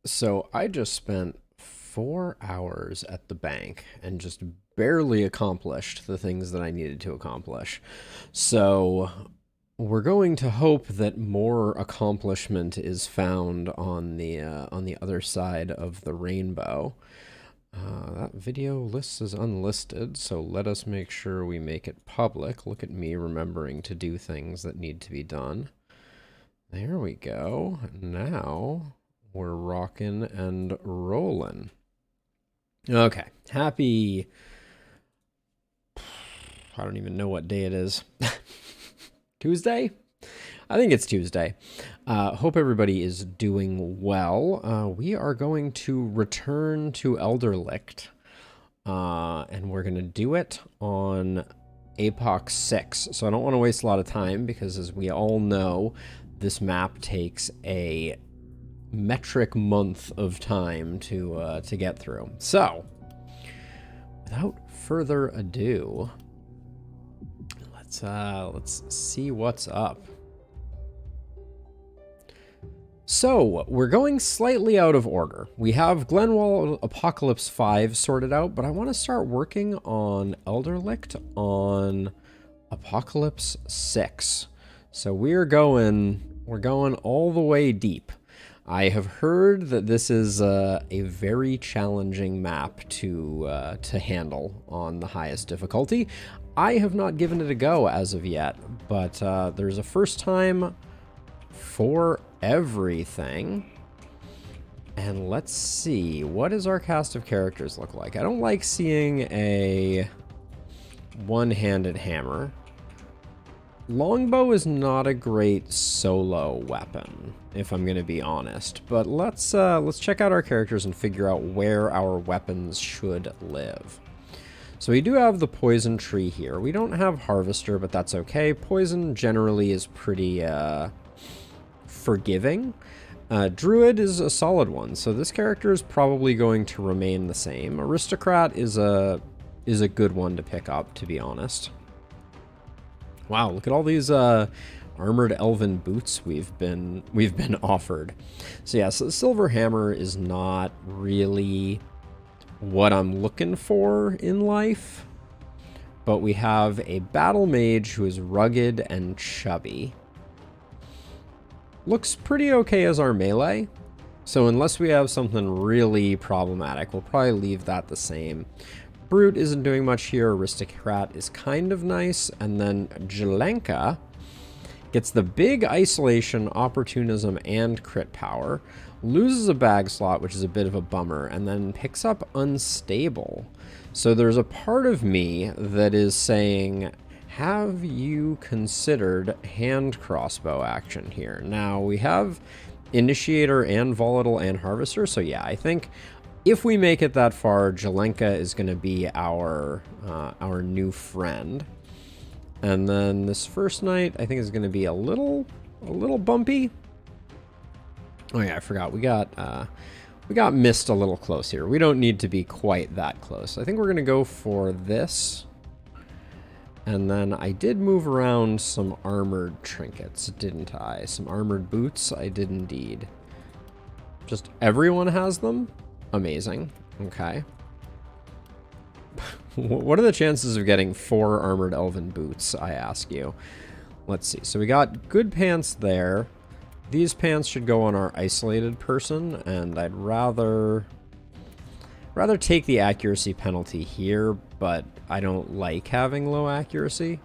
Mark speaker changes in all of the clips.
Speaker 1: So I just spent 4 hours at the bank and just barely accomplished the things that I needed to accomplish. So we're going to hope that more accomplishment is found on the other side of the rainbow. That video list is unlisted, so let us make sure we make it public. Look at me remembering to do things that need to be done. There we go. Now we're rocking and rolling. Okay. Happy. I don't even know what day it is. Tuesday? I think it's Tuesday. Hope everybody is doing well. We are going to return to Elderlicht. And we're going to do it on Epoch 6. So I don't want to waste a lot of time because, as we all know, this map takes a metric month of time to get through. So, without further ado, let's see what's up. So, we're going slightly out of order. We have Glenwall Apocalypse 5 sorted out, but I want to start working on Elderlicht on Apocalypse 6. So we're going all the way deep. I have heard that this is a very challenging map to handle on the highest difficulty. I have not given it a go as of yet, but there's a first time for everything. And let's see, what does our cast of characters look like? I don't like seeing a one-handed hammer. Longbow is not a great solo weapon, if I'm going to be honest. But let's check out our characters and figure out where our weapons should live. So we do have the poison tree here. We don't have harvester, but that's okay. Poison generally is pretty forgiving. Druid is a solid one, so this character is probably going to remain the same. Aristocrat is a good one to pick up, to be honest. Wow, look at all these armored elven boots we've been offered. So yeah, so the silver hammer is not really what I'm looking for in life. But we have a battle mage who is rugged and chubby. Looks pretty okay as our melee. So unless we have something really problematic, we'll probably leave that the same. Brute isn't doing much here. Aristocrat is kind of nice. And then Jelenka gets the big isolation, opportunism, and crit power. Loses a bag slot, which is a bit of a bummer. And then picks up unstable. So there's a part of me that is saying, have you considered hand crossbow action here? Now, we have initiator and volatile and harvester. So yeah, I think if we make it that far, Jelenka is going to be our new friend. And then this first night, I think, is going to be a little bumpy. Oh yeah, I forgot. We got missed a little close here. We don't need to be quite that close. I think we're going to go for this. And then I did move around some armored trinkets, didn't I? Some armored boots, I did indeed. Just everyone has them? Amazing. Okay. What are the chances of getting 4 armored elven boots, I ask you? Let's see. So we got good pants there. These pants should go on our isolated person, and I'd rather take the accuracy penalty here, but I don't like having low accuracy.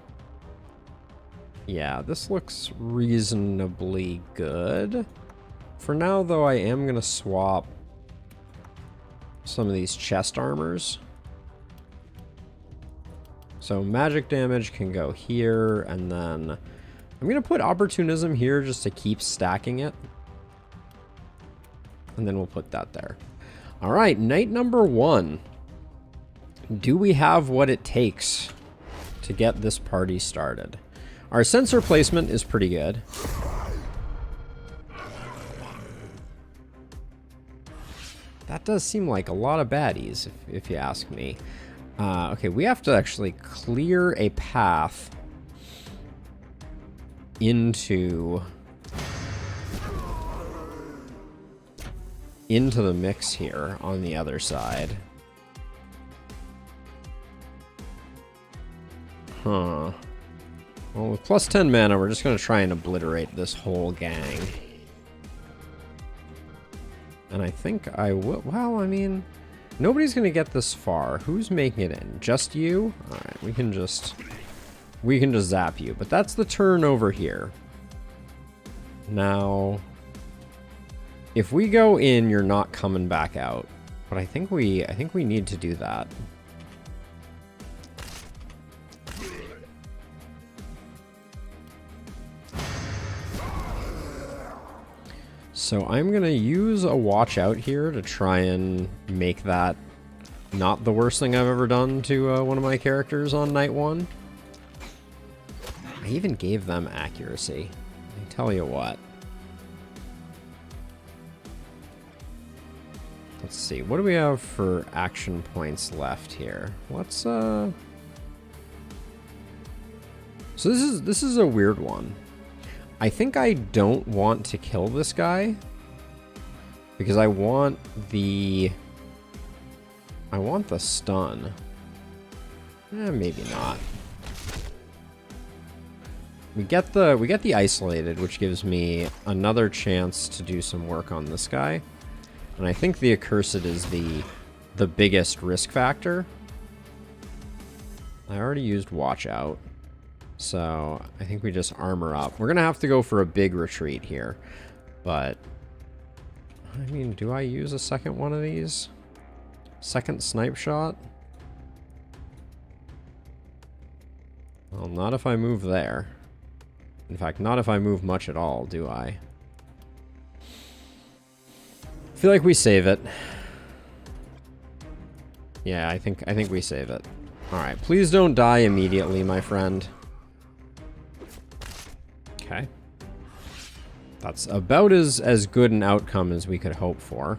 Speaker 1: Yeah, this looks reasonably good. For now, though, I am going to swap some of these chest armors. So magic damage can go here, and then I'm going to put opportunism here just to keep stacking it. And then we'll put that there. All right, night number 1. Do we have what it takes to get this party started? Our sensor placement is pretty good. That does seem like a lot of baddies, if you ask me. Okay, we have to actually clear a path into into the mix here on the other side. Huh. Well, with plus 10 mana, we're just going to try and obliterate this whole gang. And I think I will... Well, I mean... Nobody's going to get this far. Who's making it in? Just you? Alright, we can just zap you. But that's the turn over here. Now... If we go in, you're not coming back out. But I think we need to do that. So I'm going to use a watch out here to try and make that not the worst thing I've ever done to one of my characters on night 1. I even gave them accuracy. I tell you what. Let's see. What do we have for action points left here? Let's So this is a weird one. I think I don't want to kill this guy because I want the stun. Maybe not. We get the isolated, which gives me another chance to do some work on this guy. And I think the accursed is the biggest risk factor. I already used watch out. So I think we just armor up. We're going to have to go for a big retreat here. But, I mean, do I use a second one of these? Second snipe shot? Well, not if I move there. In fact, not if I move much at all, do I? I feel like we save it. Yeah, I think we save it. Alright, please don't die immediately, my friend. Okay. That's about as good an outcome as we could hope for.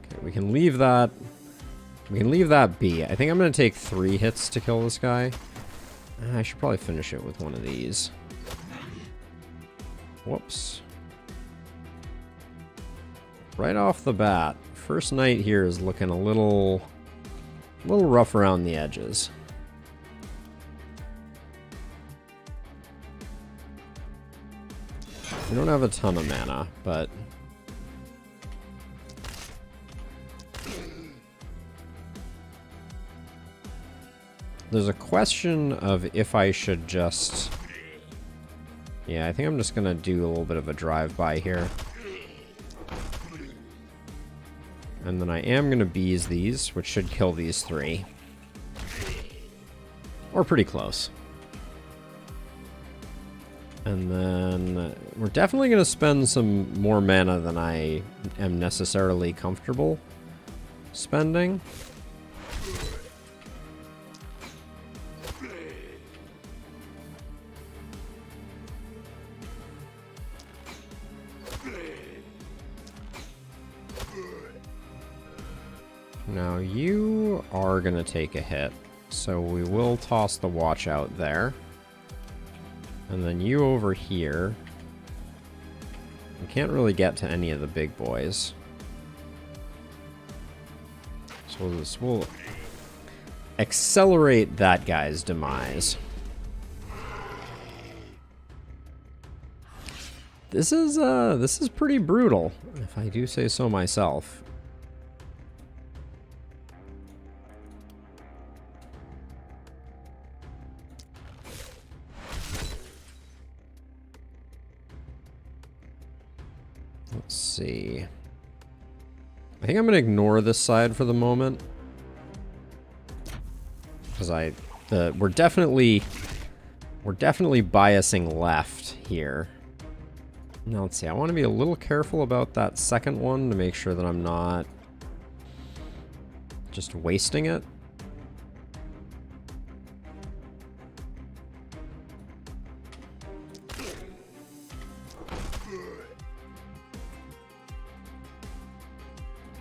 Speaker 1: Okay, we can leave that. We can leave that be. I think I'm going to take 3 hits to kill this guy. I should probably finish it with one of these. Whoops. Right off the bat, first night here is looking a little rough around the edges. We don't have a ton of mana, but there's a question of if I should just... Yeah, I think I'm just gonna do a little bit of a drive-by here. And then I am going to bees these, which should kill these 3. Or pretty close. And then we're definitely going to spend some more mana than I am necessarily comfortable spending. Now you are going to take a hit, so we will toss the watch out there. And then you over here. We can't really get to any of the big boys. So we'll accelerate that guy's demise. This is pretty brutal, if I do say so myself. Let's see. I think I'm going to ignore this side for the moment. Because we're definitely biasing left here. Now let's see. I want to be a little careful about that second one to make sure that I'm not just wasting it.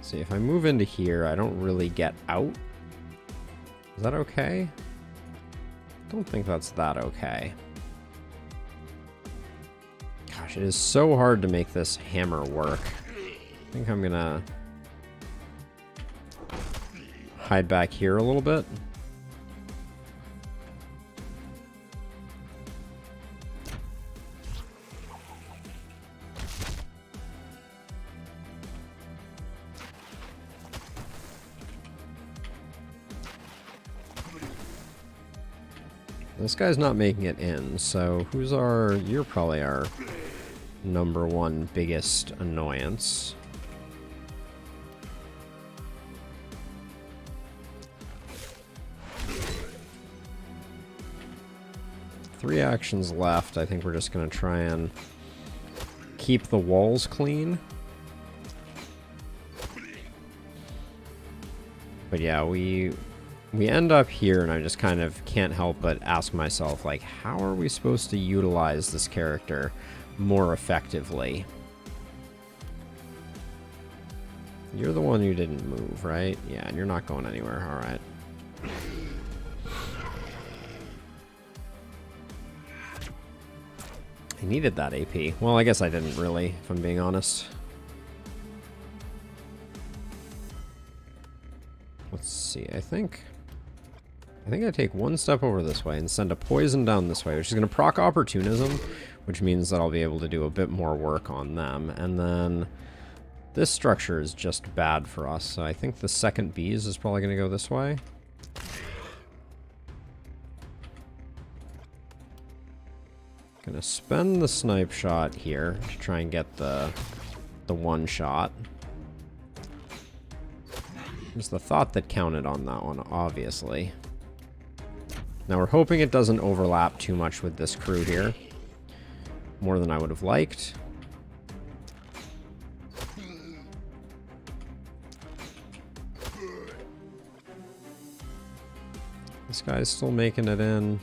Speaker 1: See, if I move into here, I don't really get out. Is that okay? I don't think that's that okay. Gosh, it is so hard to make this hammer work. I think I'm gonna hide back here a little bit. This guy's not making it in, so you're probably our number one biggest annoyance. Three actions left. I think we're just going to try and keep the walls clean. But yeah, we end up here, and I just kind of can't help but ask myself, like, how are we supposed to utilize this character more effectively? You're the one who didn't move, right? Yeah, and you're not going anywhere. All right. I needed that AP. Well, I guess I didn't really, if I'm being honest. Let's see, I think I take one step over this way and send a poison down this way, which is going to proc opportunism, which means that I'll be able to do a bit more work on them. And then this structure is just bad for us, so I think the second bees is probably going to go this way. Gonna spend the snipe shot here to try and get the one shot. It's the thought that counted on that one, obviously. Now we're hoping it doesn't overlap too much with this crew here. More than I would have liked. This guy's still making it in.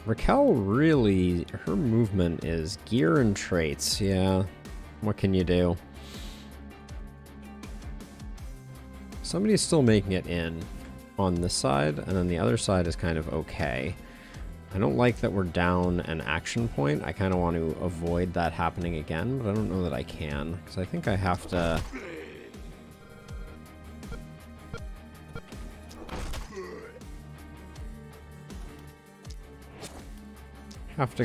Speaker 1: Raquel really, her movement is gear and traits. Yeah, what can you do? Somebody's still making it in on this side, and then the other side is kind of okay. I don't like that we're down an action point. I kind of want to avoid that happening again, but I don't know that I can, because I think I have to...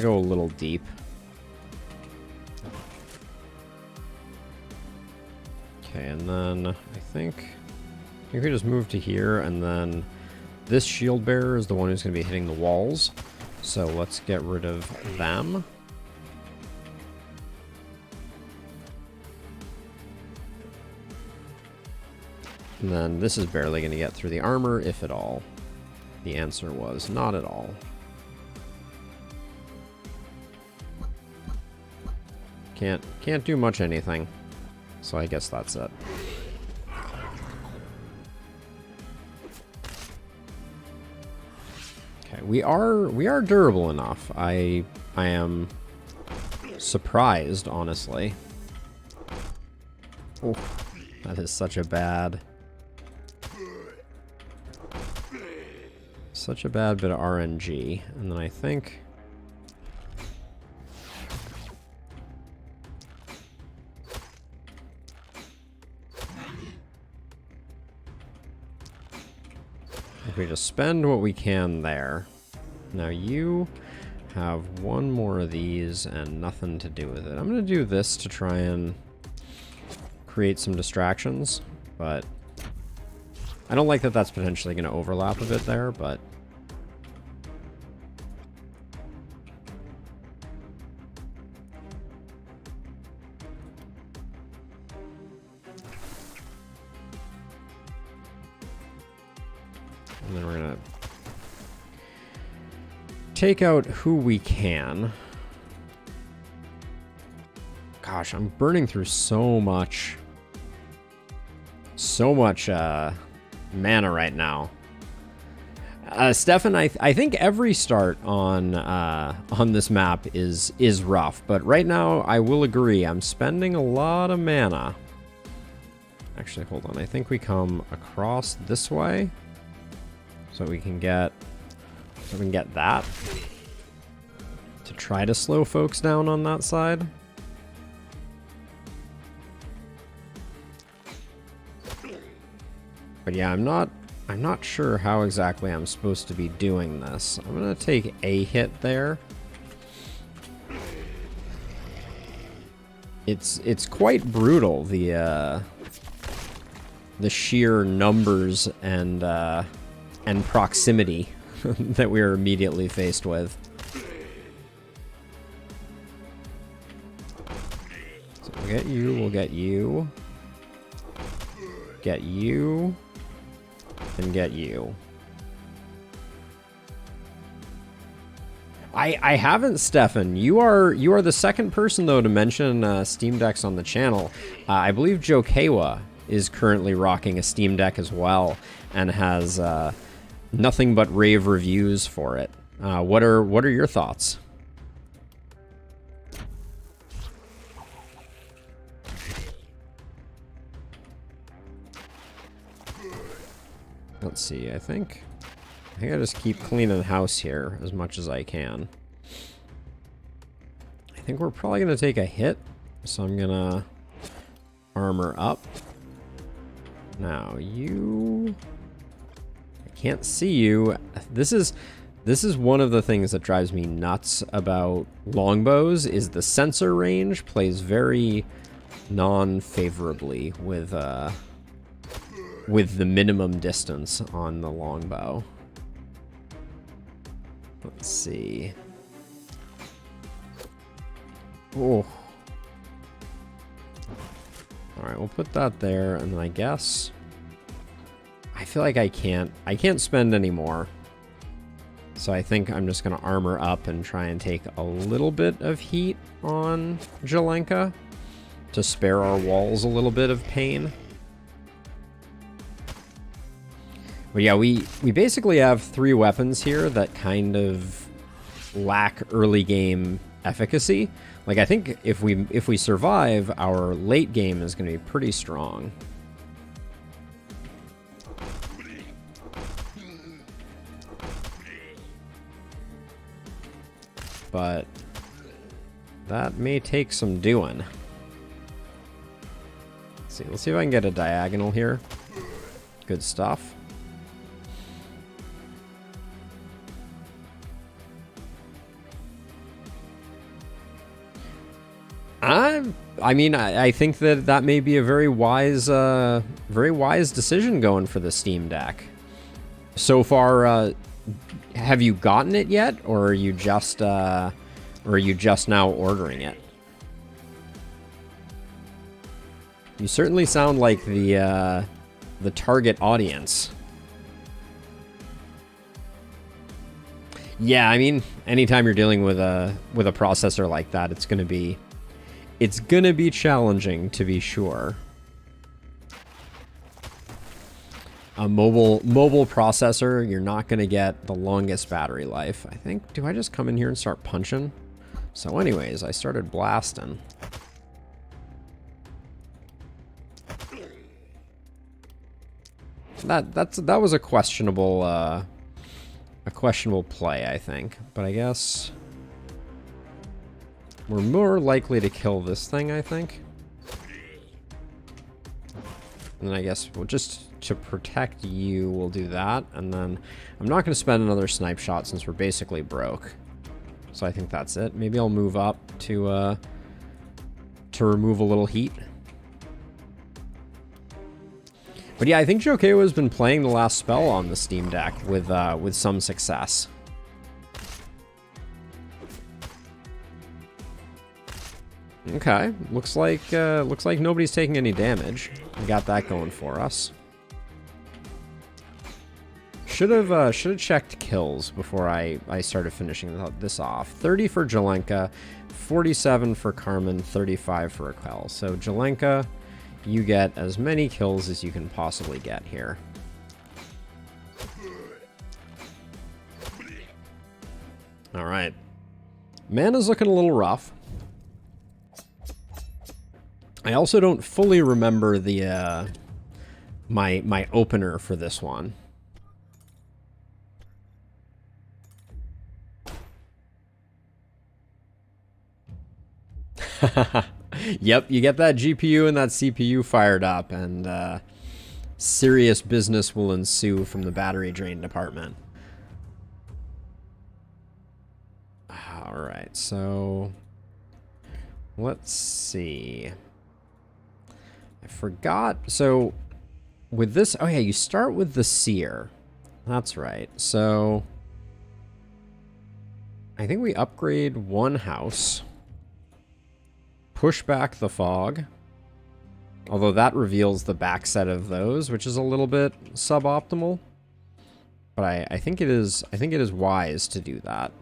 Speaker 1: go a little deep. Okay, and then I think we just move to here, and then this shield bearer is the one who's going to be hitting the walls. So let's get rid of them. And then this is barely going to get through the armor, if at all. The answer was not at all. Can't do much anything. So I guess that's it. Okay, we are durable enough. I am surprised, honestly. Oh, that is such a bad bit of RNG. And then I think we just spend what we can there. Now you have one more of these and nothing to do with it. I'm going to do this to try and create some distractions, but I don't like that that's potentially going to overlap a bit there, but and then we're going to take out who we can. Gosh, I'm burning through so much mana right now. Stefan, I think every start on this map is rough, but right now I will agree I'm spending a lot of mana. Actually, hold on. I think we come across this way. So we can get that. To try to slow folks down on that side. But yeah, I'm not sure how exactly I'm supposed to be doing this. I'm gonna take a hit there. It's quite brutal, the sheer numbers and proximity that we are immediately faced with. So we'll get you, we'll get you. Get you. And get you. I haven't, Stefan. You are the second person though to mention Steam Decks on the channel. I believe Joe Kawa is currently rocking a Steam Deck as well and has nothing but rave reviews for it. What are your thoughts? Let's see. I think I just keep cleaning the house here as much as I can. I think we're probably going to take a hit, so I'm going to armor up. Now, you... I can't see you. This is one of the things that drives me nuts about longbows, is the sensor range plays very non-favorably with the minimum distance on the longbow. Let's see. Oh. Alright, we'll put that there, and then I guess... I feel like I can't spend any more. So I think I'm just going to armor up and try and take a little bit of heat on Jelenka to spare our walls a little bit of pain. But yeah, we basically have 3 weapons here that kind of lack early game efficacy. Like, I think if we survive, our late game is going to be pretty strong. But that may take some doing. Let's see if I can get a diagonal here. Good stuff. I mean, I think that may be a very wise decision going for the Steam Deck. So far, have you gotten it yet, or are you just now ordering it? You certainly sound like the target audience. Yeah, I mean, anytime you're dealing with a processor like that, it's gonna be challenging, to be sure. A mobile processor, you're not gonna get the longest battery life. I think, do I just come in here and start punching? So anyways, I started blasting. That was a questionable play, I think. But I guess we're more likely to kill this thing, I think. And then I guess we'll just, to protect you, we'll do that. And then I'm not going to spend another snipe shot since we're basically broke. So I think that's it. Maybe I'll move up to remove a little heat. But yeah, I think Jokeo has been playing the last spell on the Steam Deck with some success. Okay, looks like nobody's taking any damage. We got that going for us. Should have checked kills before I started finishing this off. 30 for Jelenka, 47 for Carmen, 35 for Raquel. So Jelenka, you get as many kills as you can possibly get here. All right. Mana's looking a little rough. I also don't fully remember the my opener for this one. Yep, you get that GPU and that CPU fired up, and serious business will ensue from the battery drain department. Alright, so let's see. I forgot. So with this, oh yeah, you start with the seer. That's right. So I think we upgrade one house. Push back the fog. Although that reveals the back set of those, which is a little bit suboptimal. But I think it is wise to do that.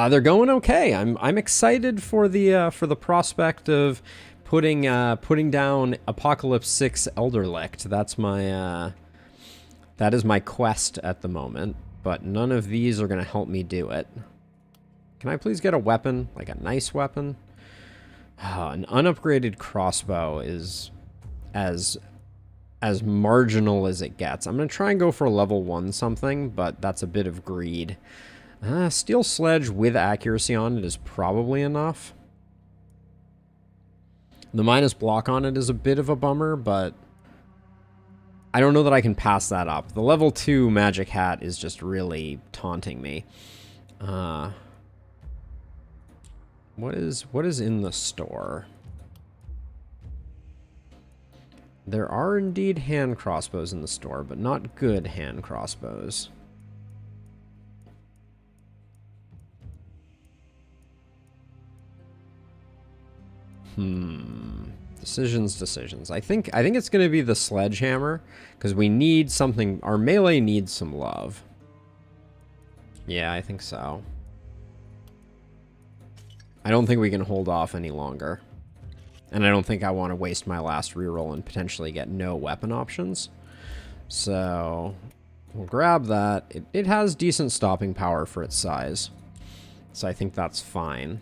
Speaker 1: They're going okay. I'm excited for the prospect of putting down Apocalypse 6 Elderlicht. That's my that is my quest at the moment. But none of these are going to help me do it. Can I please get a weapon, like a nice weapon? An unupgraded crossbow is as marginal as it gets. I'm going to try and go for a level 1 something, but that's a bit of greed. Steel sledge with accuracy on it is probably enough. The minus block on it is a bit of a bummer, but I don't know that I can pass that up. The level 2 magic hat is just really taunting me. What is in the store? There are indeed hand crossbows in the store, but not good hand crossbows. Decisions. I think it's going to be the sledgehammer, because we need something. Our melee needs some love. Yeah, I think so. I don't think we can hold off any longer. And I don't think I want to waste my last reroll and potentially get no weapon options. So we'll grab that. It has decent stopping power for its size. So I think that's fine.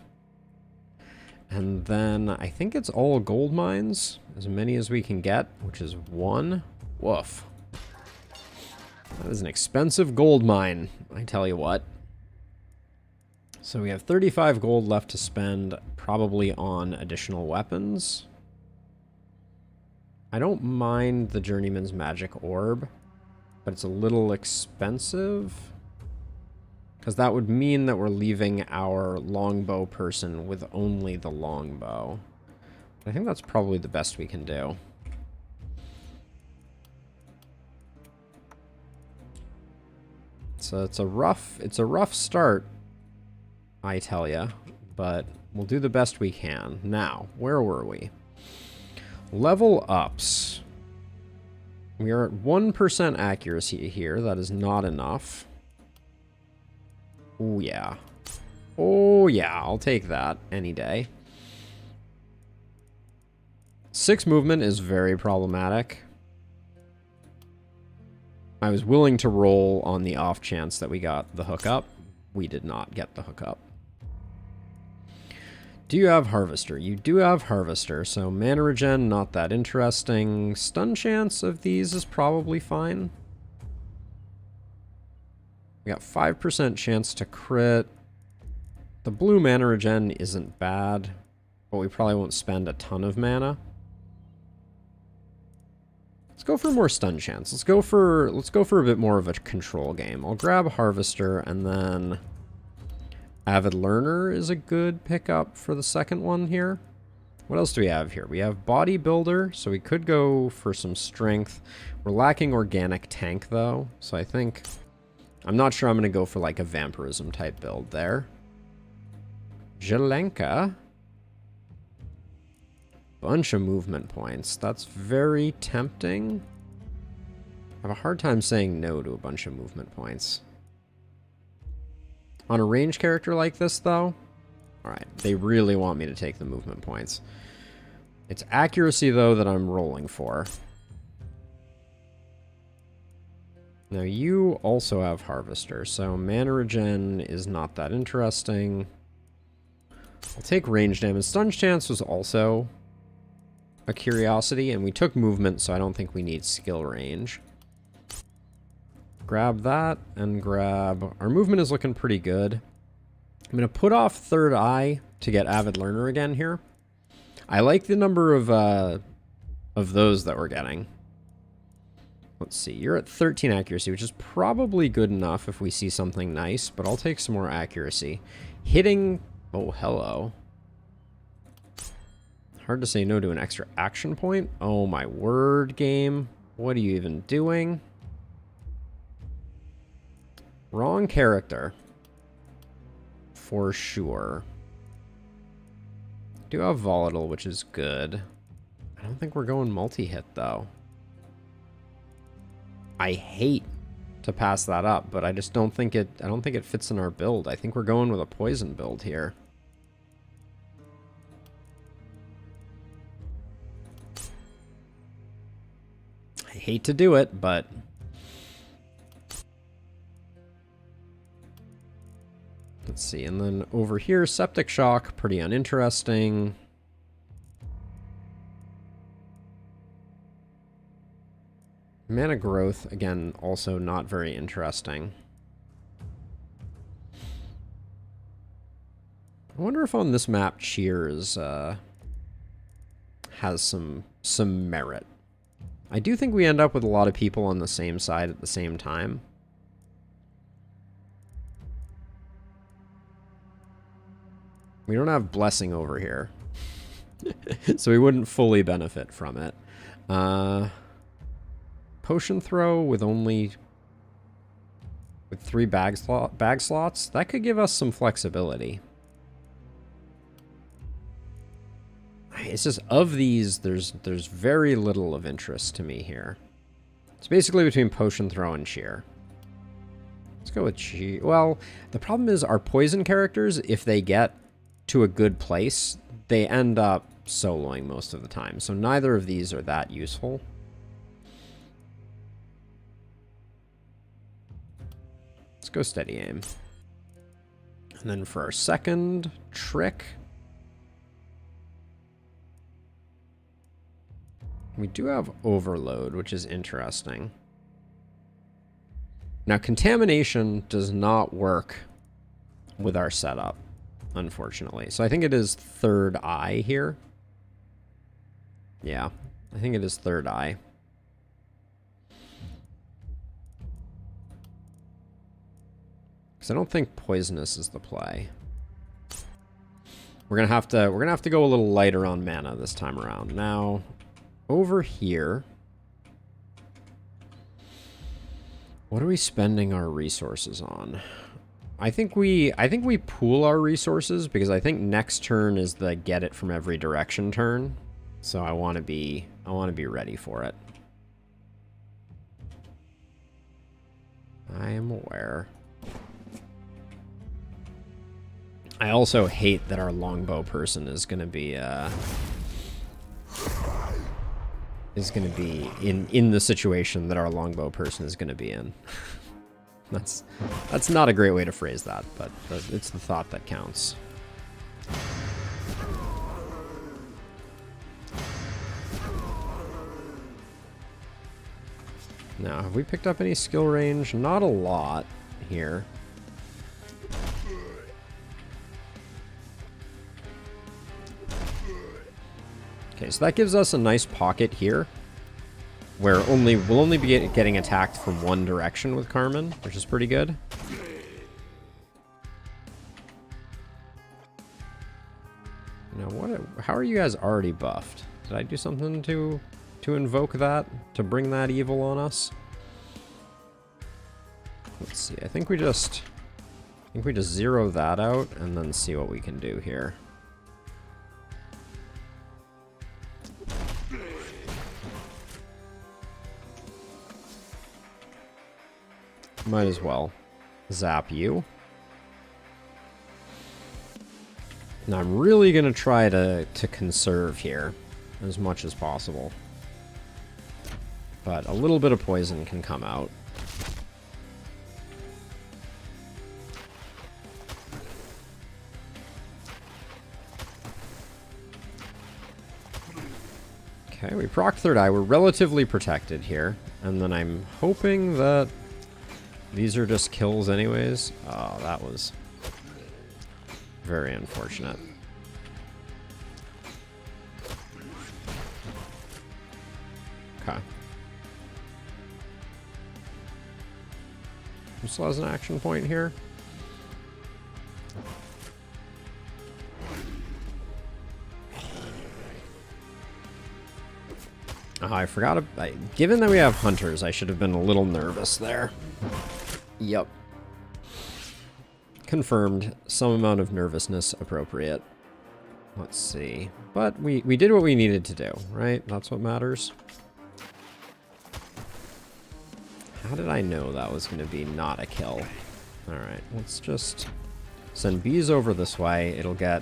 Speaker 1: And then I think it's all gold mines, as many as we can get, which is 1. Woof. That is an expensive gold mine, I tell you what. So we have 35 gold left to spend, probably on additional weapons. I don't mind the Journeyman's Magic Orb, but it's a little expensive. Because that would mean that we're leaving our longbow person with only the longbow. I think that's probably the best we can do. So it's a rough start, I tell ya, but we'll do the best we can. Now, where were we? Level ups. We are at 1% accuracy here. That is not enough. Oh, yeah. Oh, yeah. I'll take that any day. 6 movement is very problematic. I was willing to roll on the off chance that we got the hookup. We did not get the hookup. Do you have Harvester? You do have Harvester, so mana regen, not that interesting. Stun chance of these is probably fine. We got 5% chance to crit. The blue mana regen isn't bad, but we probably won't spend a ton of mana. Let's go for more stun chance. Let's go for a bit more of a control game. I'll grab Harvester, and then Avid Learner is a good pickup for the second one here. What else do we have here? We have Bodybuilder, so we could go for some strength. We're lacking Organic Tank, though, so I think... I'm not sure I'm going to go for like a vampirism type build there. Jelenka. Bunch of movement points. That's very tempting. I have a hard time saying no to a bunch of movement points. On a range character like this, though, alright, they really want me to take the movement points. It's accuracy, though, that I'm rolling for. Now, you also have Harvester, so mana regen is not that interesting. I'll take range damage. Stun chance was also a curiosity, and we took movement, so I don't think we need skill range. Grab that, and grab... Our movement is looking pretty good. I'm going to put off Third Eye to get Avid Learner again here. I like the number of those that we're getting. Let's see, you're at 13 accuracy, which is probably good enough if we see something nice, but I'll take some more accuracy. Hitting... Oh, hello. Hard to say no to an extra action point. Oh my word, game. What are you even doing? Wrong character. For sure. Do have Volatile, which is good. I don't think we're going multi-hit, though. I hate to pass that up, but I just don't think it... I don't think it fits in our build. I think we're going with a poison build here. I hate to do it, but... Let's see, and then over here, Septic Shock, pretty uninteresting. Mana Growth, again, also not very interesting. I wonder if on this map Cheers has some merit. I do think we end up with a lot of people on the same side at the same time. We don't have Blessing over here. So we wouldn't fully benefit from it. Potion Throw with only... with 3 bag slots? That could give us some flexibility. It's just, of these, there's very little of interest to me here. It's basically between Potion Throw and Cheer. Let's go with Cheer. Well, the problem is our poison characters, if they get to a good place, they end up soloing most of the time. So neither of these are that useful. Let's go Steady Aim. And then for our second trick, we do have Overload, which is interesting. Now, Contamination does not work with our setup, unfortunately. So I think it is Third Eye here. Yeah, I think it is Third Eye. Because I don't think Poisonous is the play. We're gonna have to go a little lighter on mana this time around. Now, over here, what are we spending our resources on? I think we pool our resources because I think next turn is the get it from every direction turn. So I want to be ready for it. I am aware. I also hate that our longbow person is going to be in the situation that our longbow person is going to be in. That's not a great way to phrase that, but it's the thought that counts. Now, have we picked up any skill range? Not a lot here. Okay, so that gives us a nice pocket here, where we'll only be getting attacked from one direction with Carmen, which is pretty good. Now, how are you guys already buffed? Did I do something to invoke that, to bring that evil on us? Let's see. I think we just zero that out and then see what we can do here. Might as well zap you. Now I'm really gonna try to conserve here as much as possible. But a little bit of poison can come out. Okay, we proc third eye. We're relatively protected here. And then I'm hoping that these are just kills anyways. Oh, that was very unfortunate. Okay. Who still has an action point here? Oh, I forgot. Given that we have hunters, I should have been a little nervous there. Yep. Confirmed. Some amount of nervousness appropriate. Let's see. But we did what we needed to do, right? That's what matters. How did I know that was going to be not a kill? Alright, let's just send bees over this way. It'll get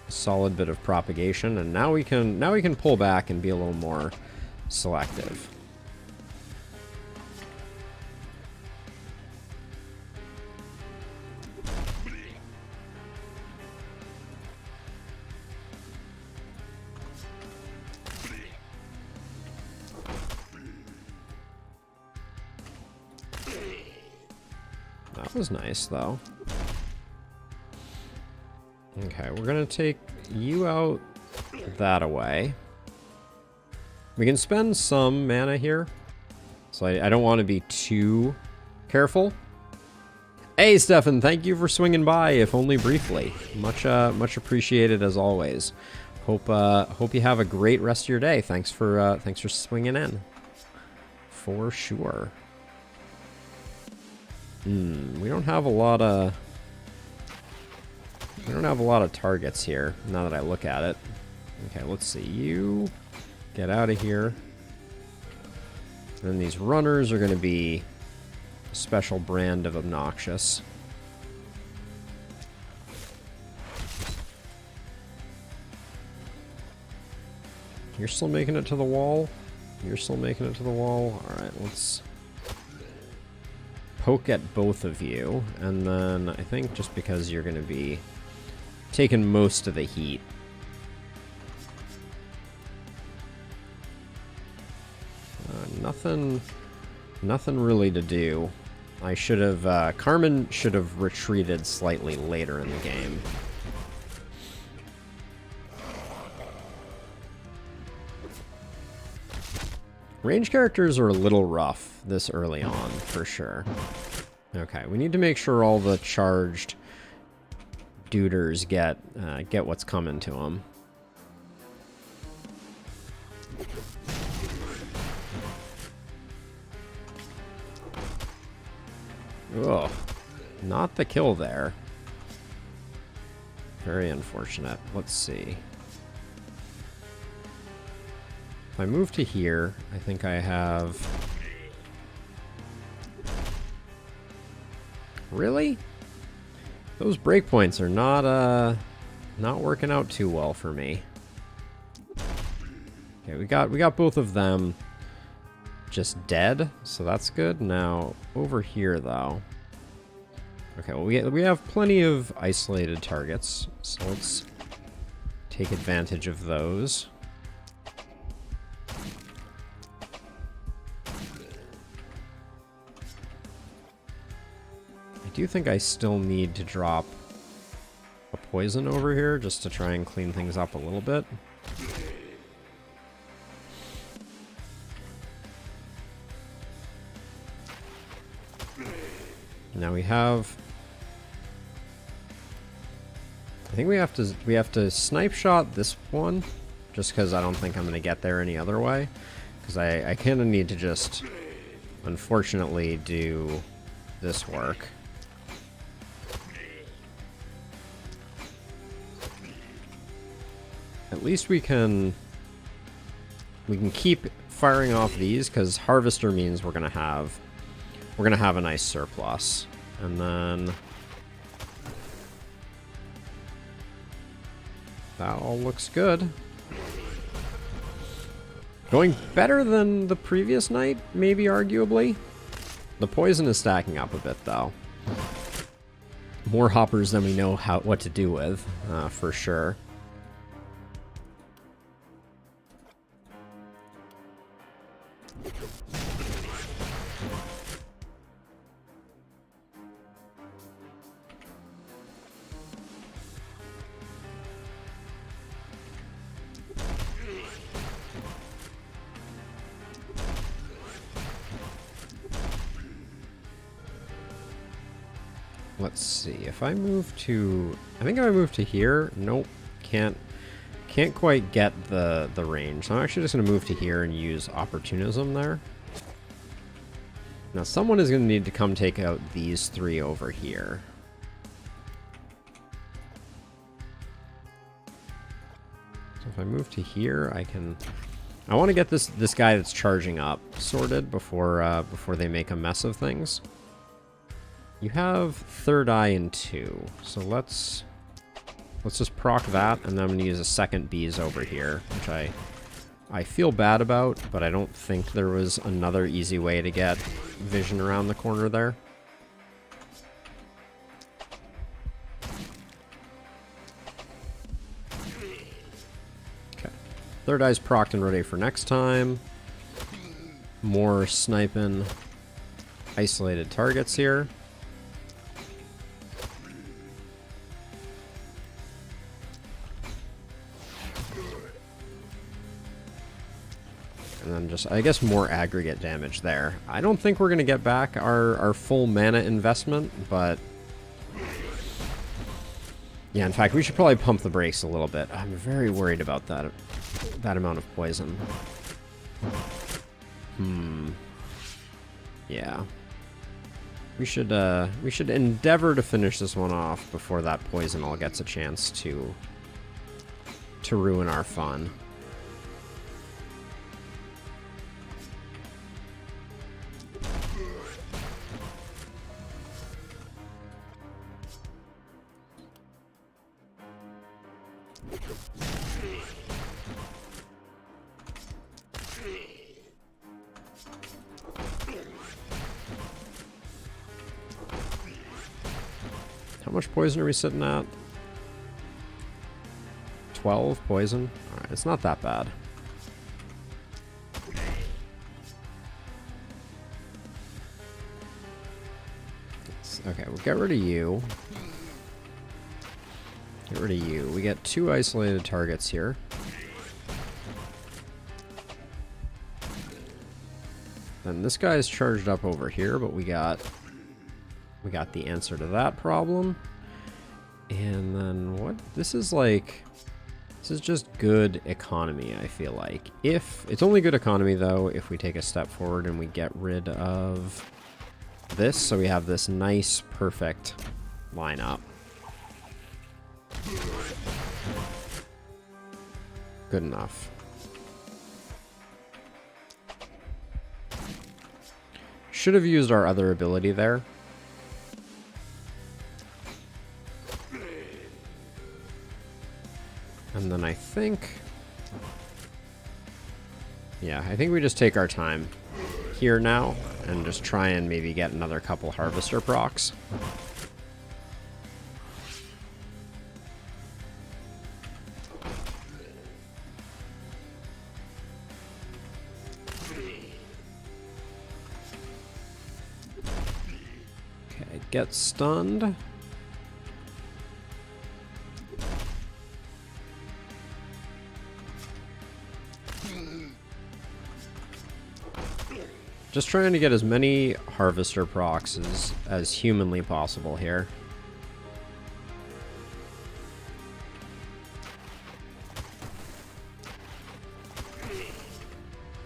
Speaker 1: a solid bit of propagation, and now we can pull back and be a little more selective. That was nice, though. Okay, we're gonna take you out that away. We can spend some mana here, so I don't want to be too careful. Hey, Stefan, thank you for swinging by, if only briefly. Much appreciated as always. Hope you have a great rest of your day. Thanks for swinging in. For sure. We don't have a lot of targets here, now that I look at it. Okay, let's see. You get out of here. And then these runners are going to be a special brand of obnoxious. You're still making it to the wall? You're still making it to the wall? Alright, let's poke at both of you, and then I think just because you're going to be taking most of the heat. Nothing really to do. I should have, Carmen should have retreated slightly later in the game. Range characters are a little rough this early on, for sure. Okay, we need to make sure all the charged duders get what's coming to them. Ugh, not the kill there. Very unfortunate. Let's see. If I move to here, I think I have... Really? Those breakpoints are not working out too well for me. Okay, we got both of them just dead, so that's good. Now, over here, though. Okay, well, we have plenty of isolated targets, so let's take advantage of those. I do think I still need to drop a poison over here just to try and clean things up a little bit. Now we have... I think we have to snipe shot this one, just because I don't think I'm going to get there any other way. Because I kind of need to just, unfortunately, do this work. At least we can keep firing off these, because Harvester means we're gonna have a nice surplus. And then that all looks good. Going better than the previous night, maybe arguably. The poison is stacking up a bit though. More hoppers than we know what to do with, for sure. let's see. If I move to... I think if I move to here... Nope. Can't quite get the range. So I'm actually just going to move to here and use Opportunism there. Now someone is going to need to come take out these three over here. So if I move to here, I can... I want to get this guy that's charging up sorted before they make a mess of things. You have Third Eye in 2, so let's just proc that, and then I'm going to use a second bees over here, which I feel bad about, but I don't think there was another easy way to get vision around the corner there. Okay. Third Eye's procced and ready for next time. More sniping isolated targets here. And then just, I guess, more aggregate damage there. I don't think we're going to get back our full mana investment, but... yeah, in fact, we should probably pump the brakes a little bit. I'm very worried about that amount of poison. Yeah. We should endeavor to finish this one off before that poison all gets a chance to ruin our fun. How much poison are we sitting at? 12 poison? Alright, it's not that bad. Okay, we'll get rid of you. Get rid of you. We get 2 isolated targets here. Then this guy is charged up over here, but we got the answer to that problem. And then what? This is just good economy, I feel like. If it's only good economy though if we take a step forward and we get rid of this, so we have this nice perfect lineup. Good enough. Should have used our other ability there. And then I think... yeah, I think we just take our time here now and just try and maybe get another couple Harvester procs. Okay, get stunned. Just trying to get as many Harvester procs as humanly possible here.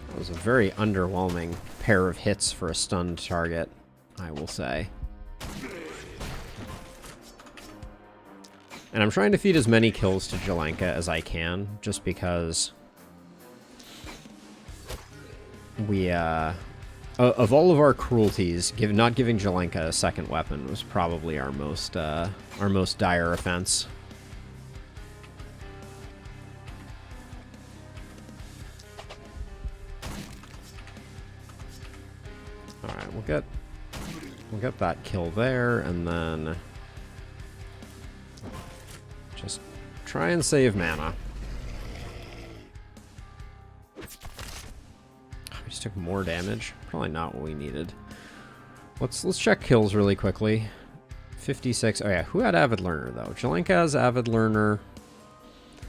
Speaker 1: That was a very underwhelming pair of hits for a stunned target, I will say. And I'm trying to feed as many kills to Jelenka as I can, just because we, of all of our cruelties, not giving Jelenka a second weapon was probably our most dire offense. All right, we'll get that kill there, and then just try and save mana. Took more damage. Probably not what we needed. Let's check kills really quickly. 56. Oh yeah, who had Avid Learner though? Jelenka has Avid Learner.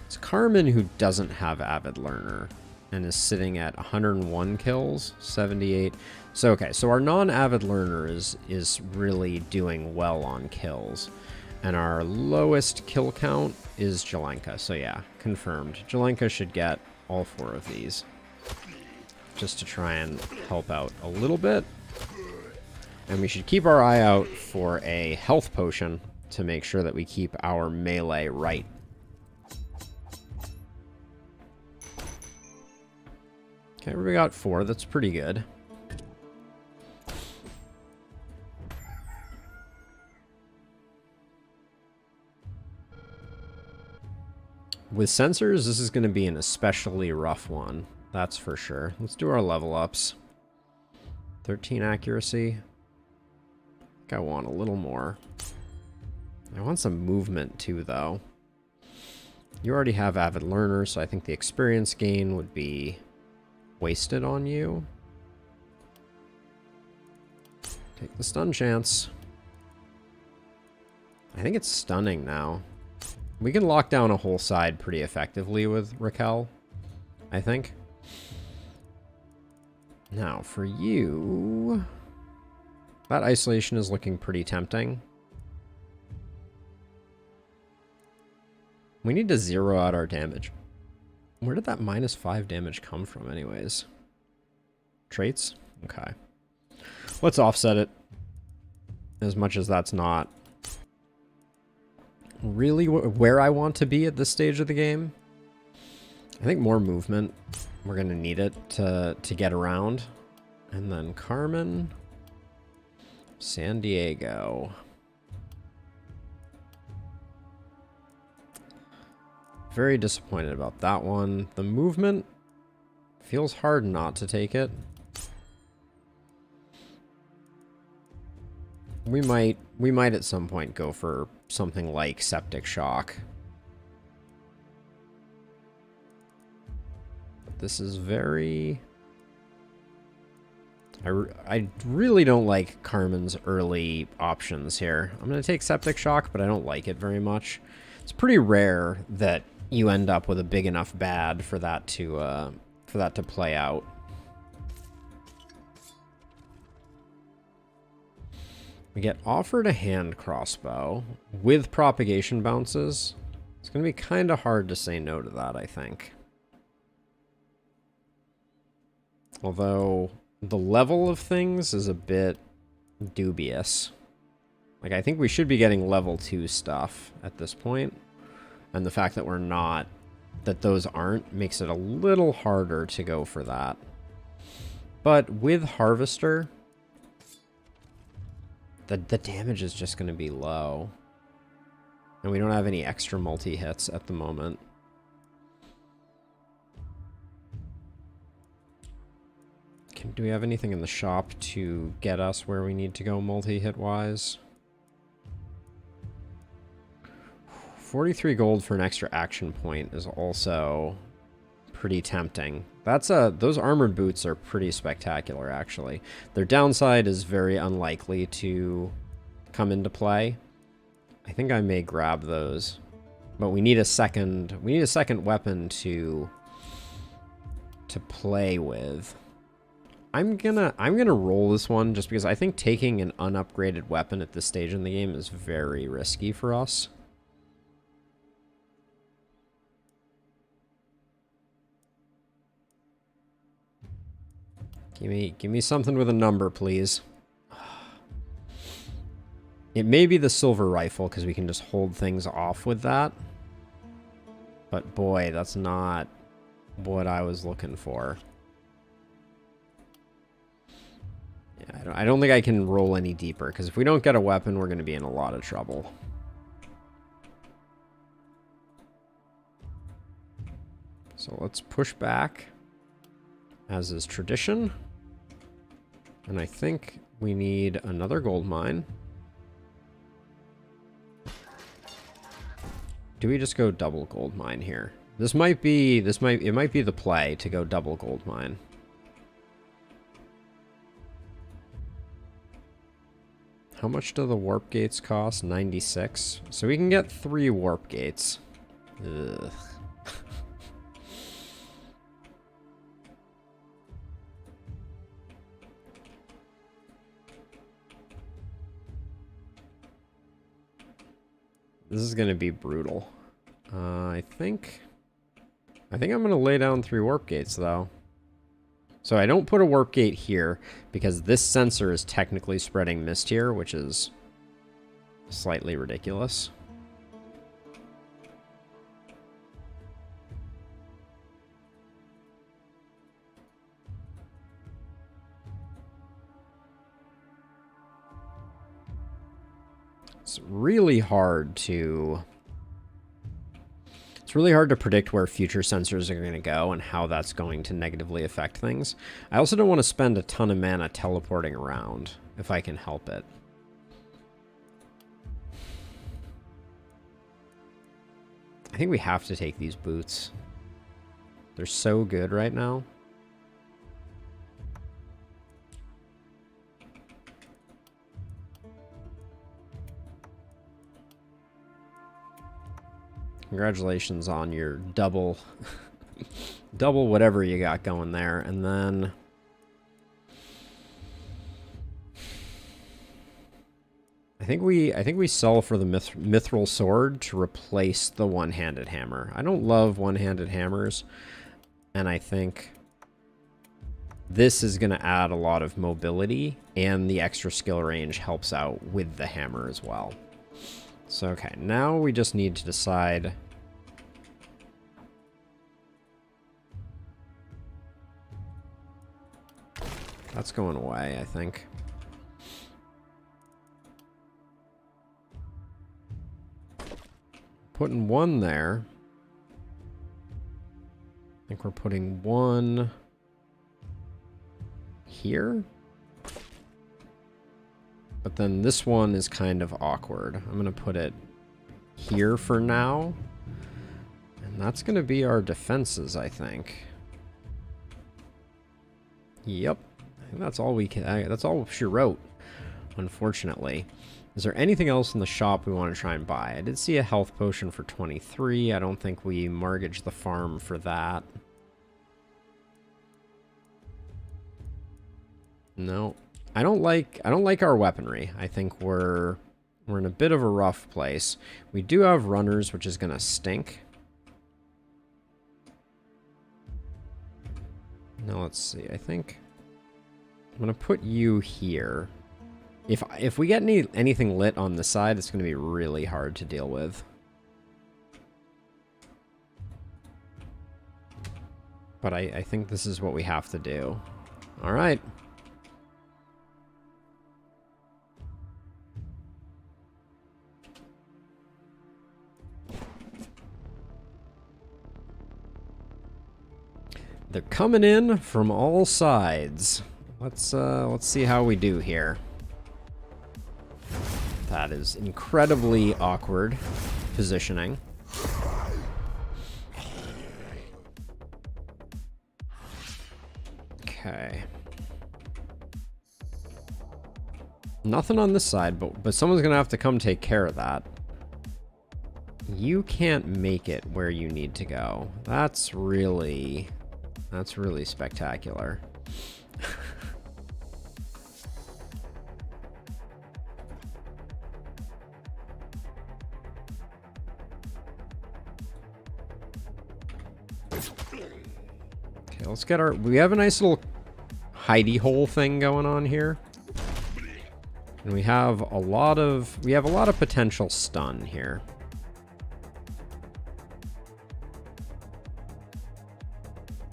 Speaker 1: It's Carmen who doesn't have Avid Learner. and is sitting at 101 kills, 78. So, okay, so our non-avid learner is really doing well on kills. And our lowest kill count is Jelenka. So yeah, confirmed. Jelenka should get all 4 of these. Just to try and help out a little bit. And we should keep our eye out for a health potion to make sure that we keep our melee right. Okay, we got 4. That's pretty good. With sensors, this is going to be an especially rough one. That's for sure. Let's do our level ups. 13 accuracy. I think I want a little more. I want some movement too, though. You already have avid learner, so I think the experience gain would be wasted on you. Take the stun chance. I think it's stunning now. We can lock down a whole side pretty effectively with Raquel, I think. Now, for you... that isolation is looking pretty tempting. We need to zero out our damage. Where did that -5 damage come from anyways? Traits? Okay. Let's offset it. As much as that's not really where I want to be at this stage of the game. I think more movement. We're going to need it to get around. And then Carmen. San Diego. Very disappointed about that one. The movement feels hard not to take it. We might at some point go for something like septic shock. But this is very... I really don't like Carmen's early options here. I'm going to take septic shock, but I don't like it very much. It's pretty rare that you end up with a big enough bad for that to play out. We get offered a hand crossbow with propagation bounces. It's going to be kind of hard to say no to that, I think. Although the level of things is a bit dubious. Like, I think we should be getting level 2 stuff at this point. And the fact that we're not, that those aren't, makes it a little harder to go for that. But with Harvester... The damage is just going to be low. And we don't have any extra multi-hits at the moment. Do we have anything in the shop to get us where we need to go multi-hit wise? 43 gold for an extra action point is also pretty tempting. Those armored boots are pretty spectacular, actually. Their downside is very unlikely to come into play. I think I may grab those, but we need a second weapon to play with. I'm gonna roll this one just because I think taking an unupgraded weapon at this stage in the game is very risky for us. Give me something with a number, please. It may be the silver rifle, because we can just hold things off with that. But boy, that's not what I was looking for. Yeah, I don't think I can roll any deeper, because if we don't get a weapon, we're going to be in a lot of trouble. So let's push back, as is tradition. And I think we need another gold mine. Do we just go double gold mine here? It might be the play to go double gold mine. How much do the warp gates cost? 96. So we can get 3 warp gates. Ugh. This is going to be brutal. I think I'm going to lay down 3 warp gates, though. So I don't put a warp gate here because this sensor is technically spreading mist here, which is slightly ridiculous. It's really hard to predict where future sensors are going to go and how that's going to negatively affect things. I also don't want to spend a ton of mana teleporting around if I can help it. I think we have to take these boots. They're so good right now. Congratulations on your double whatever you got going there. And then I think we sell for the mithril sword to replace the one-handed hammer. I don't love one-handed hammers, and I think this is going to add a lot of mobility, and the extra skill range helps out with the hammer as well. So, okay, now we just need to decide. That's going away, I think. Putting 1 there. I think we're putting 1 here. But then this one is kind of awkward. I'm going to put it here for now. And that's going to be our defenses, I think. Yep. I think that's all we can... that's all she wrote, unfortunately. Is there anything else in the shop we want to try and buy? I did see a health potion for 23. I don't think we mortgaged the farm for that. No. I don't like our weaponry. I think we're in a bit of a rough place. We do have runners, which is going to stink. Now let's see. I think I'm going to put you here. If we get anything lit on this side, it's going to be really hard to deal with. But I think this is what we have to do. All right. They're coming in from all sides. Let's see how we do here. That is incredibly awkward positioning. Okay. Nothing on this side, but someone's gonna have to come take care of that. You can't make it where you need to go. That's really spectacular. Okay, let's get our... We have a nice little hidey hole thing going on here. And we have a lot of potential stun here.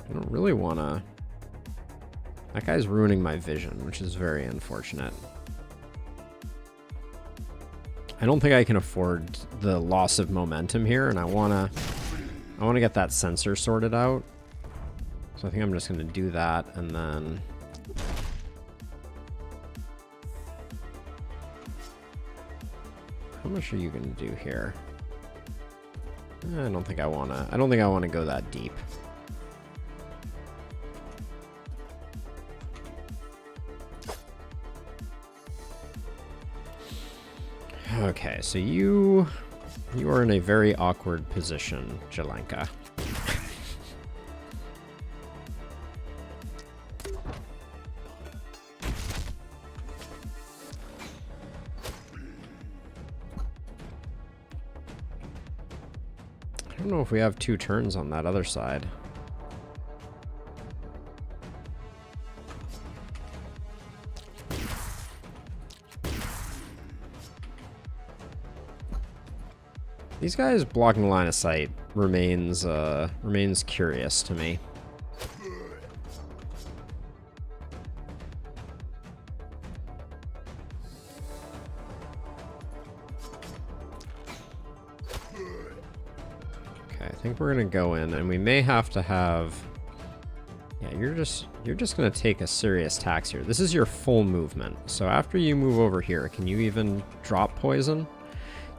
Speaker 1: I don't really want to... That guy's ruining my vision, which is very unfortunate. I don't think I can afford the loss of momentum here, and I want to get that sensor sorted out. So I think I'm just going to do that, and then... How much are you going to do here? I don't think I want to go that deep. Okay, so you are in a very awkward position, Jelenka. I don't know if we have 2 turns on that other side. These guys blocking line of sight remains curious to me. Okay, I think we're gonna go in, and we may have to have. Yeah, you're just gonna take a serious tax here. This is your full movement. So after you move over here, can you even drop poison?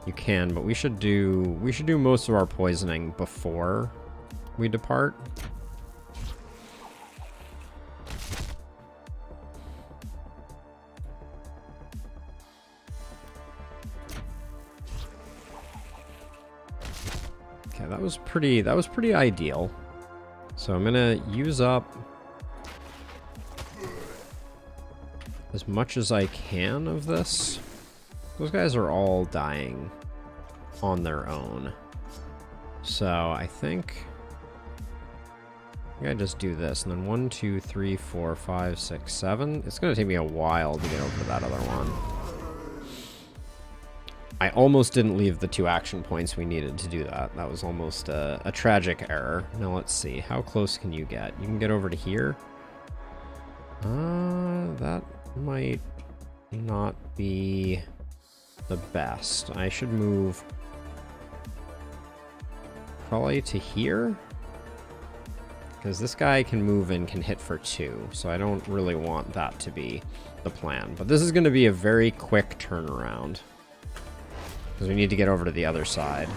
Speaker 1: You can, but we should do most of our poisoning before we depart. Okay, that was pretty ideal. So I'm gonna use up as much as I can of this. Those guys are all dying on their own. So I think I just do this, and then 1, 2, 3, 4, 5, 6, 7. It's gonna take me a while to get over to that other one. I almost didn't leave the 2 action points we needed to do that. That was almost a tragic error. Now let's see. How close can you get? You can get over to here. That might not be the best. I should move probably to here, because this guy can move and can hit for 2, so I don't really want that to be the plan. But this is going to be a very quick turnaround, because we need to get over to the other side.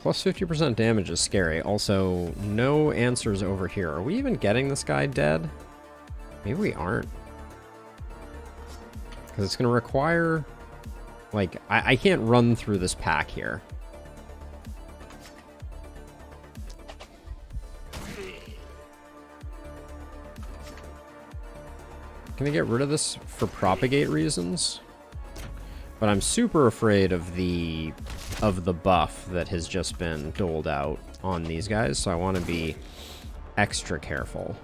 Speaker 1: Plus 50% damage is scary. Also, no answers over here. Are we even getting this guy dead? Maybe we aren't. Because it's going to require... Like, I can't run through this pack here. Can I get rid of this for propagate reasons? But I'm super afraid of the buff that has just been doled out on these guys, so I want to be extra careful.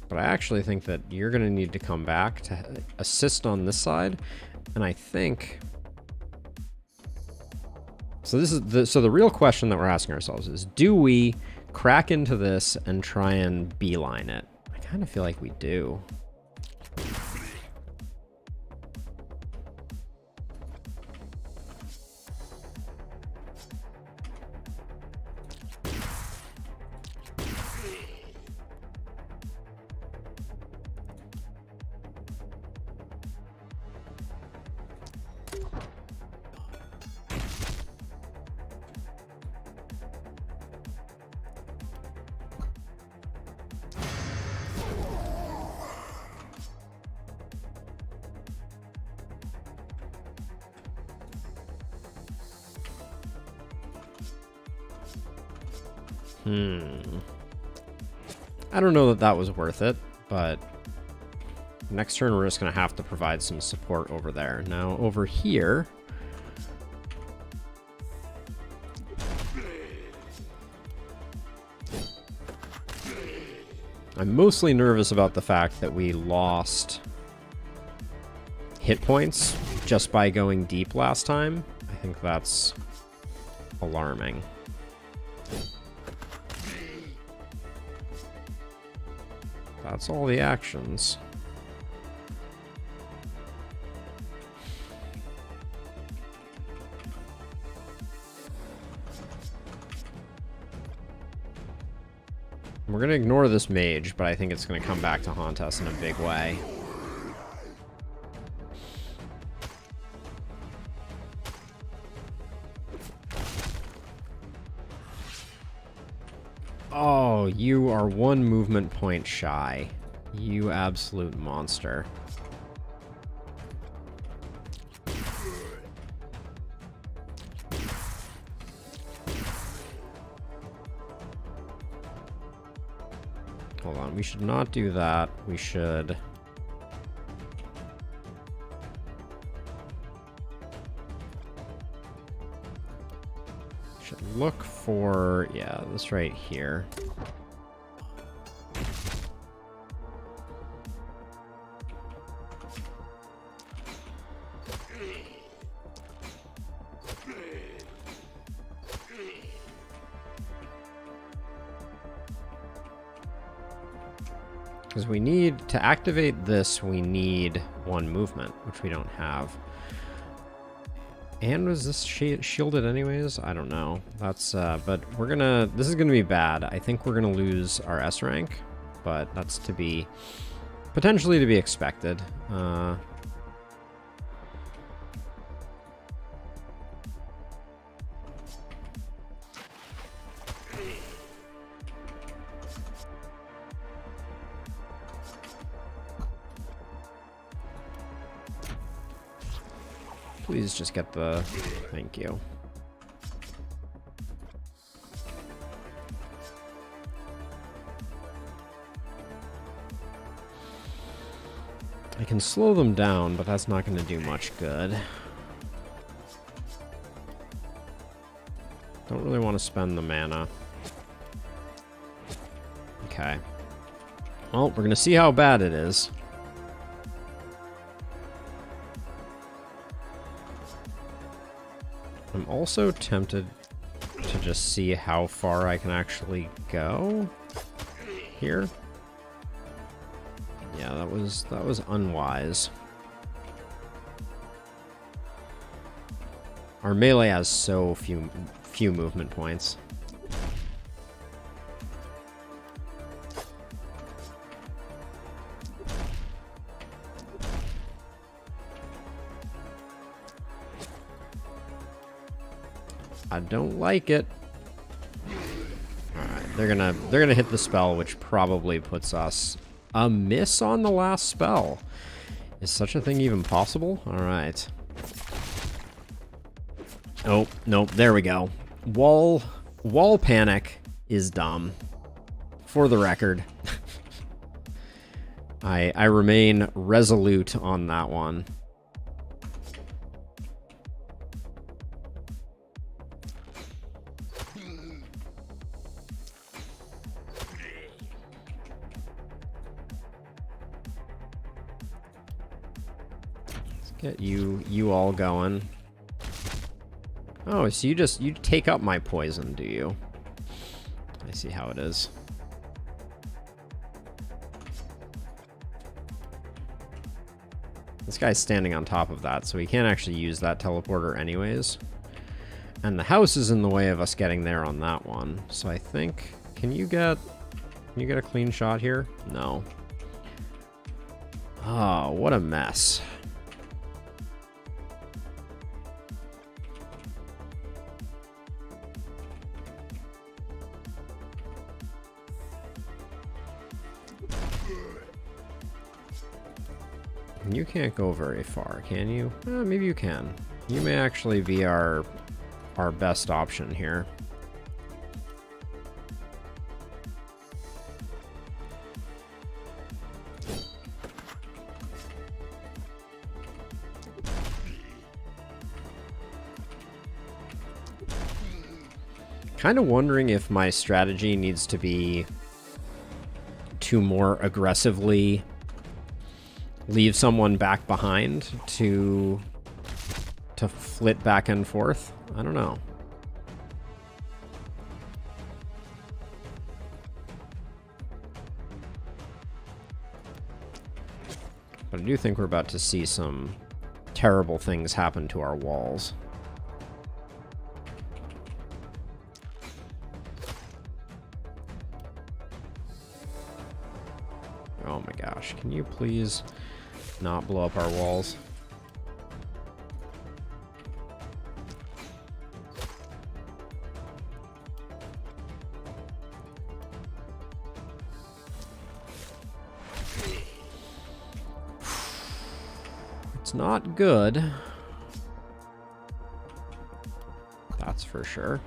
Speaker 1: But I actually think that you're going to need to come back to assist on this side, and I think... So this is the real question that we're asking ourselves is, do we crack into this and try and beeline it? I kind of feel like we do. I don't know that that was worth it, but next turn we're just going to have to provide some support over there. Now over here, I'm mostly nervous about the fact that we lost hit points just by going deep last time. I think that's alarming. That's all the actions. We're going to ignore this mage, but I think it's going to come back to haunt us in a big way. Oh, you are 1 movement point shy. You absolute monster. hold on. We should not do that. We should... look for, yeah, this right here. Because we need, to activate this, we need one movement, which we don't have. And was this shielded anyways? I don't know. That's, but we're gonna, this is gonna be bad. I think we're gonna lose our S rank, but that's to be, potentially to be expected. Please just get the... Thank you. I can slow them down, but that's not going to do much good. Don't really want to spend the mana. Okay. Well, we're going to see how bad it is. I'm also tempted to just see how far I can actually go here. Yeah, that was unwise. Our melee has so few movement points. I don't like it. Alright, they're gonna hit the spell, which probably puts us a miss on the last spell. Is such a thing even possible? Alright. Oh, nope, there we go. Wall panic is dumb. For the record. I remain resolute on that one. Get you all going. Oh, so you take up my poison, do you? I see how it is. This guy's standing on top of that, so he can't actually use that teleporter anyways. And the house is in the way of us getting there on that one. So I think, can you get a clean shot here? No. Oh, what a mess. You can't go very far, can you? Maybe you can. You may actually be our best option here. Kind of wondering if my strategy needs to be to more aggressively leave someone back behind to flit back and forth. I don't know. But I do think we're about to see some terrible things happen to our walls. Oh my gosh, can you please not blow up our walls? It's not good. That's for sure.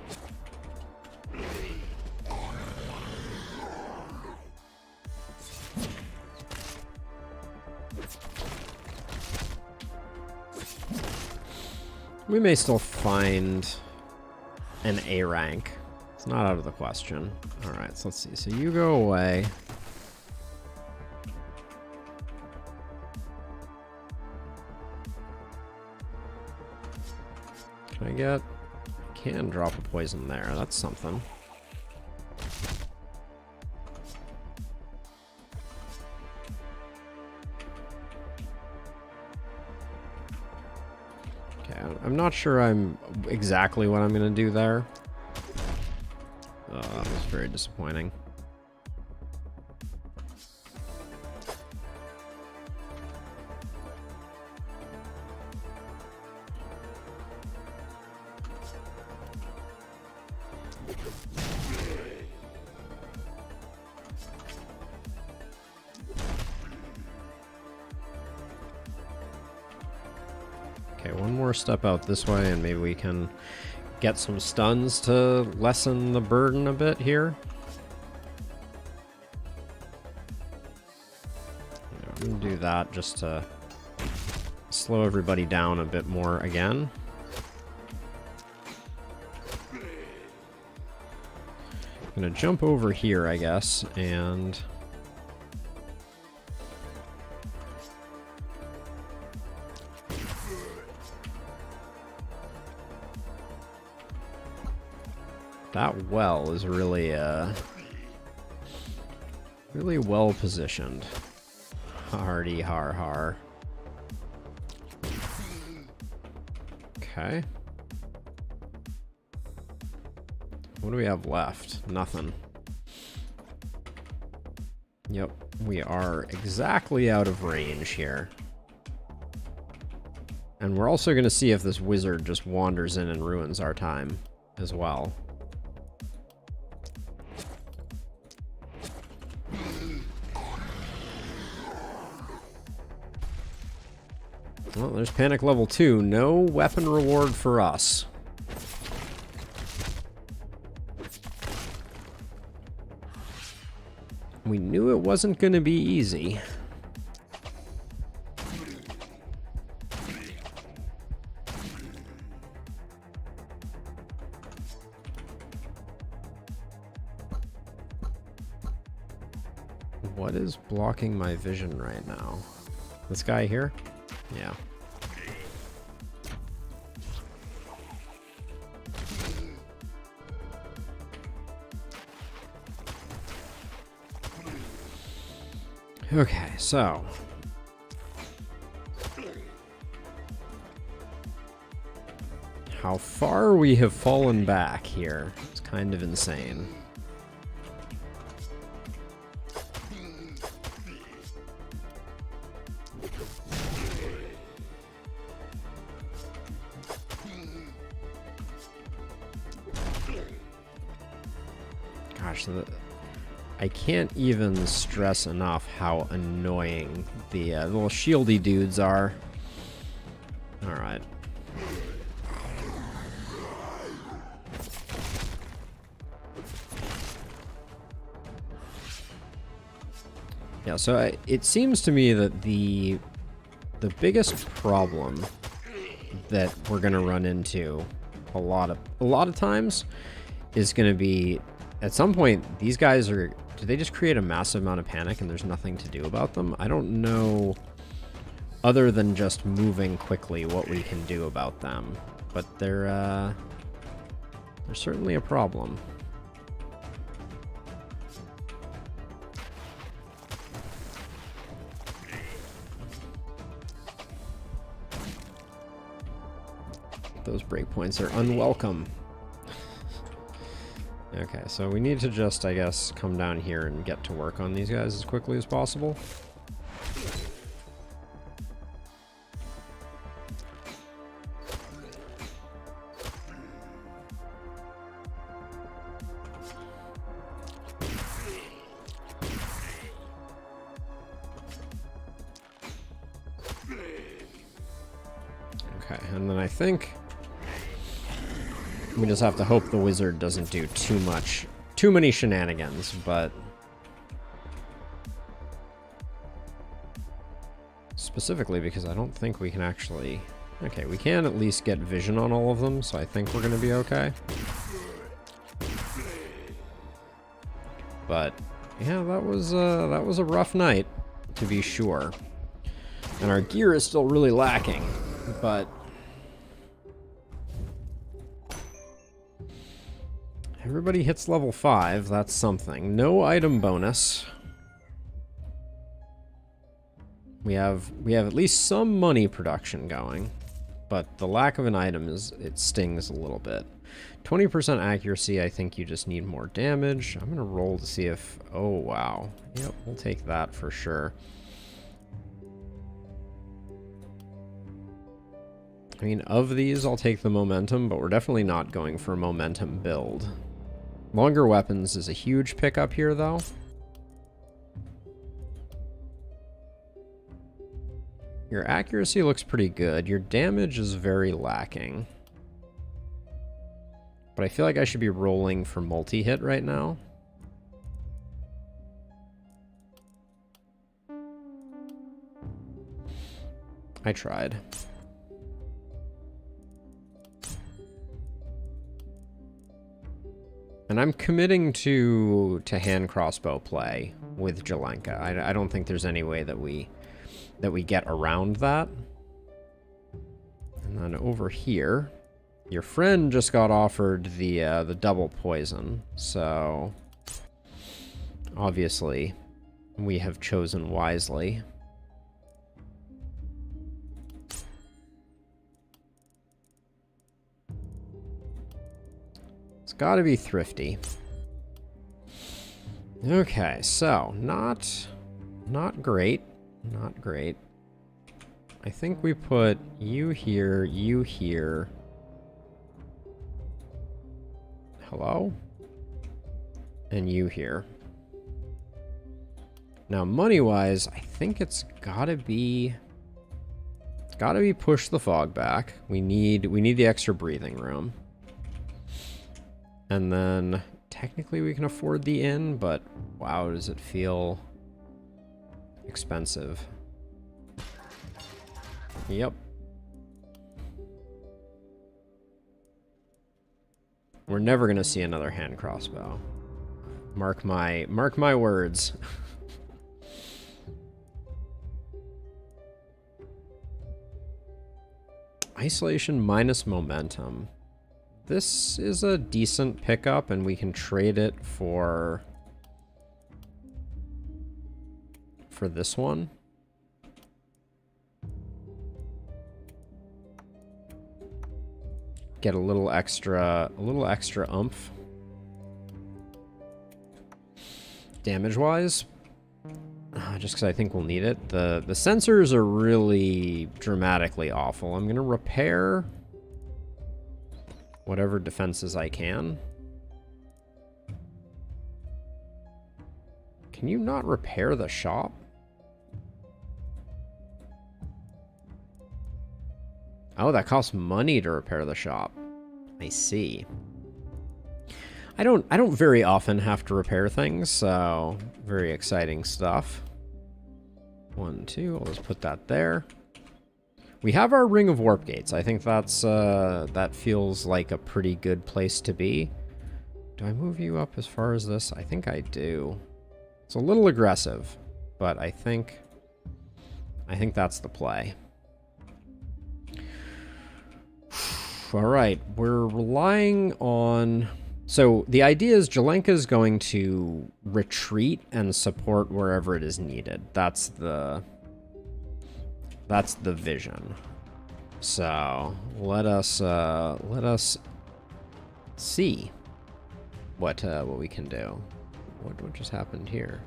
Speaker 1: We may still find an A rank. It's not out of the question. Alright, so let's see. So you go away. Can I get... I can drop a poison there. That's something. Okay, I'm not sure I'm exactly what I'm going to do there. That was very disappointing. Okay, one more step out this way and maybe we can get some stuns to lessen the burden a bit here. I'm gonna do that just to slow everybody down a bit more again. I'm gonna jump over here, I guess, and... that well is really, really well positioned. Hardy har har. Okay. What do we have left? Nothing. Yep, we are exactly out of range here. And we're also going to see if this wizard just wanders in and ruins our time as well. Well, there's panic level 2. No weapon reward for us. We knew it wasn't going to be easy. What is blocking my vision right now? This guy here? Yeah. Okay, so how far we have fallen back here is kind of insane. Gosh, I can't even stress enough how annoying the little shieldy dudes are. Alright. Yeah, so it seems to me that the biggest problem that we're going to run into a lot of times is going to be, at some point, these guys are... Do they just create a massive amount of panic and there's nothing to do about them? I don't know, other than just moving quickly, what we can do about them. But they're certainly a problem. Those breakpoints are unwelcome. Okay, so we need to just, I guess, come down here and get to work on these guys as quickly as possible. Okay, and then I think we just have to hope the wizard doesn't do too many shenanigans, but specifically because I don't think we can actually Okay, we can at least get vision on all of them, so I think we're going to be okay. But yeah, that was a rough night, to be sure. And our gear is still really lacking, but everybody hits level 5, that's something. No item bonus. We have at least some money production going, but the lack of an item it stings a little bit. 20% accuracy, I think you just need more damage. I'm gonna roll to see if, oh wow. Yep, we'll take that for sure. I mean, of these, I'll take the momentum, but we're definitely not going for a momentum build. Longer weapons is a huge pickup here, though. Your accuracy looks pretty good. Your damage is very lacking. But I feel like I should be rolling for multi-hit right now. I tried. And I'm committing to hand crossbow play with Jelenka. I don't think there's any way that we get around that. And then over here, your friend just got offered the double poison, so obviously we have chosen wisely. It's got to be thrifty. Okay, so not great. Not great. I think we put you here, you here. Hello? And you here. Now, money-wise, I think it's gotta be push the fog back. We need the extra breathing room. And then technically we can afford the inn, but wow, does it feel expensive. Yep. We're never gonna see another hand crossbow. Mark my words. Isolation minus momentum. This is a decent pickup, and we can trade it for this one. Get a little extra oomph. Damage-wise, just because I think we'll need it. The sensors are really dramatically awful. I'm gonna repair whatever defenses I can. Can you not repair the shop? Oh, that costs money to repair the shop. I see. I don't very often have to repair things, so very exciting stuff. 1, 2, I'll just put that there. We have our Ring of Warp Gates. I think that's that feels like a pretty good place to be. Do I move you up as far as this? I think I do. It's a little aggressive, but I think that's the play. All right, we're relying on... So the idea is Jelenka is going to retreat and support wherever it is needed. That's the vision. So let us see what we can do. What just happened here?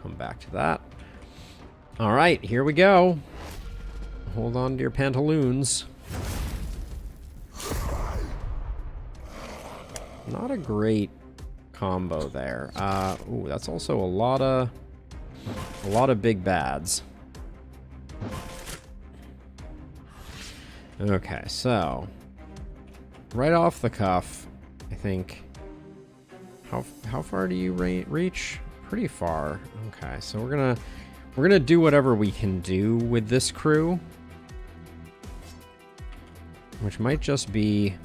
Speaker 1: Come back to that. All right, here we go. Hold on to your pantaloons. Not a great combo there. Ooh, that's also a lot of big bads. Okay, so right off the cuff, I think. How far do you reach? Pretty far. Okay, so we're We're gonna do whatever we can do with this crew, which might just be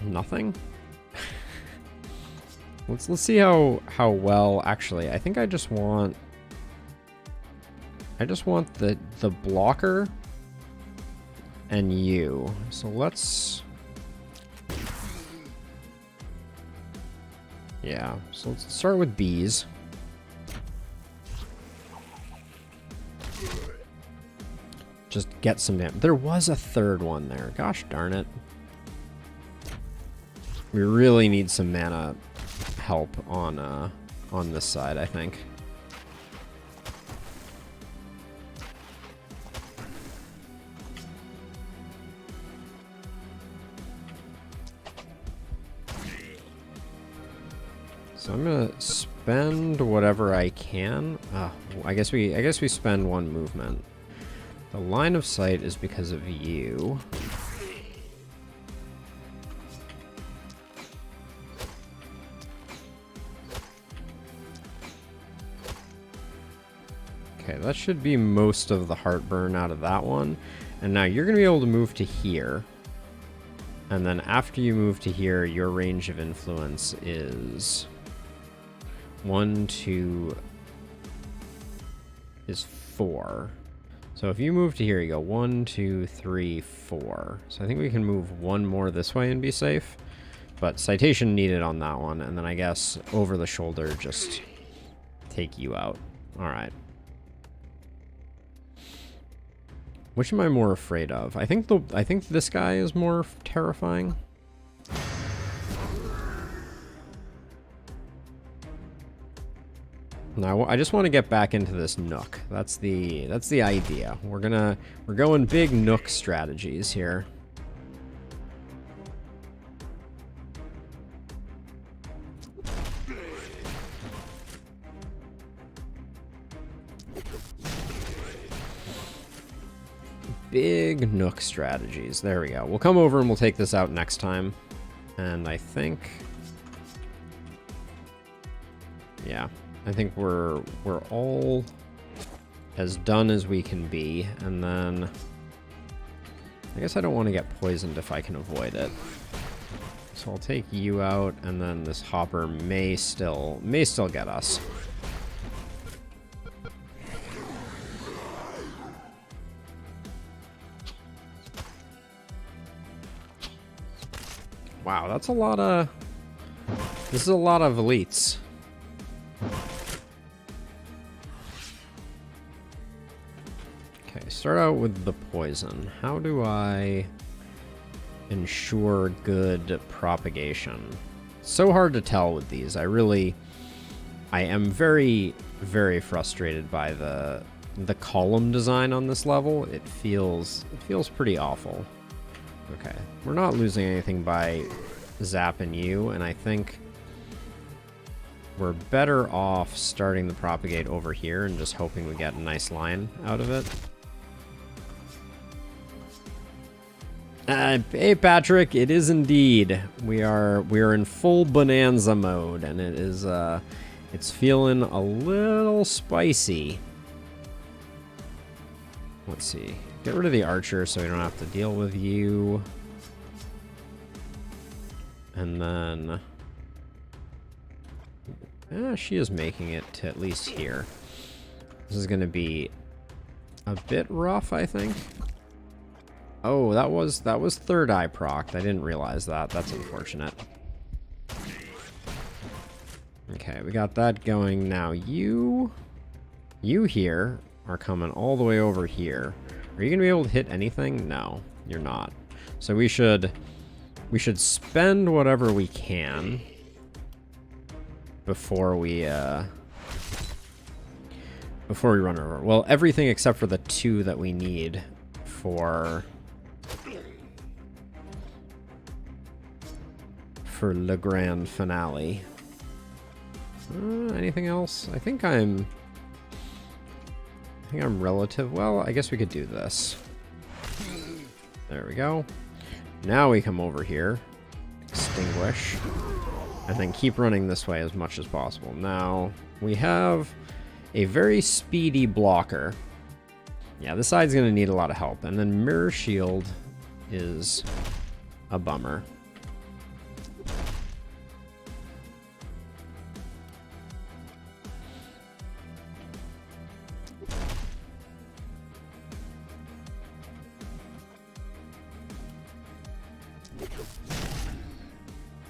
Speaker 1: nothing. Let's see how well. Actually, I think I just want the blocker and you. So let's, yeah. So let's start with bees. Just get some damage. There was a third one there. Gosh darn it. We really need some mana help on this side, I think. So I'm gonna spend whatever I can. I guess we spend one movement. The line of sight is because of you. Okay, that should be most of the heartburn out of that one. And now you're going to be able to move to here. And then after you move to here, your range of influence is 1, 2, is 4. So if you move to here, you go 1, 2, 3, 4. So I think we can move one more this way and be safe. But citation needed on that one. And then I guess over the shoulder, just take you out. All right. Which am I more afraid of? I think this guy is more terrifying. Now I just want to get back into this Nook. That's the idea. We're going big Nook strategies here. Big Nook strategies. There we go. We'll come over and we'll take this out next time. And I think, yeah, I think we're all as done as we can be. And then I guess I don't want to get poisoned if I can avoid it. So I'll take you out, and then this hopper may still get us. Wow, that's a lot of... This is a lot of elites. Okay, start out with the poison. How do I ensure good propagation? It's so hard to tell with these. I am very, very frustrated by the column design on this level. It feels pretty awful. Okay, we're not losing anything by zapping you, and I think we're better off starting the propagate over here and just hoping we get a nice line out of it. Hey Patrick, it is indeed. We are in full bonanza mode, and it is it's feeling a little spicy. Let's see. Get rid of the archer so we don't have to deal with you. And then... she is making it to at least here. This is going to be a bit rough, I think. Oh, that was third eye procced. I didn't realize that. That's unfortunate. Okay, we got that going. Now you here are coming all the way over here. Are you going to be able to hit anything? No, you're not. So we should spend whatever we can before we run over. Well, everything except for the 2 that we need for Le Grand Finale. Anything else? I think I'm relative. Well, I guess we could do this. There we go. Now we come over here, extinguish, and then keep running this way as much as possible. Now, we have a very speedy blocker. Yeah, this side's going to need a lot of help. And then Mirror Shield is a bummer.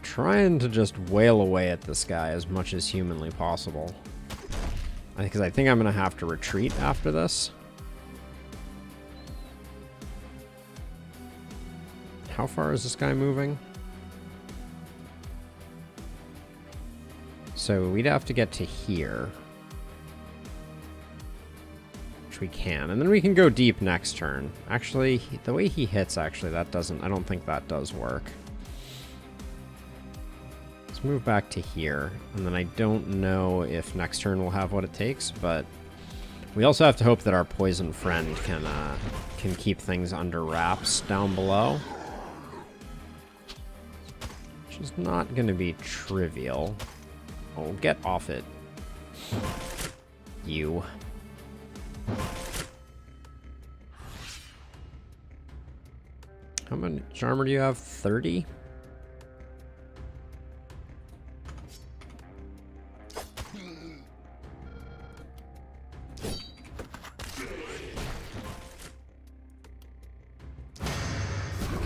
Speaker 1: Trying to just wail away at this guy as much as humanly possible. Because I think I'm going to have to retreat after this. How far is this guy moving? So we'd have to get to here. Which we can. And then we can go deep next turn. Actually, the way he hits, actually, that doesn't... I don't think that does work. Let's move back to here, and then I don't know if next turn we'll have what it takes, but we also have to hope that our poison friend can keep things under wraps down below. Which is not going to be trivial. Oh, get off it. You. How much armor do you have? 30?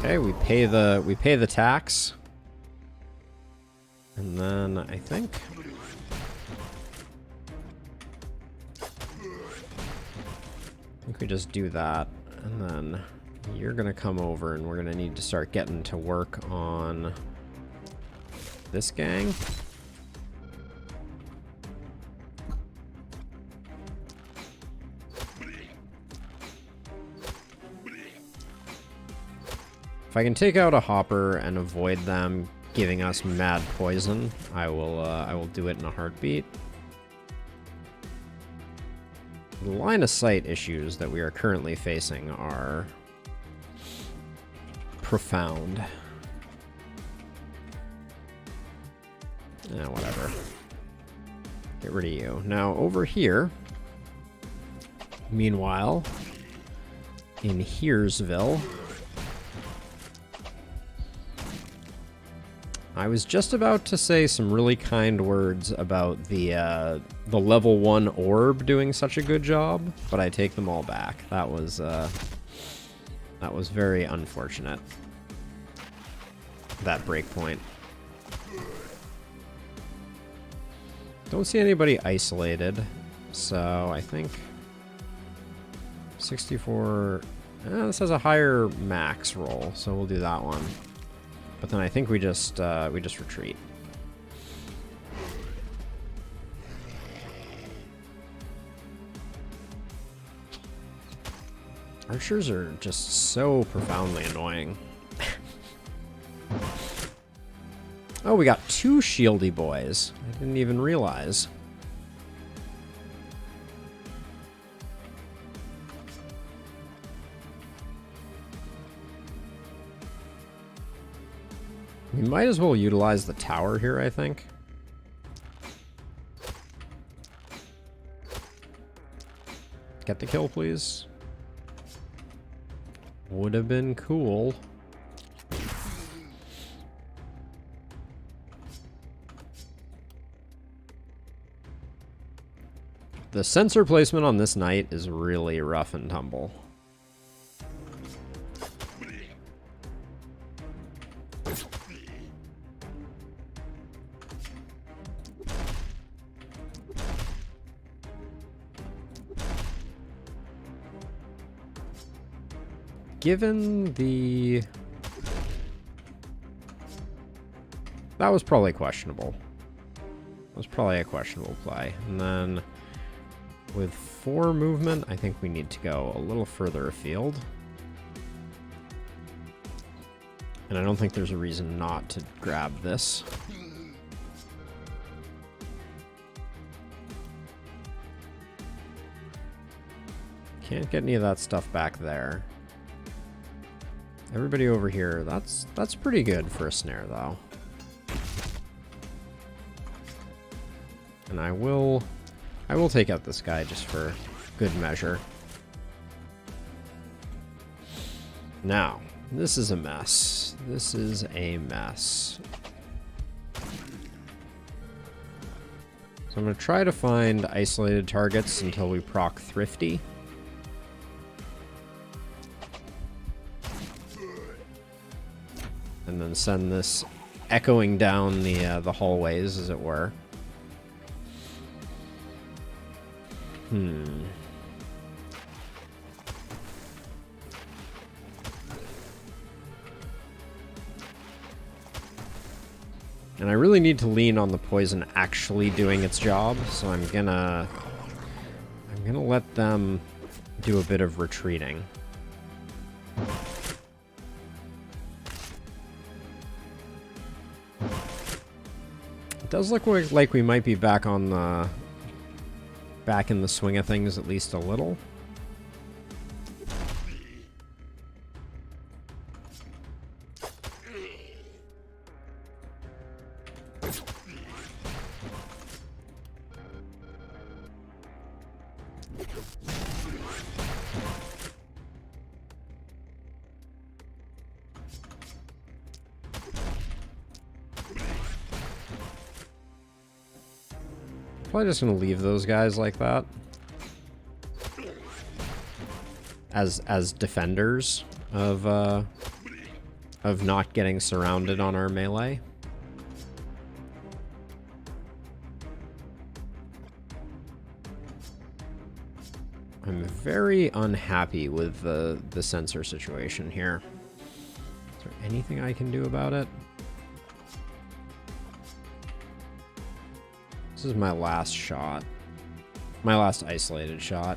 Speaker 1: Okay, we pay the tax. And then I think we just do that, and then you're gonna come over and we're gonna need to start getting to work on this gang. If I can take out a hopper and avoid them giving us mad poison, I will do it in a heartbeat. The line of sight issues that we are currently facing are profound. Whatever. Get rid of you. Now over here, meanwhile, in Heresville, I was just about to say some really kind words about the level 1 orb doing such a good job, but I take them all back. That was very unfortunate. That breakpoint. Don't see anybody isolated, so I think 64. This has a higher max roll, so we'll do that one. But then I think we just retreat. Archers are just so profoundly annoying. Oh, we got 2 shieldy boys. I didn't even realize. We might as well utilize the tower here, I think. Get the kill, please. Would have been cool. The sensor placement on this knight is really rough and tumble. Given the... That was probably questionable. That was probably a questionable play. And then with 4 movement, I think we need to go a little further afield. And I don't think there's a reason not to grab this. Can't get any of that stuff back there. Everybody over here, that's pretty good for a snare, though. And I will I will take out this guy just for good measure. Now, this is a mess. This is a mess. So I'm going to try to find isolated targets until we proc Thrifty. And then send this echoing down the hallways, as it were. And I really need to lean on the poison actually doing its job, so I'm gonna let them do a bit of retreating. It does look like we might be back in the swing of things at least a little. Probably just gonna leave those guys like that as defenders of not getting surrounded on our melee. I'm very unhappy with the sensor situation here. Is there anything I can do about it? This is my last shot. My last isolated shot.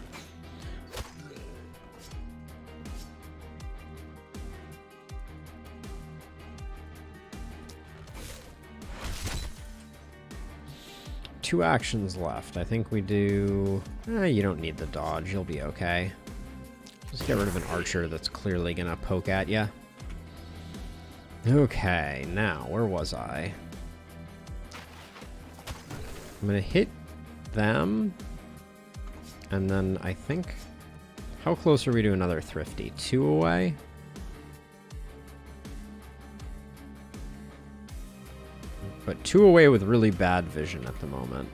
Speaker 1: Two actions left. I think we do... you don't need the dodge. You'll be okay. Just get rid of an archer that's clearly gonna poke at you. Okay, now, where was I? I'm gonna hit them, and then I think... How close are we to another Thrifty? 2 away? But 2 away with really bad vision at the moment.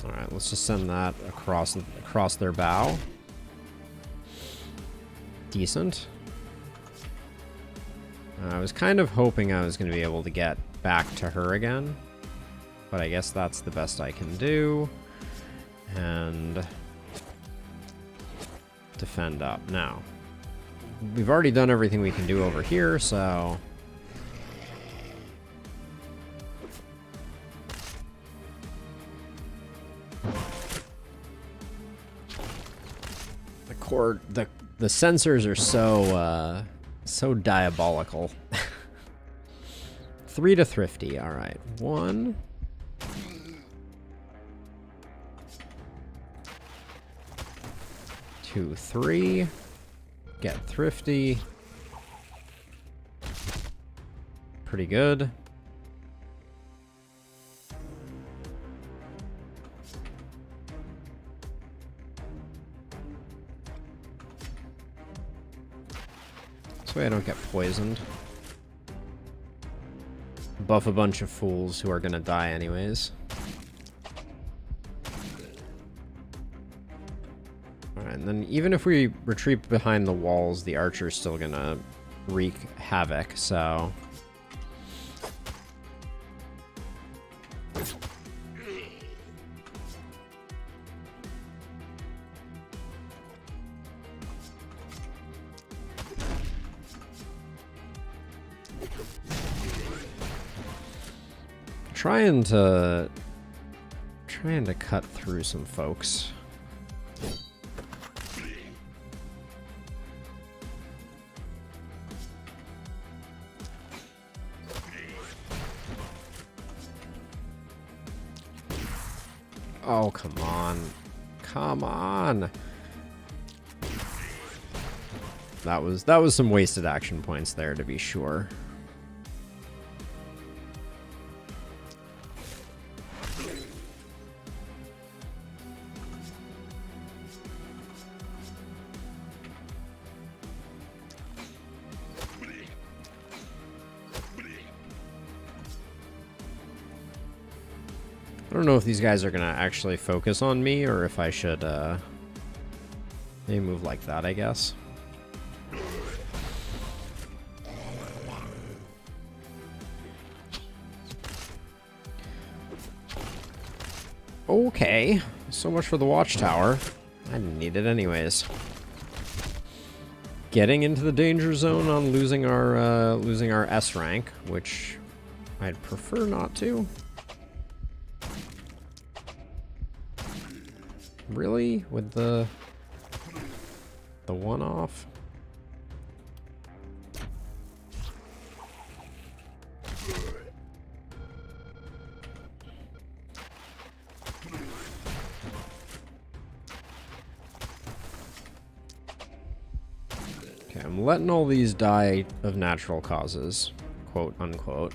Speaker 1: Alright, let's just send that across their bow. Decent. I was kind of hoping I was going to be able to get back to her again, but I guess that's the best I can do. And defend up. Now, we've already done everything we can do over here, so... The sensors are so diabolical. 3 to Thrifty. All right. 1. 2, 3. Get Thrifty. Pretty good. This way I don't get poisoned. Buff a bunch of fools who are gonna die anyways. Alright, and then even if we retreat behind the walls, the archer's still gonna wreak havoc, so... Trying to cut through some folks. Oh, come on. Come on. that was some wasted action points there, to be sure. I don't know if these guys are gonna actually focus on me, or if I should, maybe move like that, I guess. Okay, so much for the watchtower. I didn't need it anyways. Getting into the danger zone on losing our S rank, which I'd prefer not to. Really? With the one-off? Okay, I'm letting all these die of natural causes, quote unquote.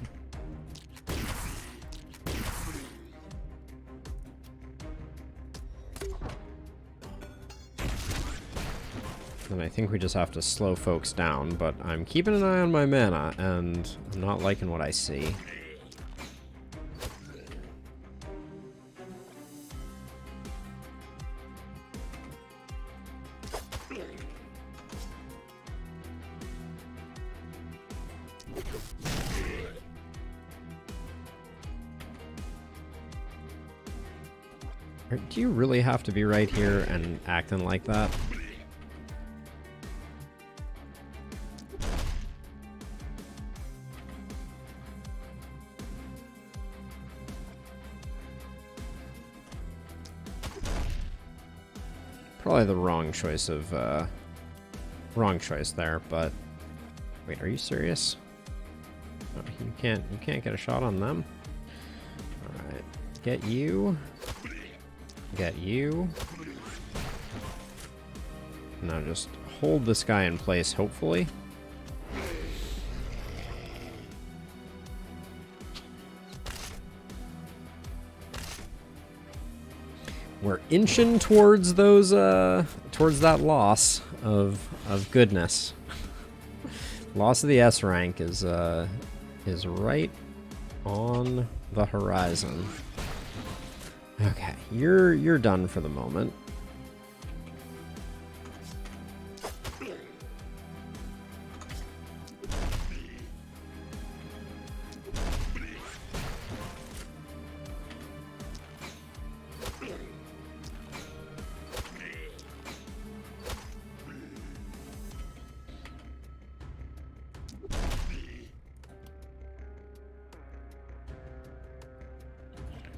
Speaker 1: And I think we just have to slow folks down, but I'm keeping an eye on my mana, and I'm not liking what I see. Do you really have to be right here and acting like that? Probably the wrong choice of, wrong choice there, but... Wait, are you serious? Oh, you can't get a shot on them? Alright. Get you. Get you. Now just hold this guy in place, hopefully. We're inching towards those, towards that loss of goodness. Loss of the S rank is right on the horizon. Okay, you're done for the moment.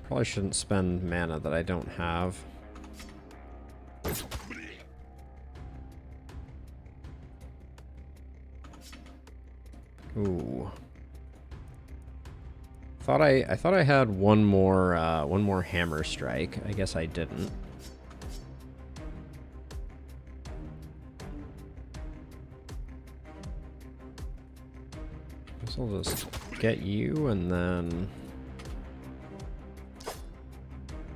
Speaker 1: Probably shouldn't spend mana that I don't have. Ooh. I thought I had one more hammer strike. I guess I didn't. Guess I'll just get you and then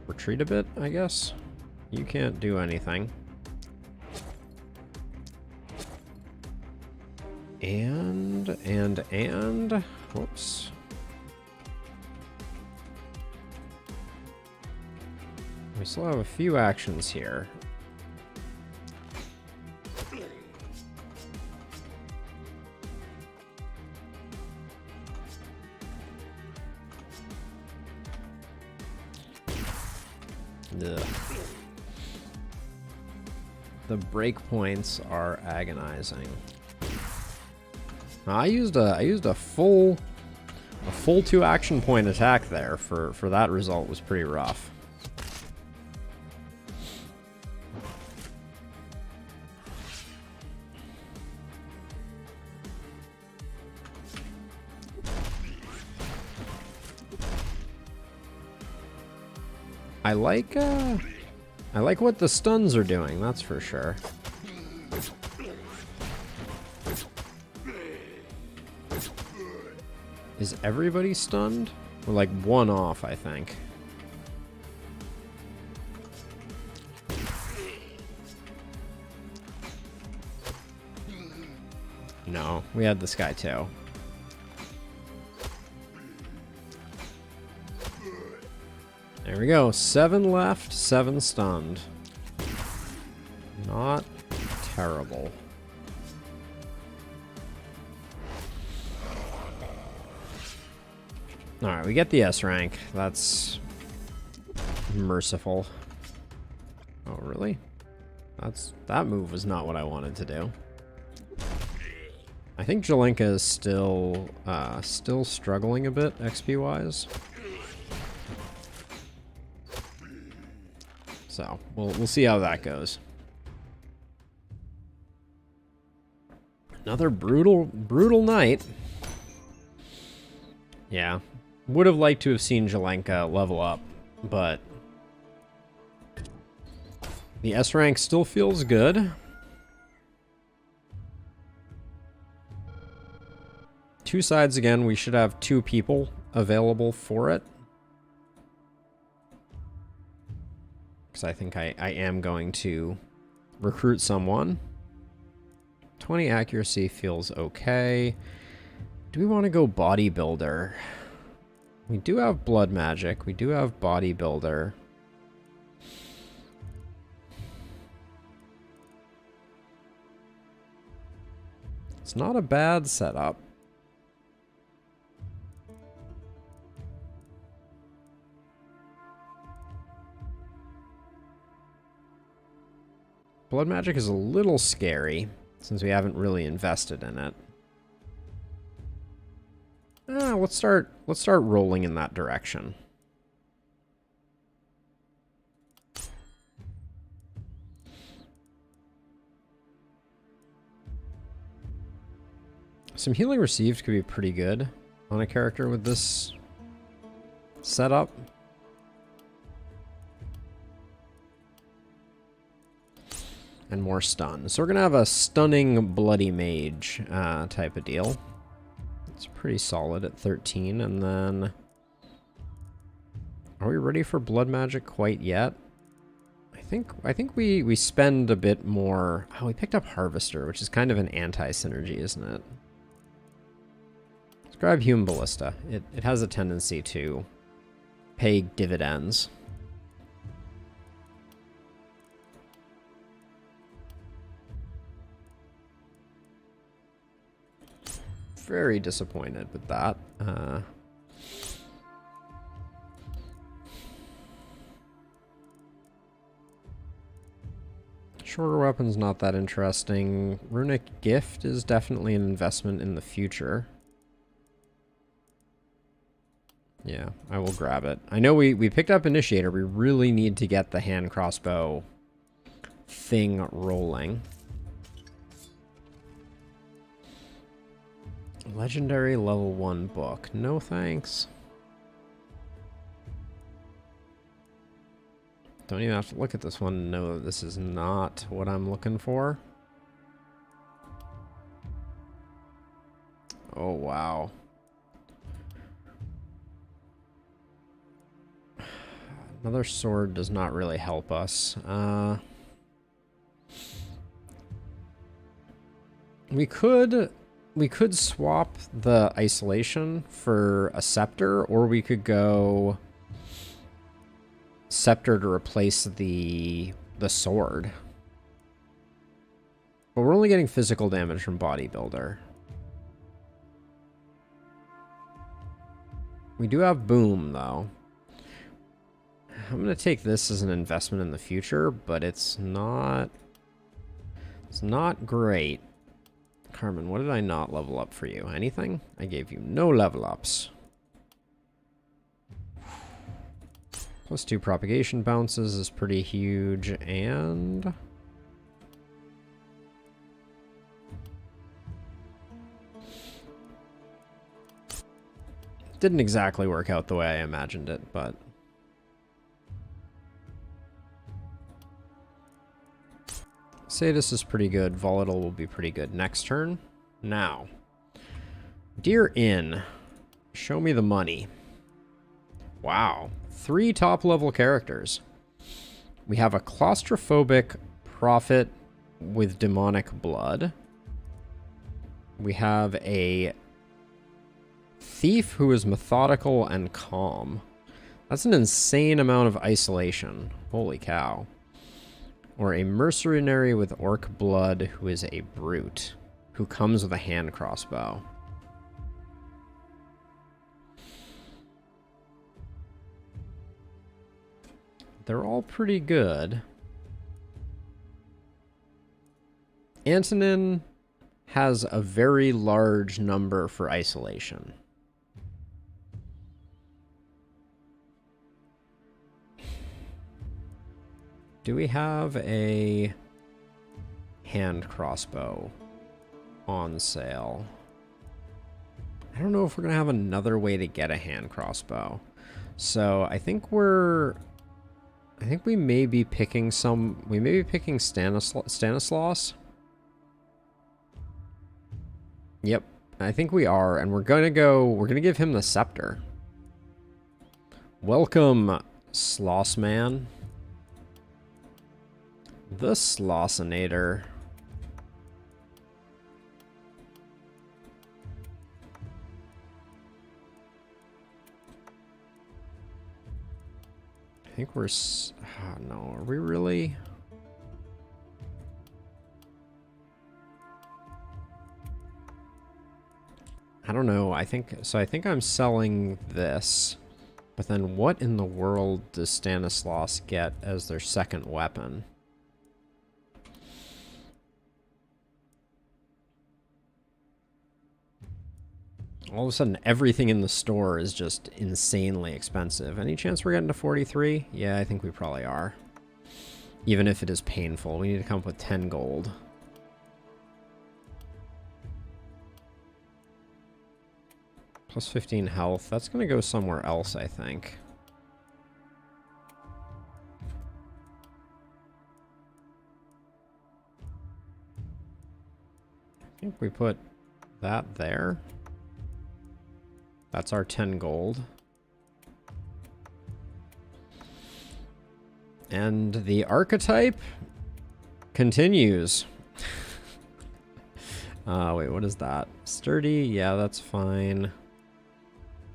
Speaker 1: retreat a bit, I guess. You can't do anything. And whoops. We still have a few actions here. Ugh. The breakpoints are agonizing. Now, I used a full 2 action point attack there for that result. Was pretty rough. I like what the stuns are doing, that's for sure. Is everybody stunned? We're like one off, I think. No, we had this guy too. There we go. 7 left, 7 stunned. Not terrible. Alright, we get the S rank. That's merciful. Oh, really? That move was not what I wanted to do. I think Jelenka is still struggling a bit XP-wise. So, we'll see how that goes. Another brutal night. Yeah. Would have liked to have seen Jelenka level up, but the S rank still feels good. Two sides again, we should have 2 people available for it. Because I think I am going to recruit someone. 20 accuracy feels okay. Do we want to go bodybuilder? We do have blood magic. We do have bodybuilder. It's not a bad setup. Blood magic is a little scary since we haven't really invested in it. Let's start rolling in that direction. Some healing received could be pretty good on a character with this setup. And more stun. So we're going to have a stunning bloody mage type of deal. It's pretty solid at 13. And then... Are we ready for blood magic quite yet? I think we spend a bit more... Oh, we picked up Harvester, which is kind of an anti-synergy, isn't it? Let's grab Human Ballista. It has a tendency to pay dividends. Very disappointed with that. Shorter weapons not that interesting. Runic Gift is definitely an investment in the future. Yeah, I will grab it. I know we picked up Initiator. We really need to get the hand crossbow thing rolling. Legendary level 1 book. No thanks. Don't even have to look at this one to know that this is not what I'm looking for. Oh, wow. Another sword does not really help us. We could swap the isolation for a scepter, or we could go scepter to replace the sword. But we're only getting physical damage from bodybuilder. We do have boom though. I'm going to take this as an investment in the future, but it's not great. Carmen, what did I not level up for you? Anything? I gave you no level ups. +2 propagation bounces is pretty huge, and... Didn't exactly work out the way I imagined it, but... Sadis is pretty good. Volatile will be pretty good next turn. Now, Deer Inn. Show me the money. Wow. 3 top-level characters. We have a claustrophobic prophet with demonic blood. We have a thief who is methodical and calm. That's an insane amount of isolation. Holy cow. Or a mercenary with orc blood who is a brute, who comes with a hand crossbow. They're all pretty good. Antonin has a very large number for isolation. Do we have a hand crossbow on sale? I don't know if we're going to have another way to get a hand crossbow. So I think we may be picking Stanislaus. Yep, I think we are, and we're gonna give him the scepter. Welcome, Slossman. The Slossinator. I think we're... Oh, no, are we really... I don't know. I think I'm selling this. But then what in the world does Stanislaus get as their second weapon? All of a sudden, everything in the store is just insanely expensive. Any chance we're getting to 43? Yeah, I think we probably are. Even if it is painful. We need to come up with 10 gold. Plus 15 health. That's going to go somewhere else, I think. I think we put that there. That's our 10 gold. And the archetype continues. Wait, what is that? Sturdy? Yeah, that's fine.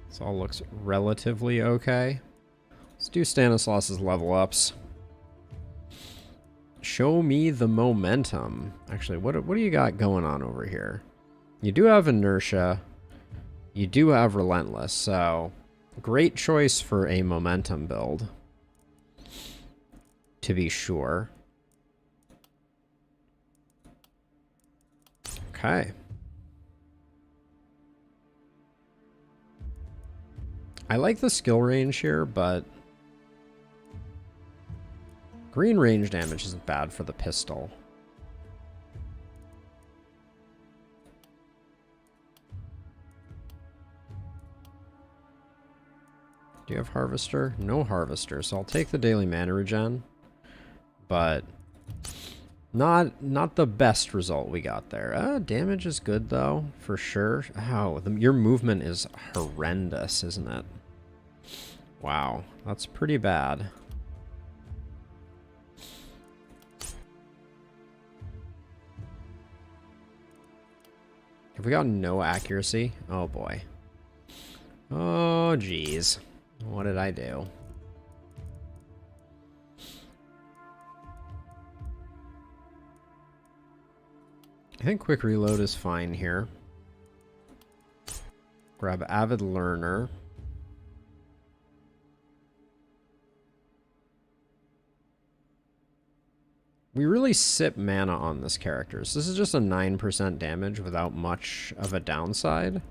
Speaker 1: This all looks relatively okay. Let's do Stanislaus's level ups. Show me the momentum. Actually, what do you got going on over here? You do have inertia. You do have relentless, so great choice for a momentum build. To be sure. Okay. I like the skill range here, but green range damage isn't bad for the pistol. Do you have Harvester? No Harvester, so I'll take the daily mana regen. But not the best result we got there. Damage is good, though, for sure. Ow, your movement is horrendous, isn't it? Wow, that's pretty bad. Have we got no accuracy? Oh, boy. Oh, geez. What did I do? I think quick reload is fine here. Grab Avid Learner. We really sip mana on this character. So this is just a 9% damage without much of a downside.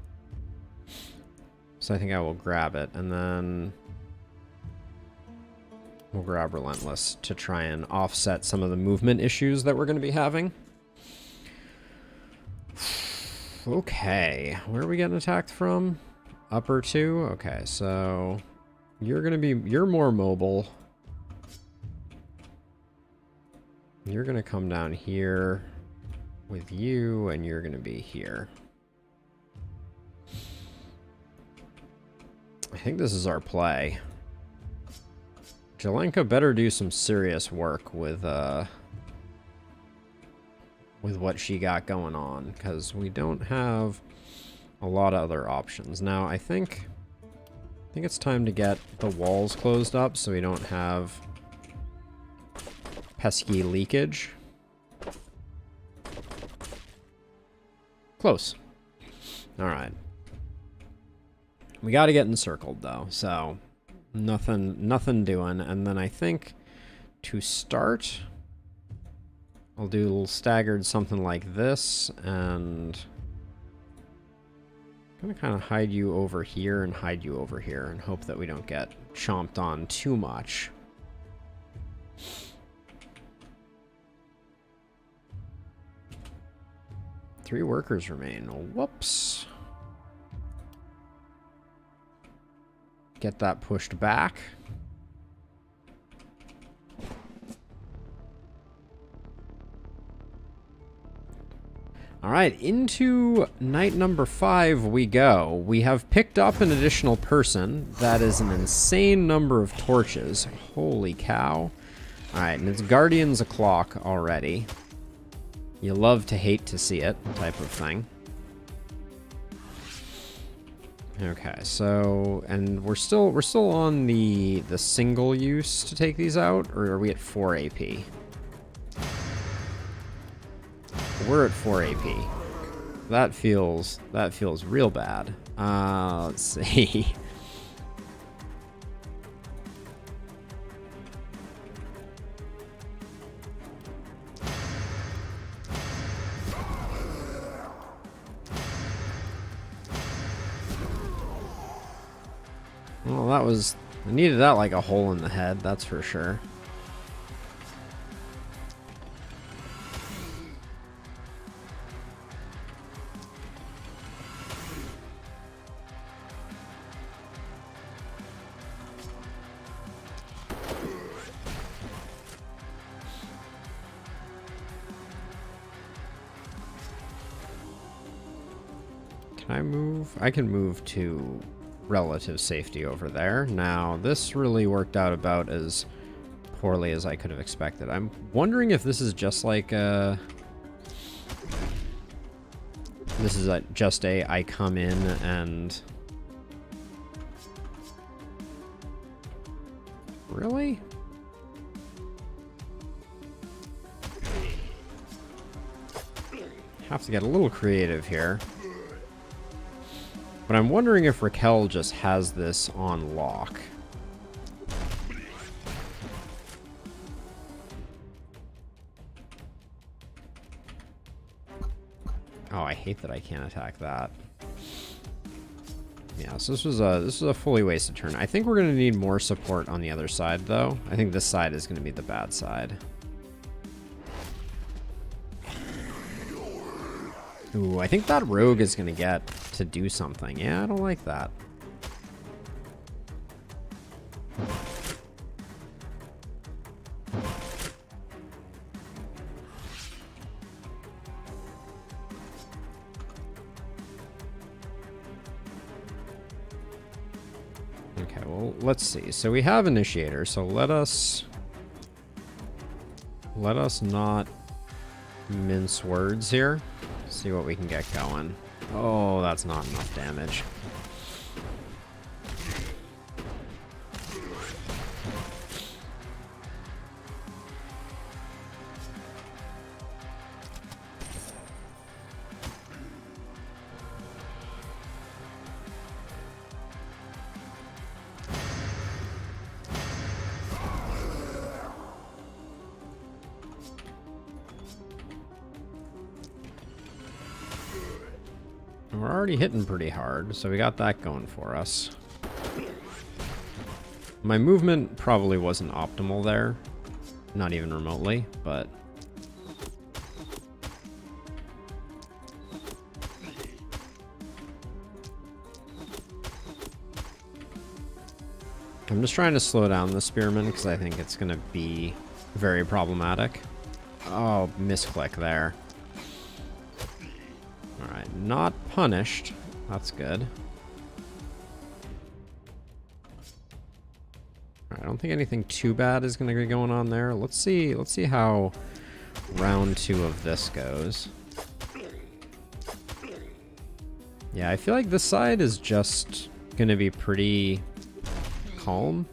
Speaker 1: So I think I will grab it, and then we'll grab Relentless to try and offset some of the movement issues that we're going to be having. Okay, where are we getting attacked from? Upper 2? Okay, so you're more mobile. You're going to come down here with you, and you're going to be here. I think this is our play. Jelenka better do some serious work with what she got going on, because we don't have a lot of other options. Now, I think it's time to get the walls closed up so we don't have pesky leakage. Close. Alright. We gotta get encircled, though, so nothing doing. And then I think to start, I'll do a little staggered something like this, and I'm gonna kind of hide you over here and hide you over here and hope that we don't get chomped on too much. Three workers remain. Whoops. Get that pushed back. All right, into night number 5 we go. We have picked up an additional person. That is an insane number of torches. Holy cow. All right, and it's Guardians o'clock already. You love to hate to see it, type of thing. Okay, so, and we're still on the single use to take these out, or are we at 4 AP? We're at 4 AP. That feels real bad. Let's see. Well, I needed that like a hole in the head, that's for sure. Can I move? I can move to relative safety over there. Now, this really worked out about as poorly as I could have expected. I'm wondering if this is just like a... This is just a I come in and... Really? Have to get a little creative here. But I'm wondering if Raquel just has this on lock. Oh, I hate that I can't attack that. Yeah, so this was a fully wasted turn. I think we're gonna need more support on the other side, though. I think this side is gonna be the bad side. Ooh, I think that rogue is gonna get to do something. Yeah, I don't like that. Okay, well, let's see. So we have initiator, so let us not mince words here. See what we can get going. Oh, that's not enough damage. We're already hitting pretty hard, so we got that going for us. My movement probably wasn't optimal there. Not even remotely, but... I'm just trying to slow down the spearman because I think it's going to be very problematic. Oh, misclick there. Alright, not punished. That's good. I don't think anything too bad is going to be going on there. Let's see how round 2 of this goes. Yeah, I feel like this side is just going to be pretty calm.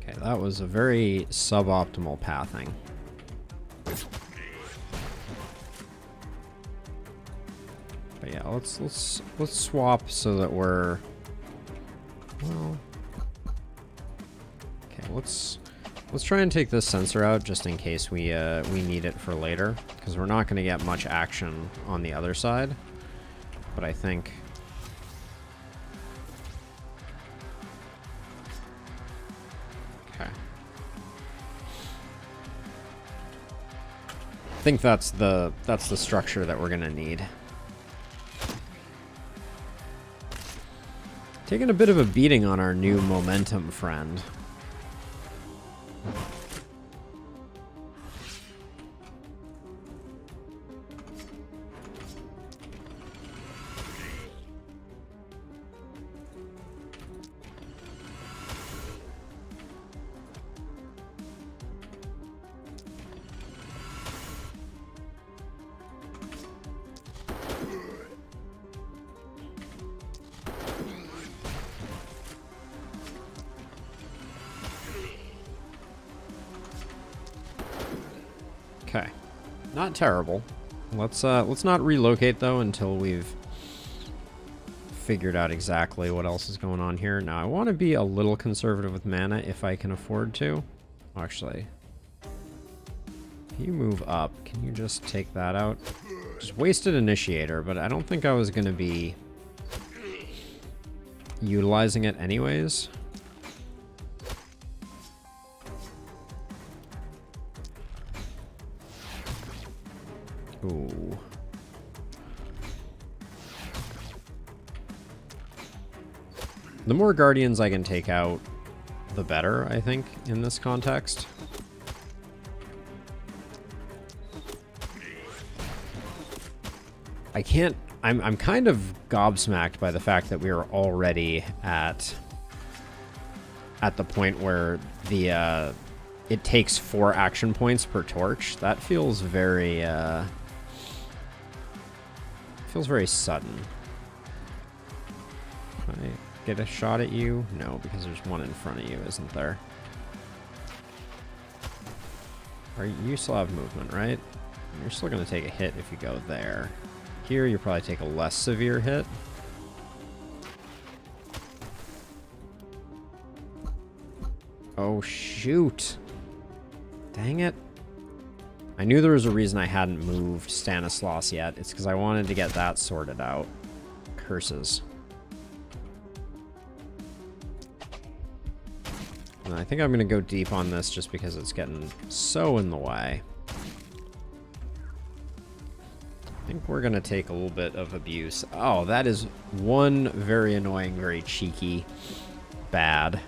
Speaker 1: Okay, that was a very suboptimal pathing. But yeah, let's swap so that we're, well, okay, let's try and take this sensor out just in case we need it for later, because we're not going to get much action on the other side. But I think okay. I think that's the structure that we're going to need. Taking a bit of a beating on our new momentum friend. Okay, not terrible. Let's not relocate though until we've figured out exactly what else is going on here. Now I want to be a little conservative with mana if I can afford to. Actually, can you move up? Can you just take that out? Just wasted initiator, but I don't think I was going to be utilizing it anyways. Ooh. The more guardians I can take out, the better, I think, in this context. I'm kind of gobsmacked by the fact that we are already at the point where the it takes 4 action points per torch. That feels very sudden. Can I get a shot at you? No, because there's one in front of you, isn't there? You still have movement, right? You're still going to take a hit if you go there. Here, you probably take a less severe hit. Oh, shoot. Dang it. I knew there was a reason I hadn't moved Stanislaus yet. It's because I wanted to get that sorted out. Curses. And I think I'm going to go deep on this just because it's getting so in the way. I think we're going to take a little bit of abuse. Oh, that is one very annoying, very cheeky bad.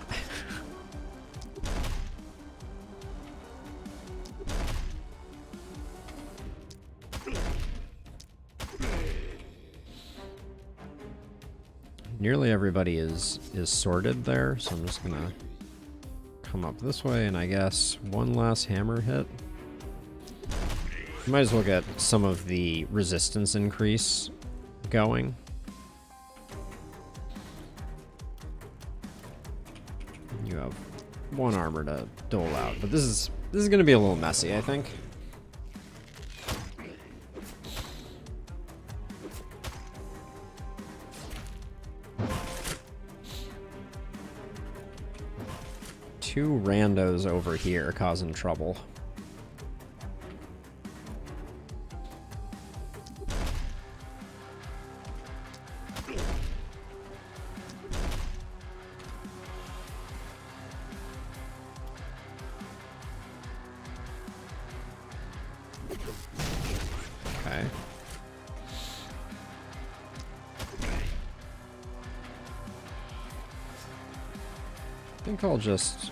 Speaker 1: Nearly everybody is sorted there, so I'm just going to come up this way and I guess one last hammer hit. Might as well get some of the resistance increase going. You have 1 armor to dole out, but this is going to be a little messy, I think. Two randos over here causing trouble. Okay. I think I'll just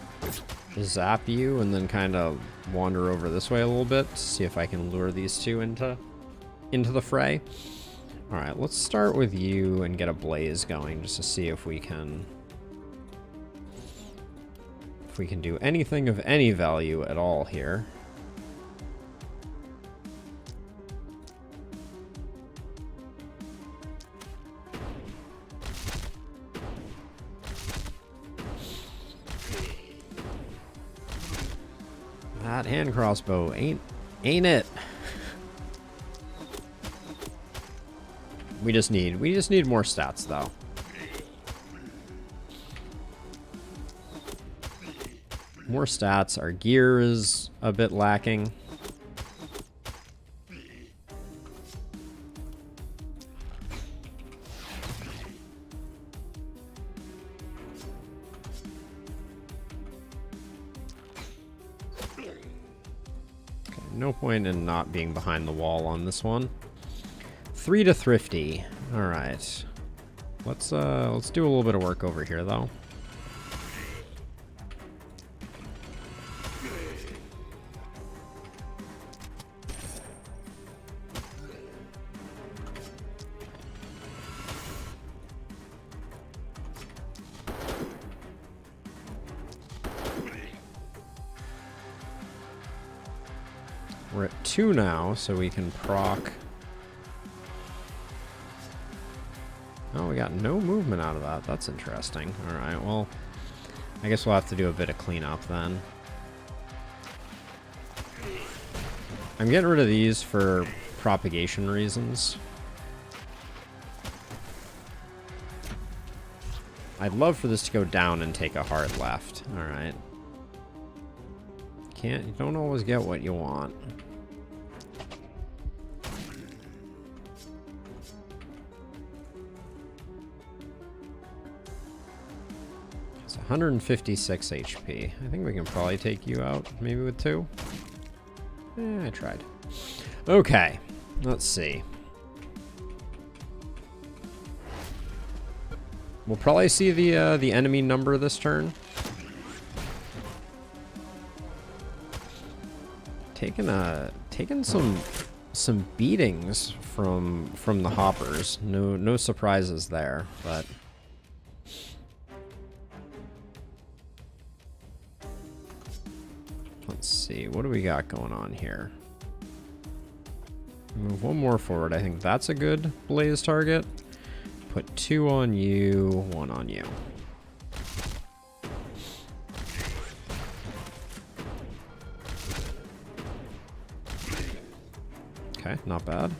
Speaker 1: zap you and then kind of wander over this way a little bit to see if I can lure these two into the fray. All right, let's start with you and get a blaze going just to see if we can do anything of any value at all here. That hand crossbow ain't it? We just need more stats though. More stats. Our gear is a bit lacking. No point in not being behind the wall on this one. 3 to thrifty. All right. Let's do a little bit of work over here though. We're at 2 now, so we can proc. Oh, we got no movement out of that. That's interesting. All right, well, I guess we'll have to do a bit of cleanup then. I'm getting rid of these for propagation reasons. I'd love for this to go down and take a hard left. All right. You don't always get what you want. It's 156 HP. I think we can probably take you out, maybe with 2. I tried. Okay, let's see. We'll probably see the enemy number this turn. Taking some beatings from the hoppers. No surprises there, but let's see, what do we got going on here? Move 1 more forward. I think that's a good blaze target. Put 2 on you, 1 on you. Okay, not bad.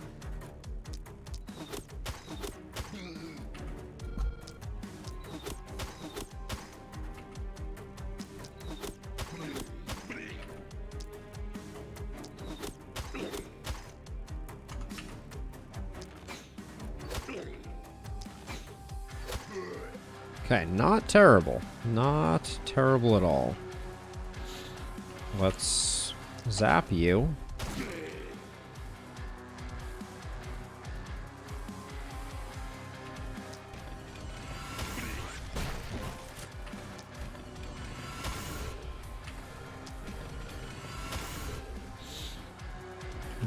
Speaker 1: Okay, not terrible. Not terrible at all. Let's zap you.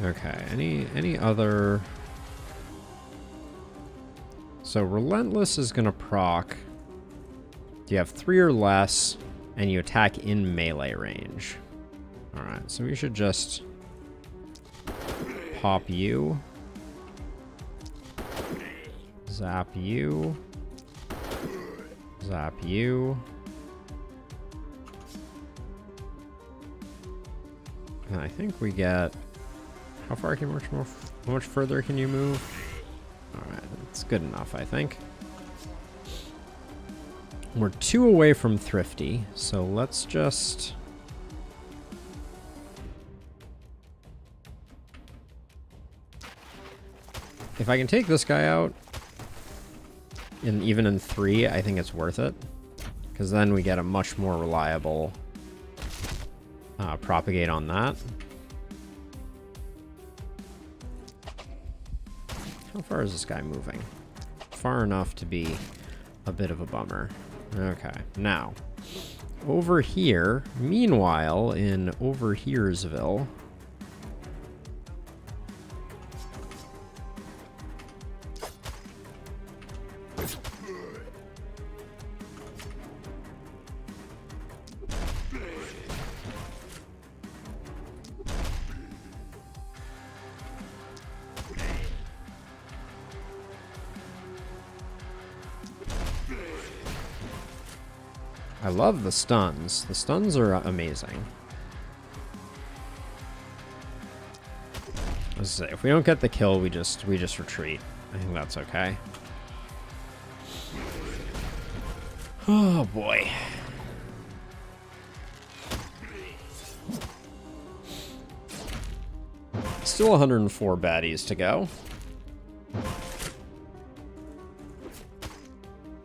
Speaker 1: Okay, any other... So Relentless is gonna proc. You have 3 or less, and you attack in melee range. Alright, so we should just pop you. Zap you. Zap you. And I think we get... How far can how much further can you move? Alright, that's good enough, I think. We're 2 away from thrifty, so let's just... If I can take this guy out, even in 3, I think it's worth it. Because then we get a much more reliable propagate on that. How far is this guy moving? Far enough to be a bit of a bummer. Okay, now, over here, meanwhile, in Over Heresville, I love the stuns. The stuns are amazing. As I say, if we don't get the kill, we just retreat. I think that's okay. Oh boy. Still 104 baddies to go.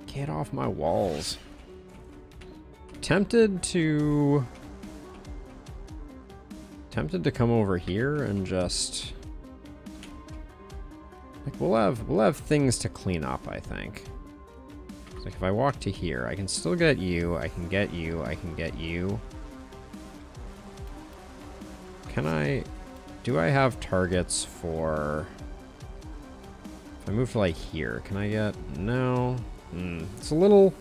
Speaker 1: Get off my walls. Tempted to come over here and just like we'll have things to clean up, I think. It's like if I walk to here, I can still get you, I can get you, I can get you. Do I have targets for if I move to like here, can I get no? It's a little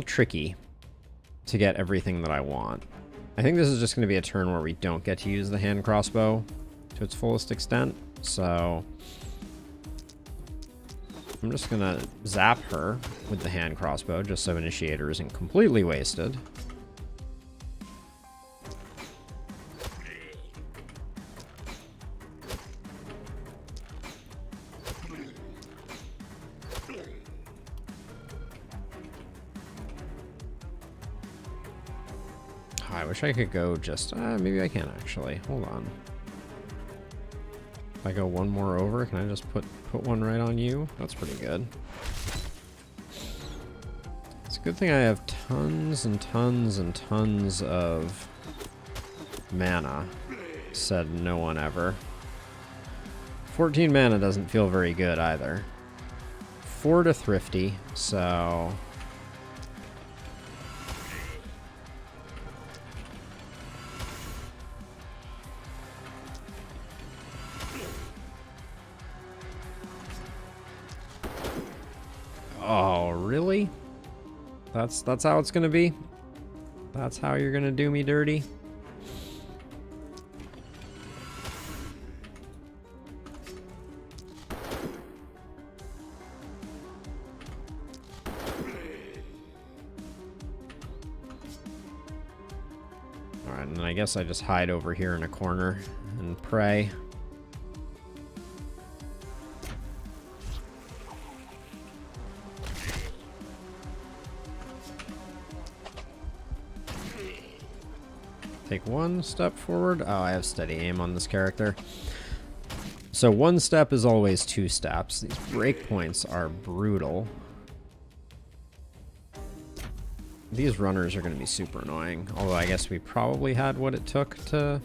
Speaker 1: tricky to get everything that I want. I think this is just going to be a turn where we don't get to use the hand crossbow to its fullest extent, so I'm just going to zap her with the hand crossbow just so Initiator isn't completely wasted. I wish I could go just... maybe I can actually. Hold on. If I go one more over, can I just put one right on you? That's pretty good. It's a good thing I have tons and tons and tons of mana. Said no one ever. 14 mana doesn't feel very good either. 4 to Thrifty, so... Oh, really? That's how it's gonna be? That's how you're gonna do me dirty? Alright, and I guess I just hide over here in a corner and pray. Take one step forward. Oh, I have steady aim on this character. So one step is always 2 steps. These breakpoints are brutal. These runners are going to be super annoying. Although I guess we probably had what it took to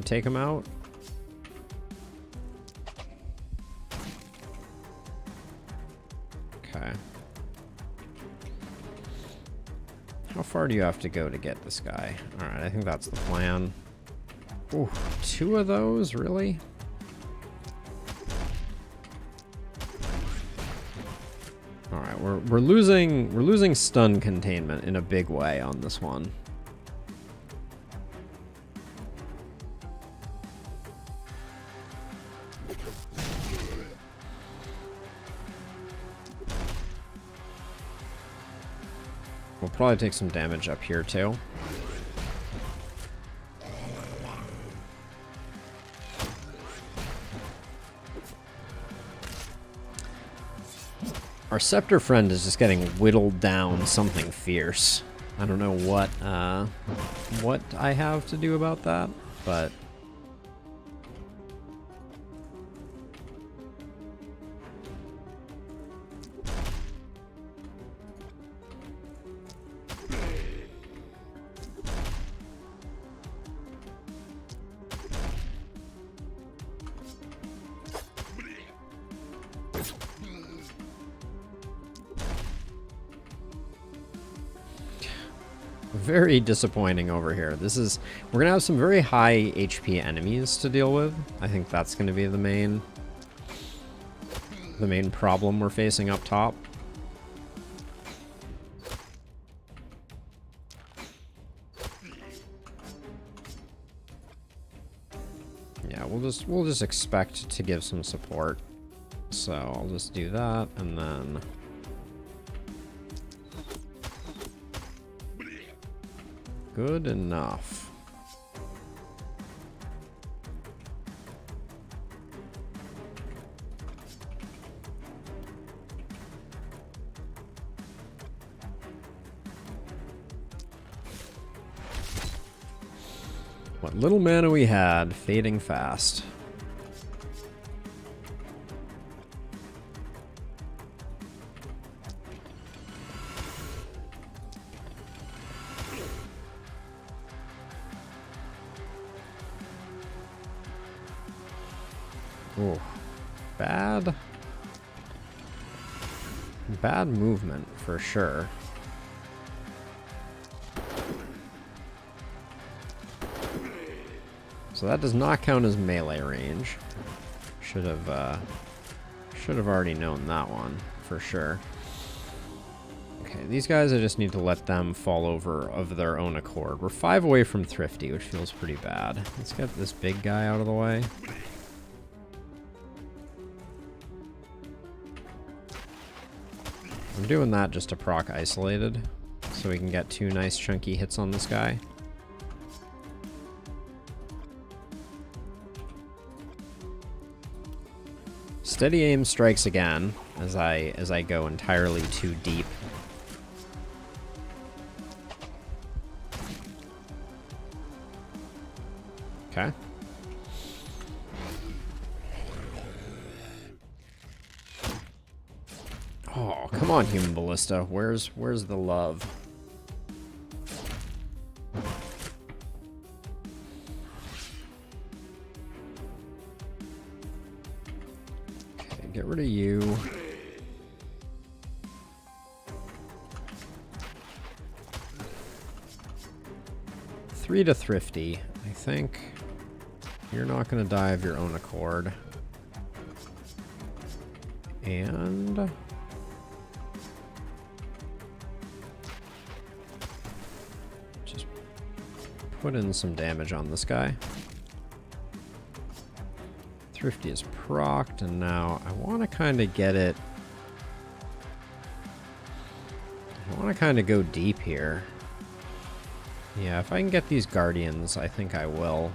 Speaker 1: take them out. Okay. How far do you have to go to get this guy? Alright, I think that's the plan. Ooh, 2 of those? Really? Alright, we're losing stun containment in a big way on this one. We'll probably take some damage up here too. Our scepter friend is just getting whittled down something fierce. I don't know what I have to do about that, but very disappointing over here. We're gonna have some very high HP enemies to deal with. I think that's gonna be the main problem we're facing up top. Yeah, we'll just expect to give some support. So I'll just do that, and then good enough. What little mana we had, fading fast. Oh, bad movement for sure. So that does not count as melee range. Should have already known that one for sure. Okay, these guys, I just need to let them fall over of their own accord. We're 5 away from Thrifty, which feels pretty bad. Let's get this big guy out of the way. I'm doing that just to proc Isolated, so we can get 2 nice chunky hits on this guy. Steady aim strikes again as I go entirely too deep. Okay. Oh, come on, Human Ballista. Where's the love? Okay, get rid of you. Three to Thrifty, I think. You're not going to die of your own accord. And just put in some damage on this guy. Thrifty is procced, and now I want to kind of get it. I want to kind of go deep here. Yeah, if I can get these Guardians, I think I will.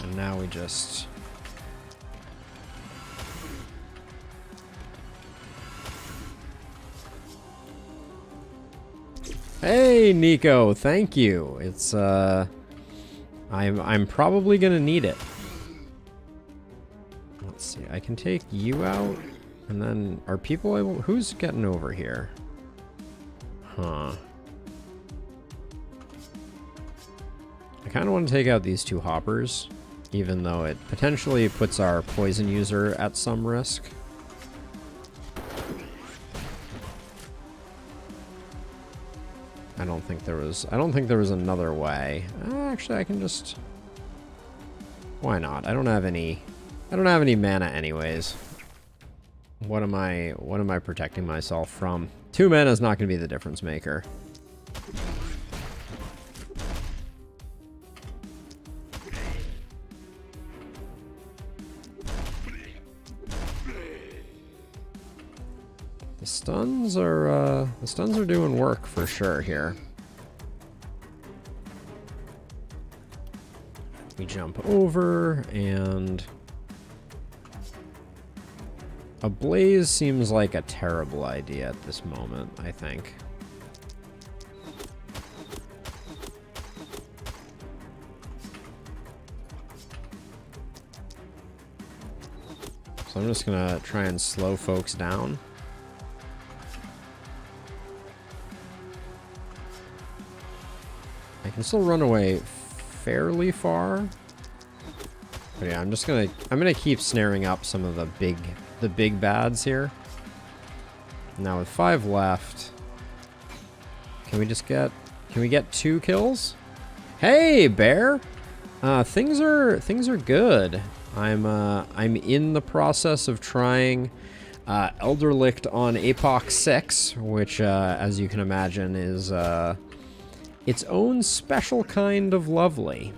Speaker 1: And now we just... Hey, Nico, thank you. It's, I'm probably gonna need it. Let's see, I can take you out, and then are people able... Who's getting over here? Huh. I kind of want to take out these 2 hoppers, even though it potentially puts our poison user at some risk. I don't think there was another way. Actually, I can just... Why not? I don't have any mana anyways. What am I protecting myself from? 2 mana is not going to be the difference maker. The stuns are doing work for sure here. We jump over, and a blaze seems like a terrible idea at this moment, I think. So I'm just gonna try and slow folks down. I can still run away fairly far. But yeah, I'm gonna keep snaring up some of the big bads here. Now with 5 left, can we get 2 kills? Hey, bear! Things are good. I'm in the process of trying Elderlicht on Apoc 6, which as you can imagine is its own special kind of lovely.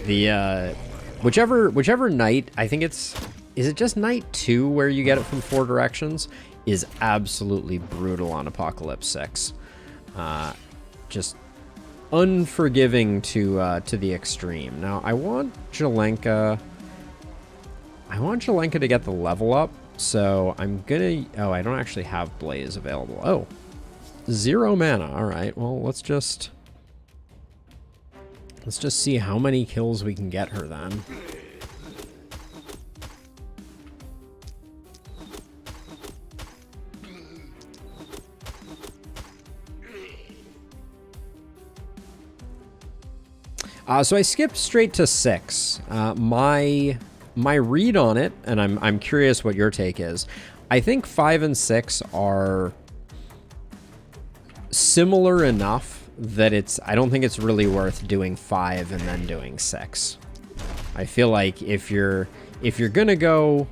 Speaker 1: The whichever night, I think is it just night 2 where you get it from 4 directions, is absolutely brutal on Apocalypse 6. Just unforgiving to the extreme. Now I want Jelenka to get the level up, so I'm gonna... Oh, I don't actually have Blaze available. Oh, 0 mana. All right, well, let's just see how many kills we can get her then. So I skipped straight to 6. My read on it, and I'm curious what your take is. I think 5 and 6 are similar enough that I don't think it's really worth doing 5 and then doing 6. I feel like if you're gonna go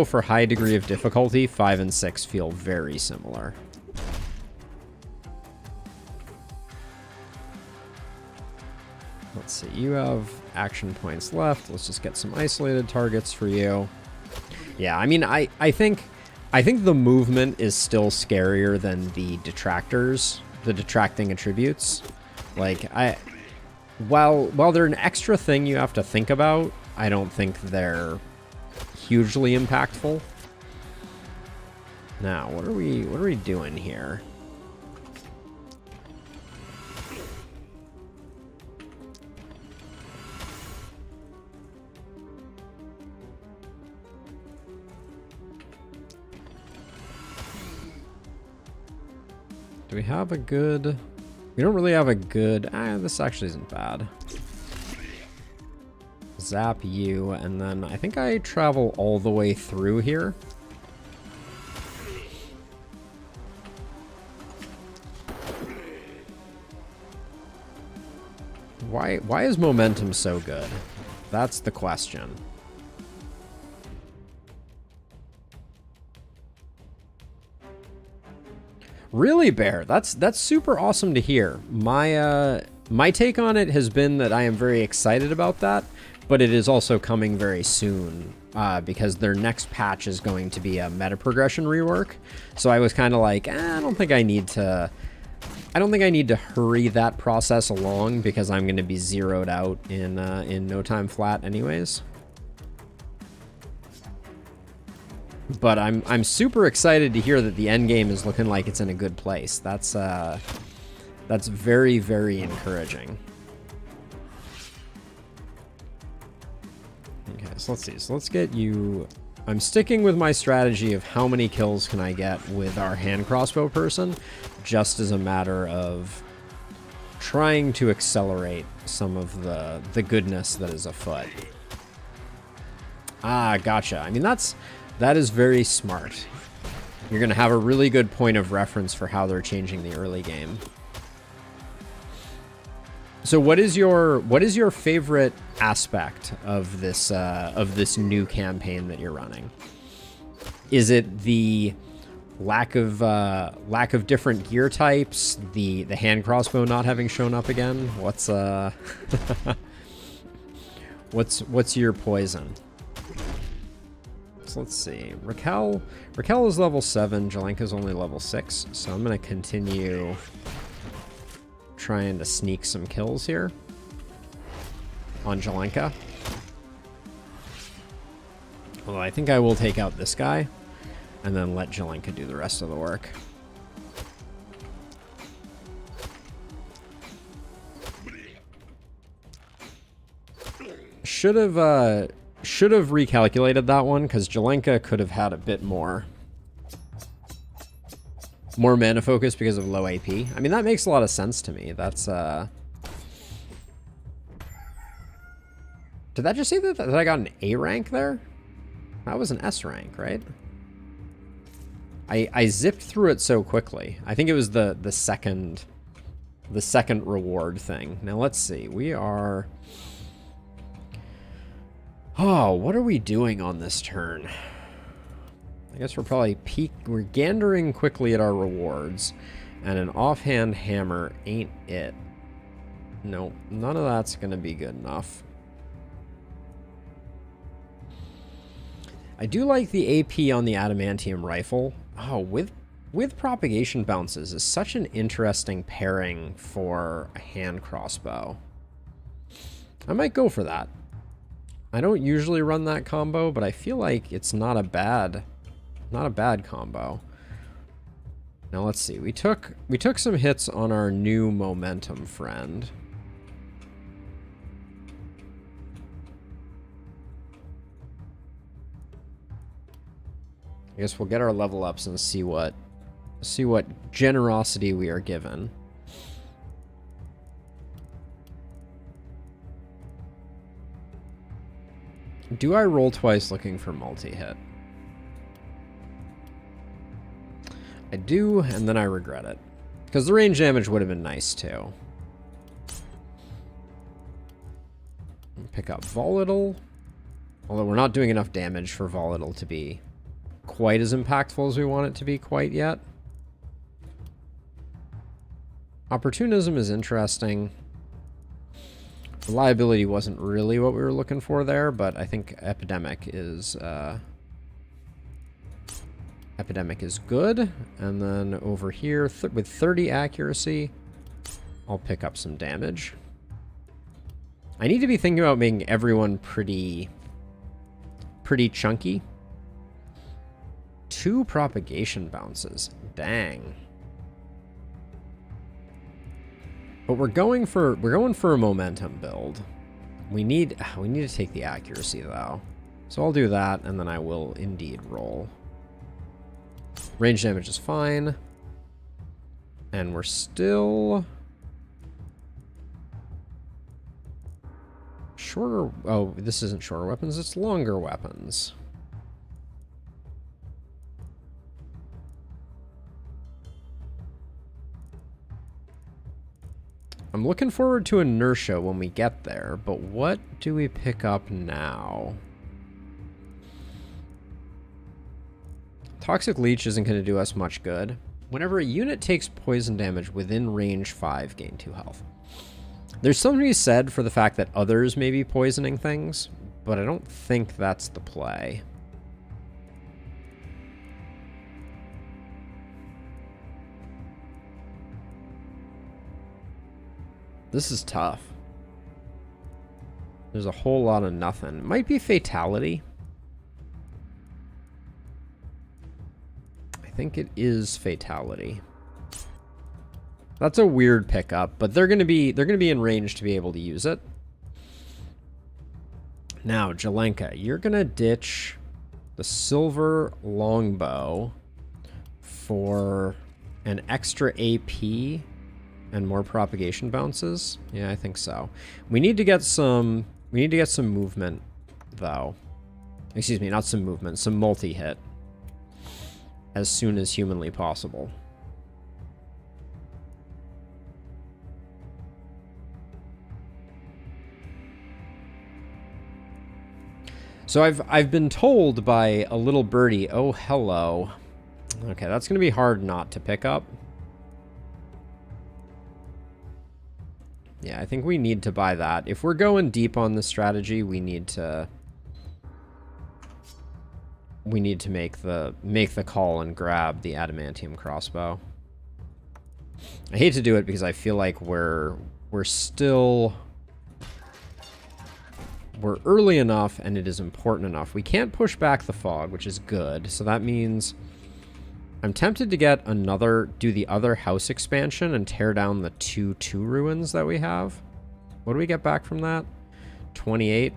Speaker 1: for high degree of difficulty, 5 and 6 feel very similar. Let's see, you have action points left. Let's just get some isolated targets for you. Yeah, I mean, I think the movement is still scarier than the detractors, the detracting attributes. Like, while they're an extra thing you have to think about, I don't think they're hugely impactful. Now, what are we doing here? Do we have a good... We don't really have a good... this actually isn't bad. Zap you, and then I think I travel all the way through here. Why is momentum so good? That's the question. Really, Bear? That's super awesome to hear. My take on it has been that I am very excited about that, but it is also coming very soon because their next patch is going to be a meta progression rework. So I was kind of like, I don't think I need to hurry that process along because I'm going to be zeroed out in no time flat anyways. But I'm super excited to hear that the end game is looking like it's in a good place. That's very, very encouraging. Okay, so let's see. So let's get you... I'm sticking with my strategy of how many kills can I get with our hand crossbow person, just as a matter of trying to accelerate some of the goodness that is afoot. Ah, gotcha. I mean, that is very smart. You're going to have a really good point of reference for how they're changing the early game. So what is your favorite aspect of this new campaign that you're running? Is it the lack of different gear types, the hand crossbow not having shown up again? What's what's your poison? So let's see. Raquel is level 7. Jelenka's only level 6. So I'm going to continue trying to sneak some kills here on Jelenka. Although I think I will take out this guy and then let Jelenka do the rest of the work. Should have recalculated that one because Jelenka could have had a bit more mana focus because of low AP. I mean, that makes a lot of sense to me. That's Did that just say that I got an A rank there? That was an S rank, right? I zipped through it so quickly. I think it was the second reward thing. Now let's see. We are... Oh, what are we doing on this turn? I guess we're probably we're gandering quickly at our rewards, and an offhand hammer ain't it. No, none of that's gonna be good enough. I do like the AP on the adamantium rifle. Oh, with propagation bounces is such an interesting pairing for a hand crossbow. I might go for that. I don't usually run that combo, but I feel like it's not a bad combo. Now let's see. We took some hits on our new momentum friend. I guess we'll get our level ups and see what generosity we are given. Do I roll twice looking for multi-hit? I do, and then I regret it. Because the range damage would have been nice too. Pick up Volatile. Although we're not doing enough damage for Volatile to be quite as impactful as we want it to be quite yet. Opportunism is interesting. Reliability wasn't really what we were looking for there, but I think Epidemic is good. And then over here, with 30 accuracy, I'll pick up some damage. I need to be thinking about making everyone pretty chunky. 2 propagation bounces. Dang. But we're going for a momentum build. We need to take the accuracy though. So I'll do that, and then I will indeed roll. Range damage is fine. And we're still shorter. Oh, this isn't shorter weapons, it's longer weapons. I'm looking forward to inertia when we get there, but what do we pick up now? Toxic Leech isn't going to do us much good. Whenever a unit takes poison damage within range 5, gain 2 health. There's something to be said for the fact that others may be poisoning things, but I don't think that's the play. This is tough. There's a whole lot of nothing. Might be Fatality. I think it is Fatality. That's a weird pickup, but they're gonna be in range to be able to use it. Now, Jelenka, you're gonna ditch the silver longbow for an extra AP and more propagation bounces. Yeah, I think so. We need to get some movement though. Excuse me, not some movement, some multi-hit as soon as humanly possible. So I've been told by a little birdie, oh hello. Okay, that's gonna be hard not to pick up. Yeah, I think we need to buy that. If we're going deep on this strategy, we need to make the call and grab the adamantium crossbow. I hate to do it because I feel like we're early enough and it is important enough. We can't push back the fog, which is good. So that means I'm tempted to do the other house expansion and tear down the 2-2 ruins that we have. What do we get back from that? 28.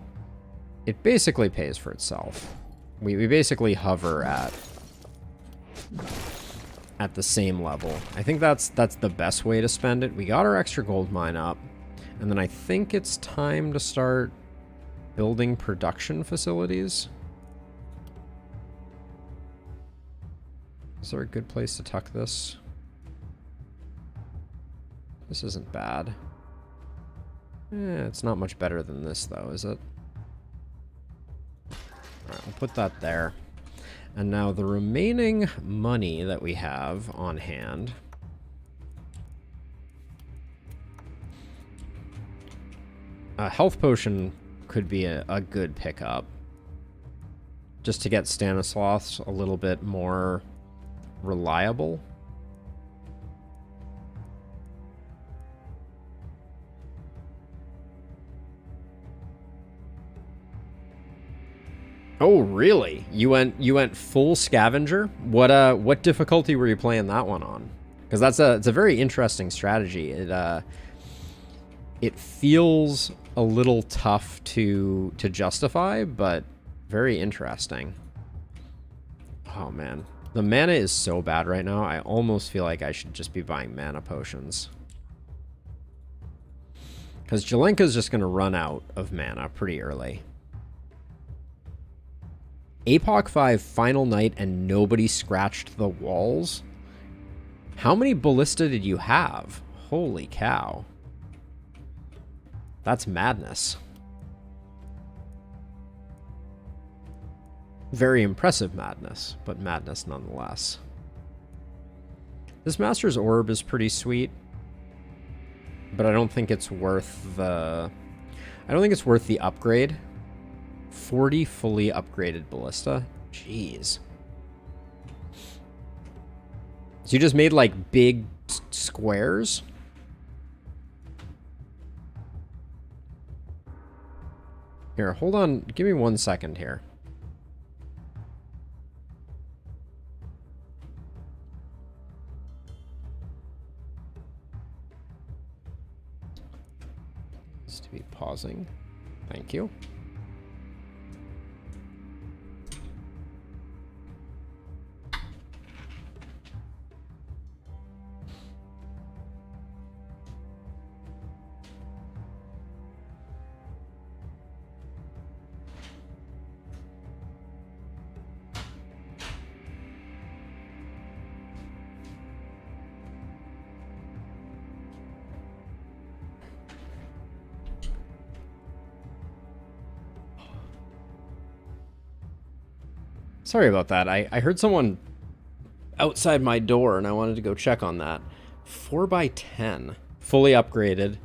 Speaker 1: It basically pays for itself. We basically hover at the same level. I think that's the best way to spend it. We got our extra gold mine up, and then I think it's time to start building production facilities. Is there a good place to tuck this? This isn't bad. It's not much better than this, though, is it? Alright, we'll put that there. And now the remaining money that we have on hand. A health potion could be a good pickup. Just to get Stanislaus a little bit more reliable. Oh, really? You went full scavenger? What difficulty were you playing that one on? Because it's a very interesting strategy. It feels a little tough to justify, but very interesting. Oh man, the mana is so bad right now. I almost feel like I should just be buying mana potions. Because Jelenka's just going to run out of mana pretty early. APOC 5 Final Night and nobody scratched the walls? How many ballista did you have? Holy cow. That's madness. Very impressive madness, but madness nonetheless. This Master's Orb is pretty sweet, but I don't think it's worth the... I don't think it's worth the upgrade. 40 fully upgraded ballista? Jeez. So you just made, like, big squares? Here, hold on. Give me 1 second here. Needs to be pausing. Thank you. Sorry about that. I heard someone outside my door and I wanted to go check on that. 4x10. Fully upgraded.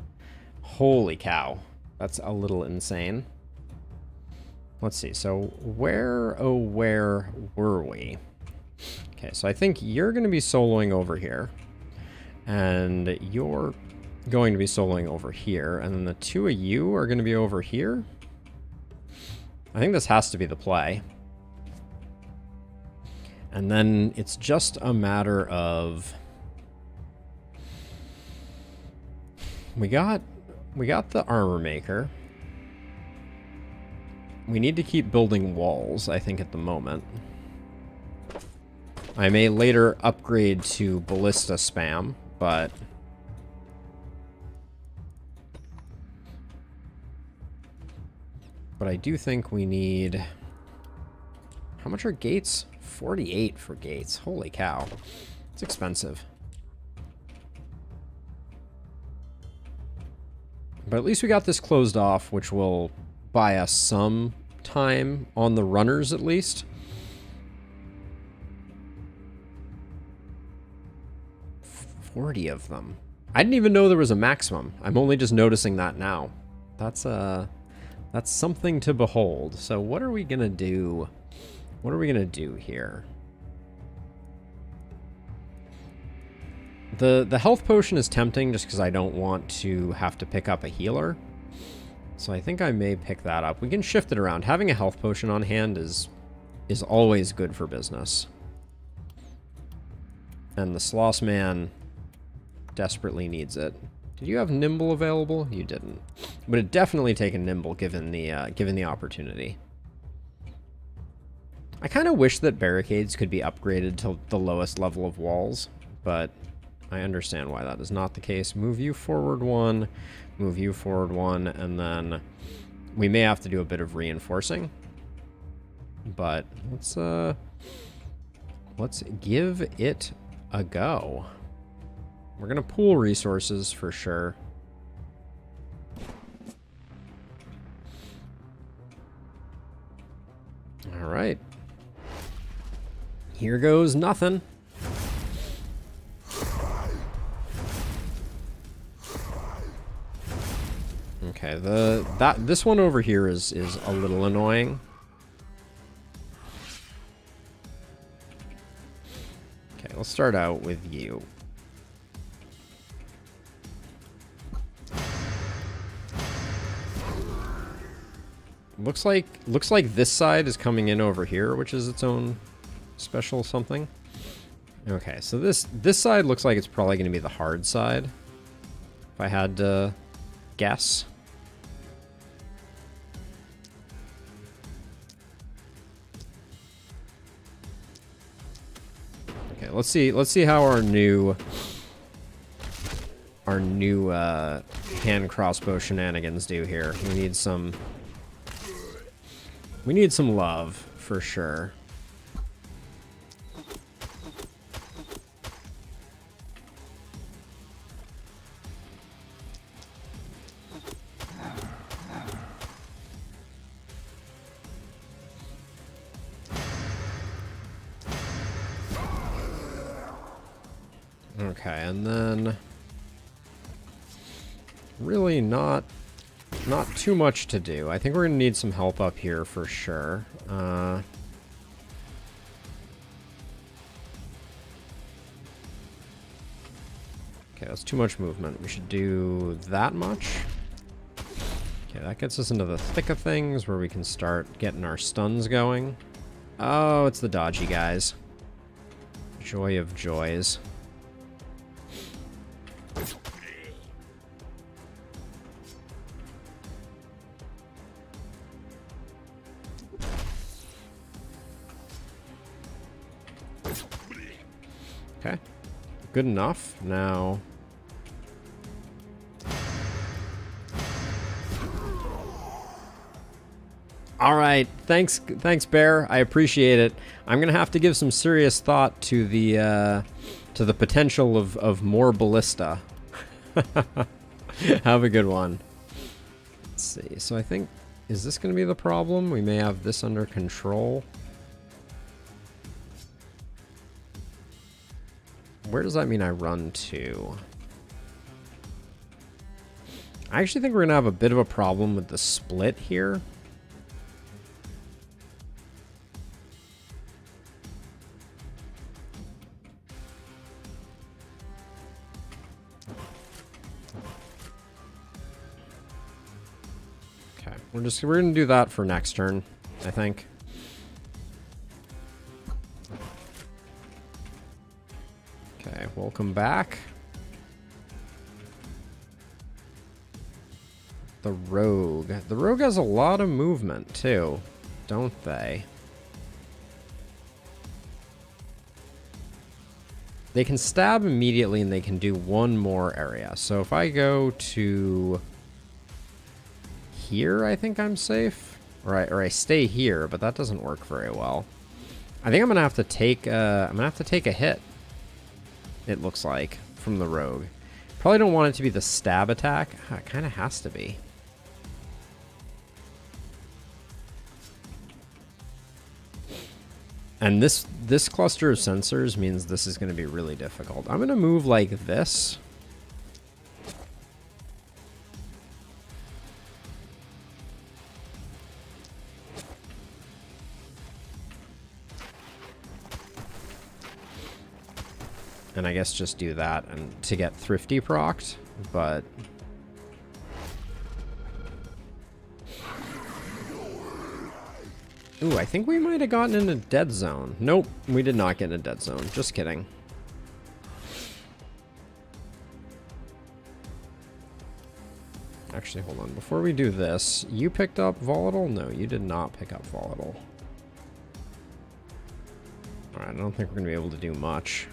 Speaker 1: Holy cow. That's a little insane. Let's see. So where, oh, where were we? Okay, so I think you're going to be soloing over here. And you're going to be soloing over here. And then the two of you are going to be over here. I think this has to be the play. And then it's just a matter of... We got the armor maker. We need to keep building walls, I think, at the moment. I may later upgrade to ballista spam, but... But I do think we need... How much are gates? 48 for gates. Holy cow. It's expensive. But at least we got this closed off, which will buy us some time on the runners at least. 40 of them. I didn't even know there was a maximum. I'm only just noticing that now. That's something to behold. So what are we gonna do? What are we going to do here? The health potion is tempting just because I don't want to have to pick up a healer. So I think I may pick that up. We can shift it around. Having a health potion on hand is always good for business. And the Sloss Man desperately needs it. Did you have Nimble available? You didn't. But it definitely take a Nimble given the opportunity. I kind of wish that barricades could be upgraded to the lowest level of walls, but I understand why that is not the case. Move you forward one, and then We may have to do a bit of reinforcing. But let's give it a go. We're gonna pool resources for sure. All right. Here goes nothing. Okay, this one over here is a little annoying. Okay, let's start out with you. Looks like this side is coming in over here, which is its own special something. Okay, so this side looks like it's probably going to be the hard side, if I had to guess. Okay, let's see how our new hand crossbow shenanigans do here. We need some love for sure. Okay, and then really not too much to do. I think we're gonna need some help up here for sure. Okay, that's too much movement. We should do that much. Okay, that gets us into the thick of things where we can start getting our stuns going. Oh, it's the dodgy guys. Joy of joys. Okay, good enough. Now, all right. Thanks, Bear. I appreciate it. I'm gonna have to give some serious thought to the potential of more ballista. Have a good one. Let's see. So I think, is this gonna be the problem? We may have this under control. Where does that mean I run to? I actually think we're going to have a bit of a problem with the split here. Okay, we're going to do that for next turn, I think. Okay, welcome back. The rogue. The rogue has a lot of movement, too, don't they? They can stab immediately, and they can do one more area. So if I go to here, I think I'm safe. Or I stay here, but that doesn't work very well. I think I'm gonna have to take a hit. It looks like, from the rogue. Probably don't want it to be the stab attack. It kind of has to be. And this cluster of sensors means this is going to be really difficult. I'm going to move like this. And I guess just do that and to get Thrifty procced, but ooh, I think we might have gotten in a dead zone. Nope, we did not get in a dead zone. Just kidding. Actually, hold on. Before we do this, you picked up Volatile? No, you did not pick up Volatile. Alright, I don't think we're going to be able to do much.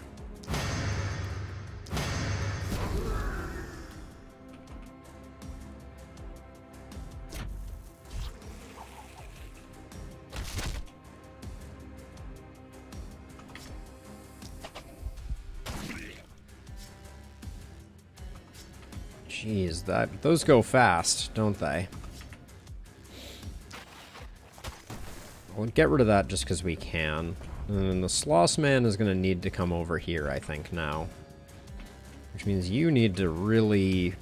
Speaker 1: Jeez, those go fast, don't they? We'll get rid of that just because we can. And then the Sloss Man is going to need to come over here, I think, now. Which means you need to really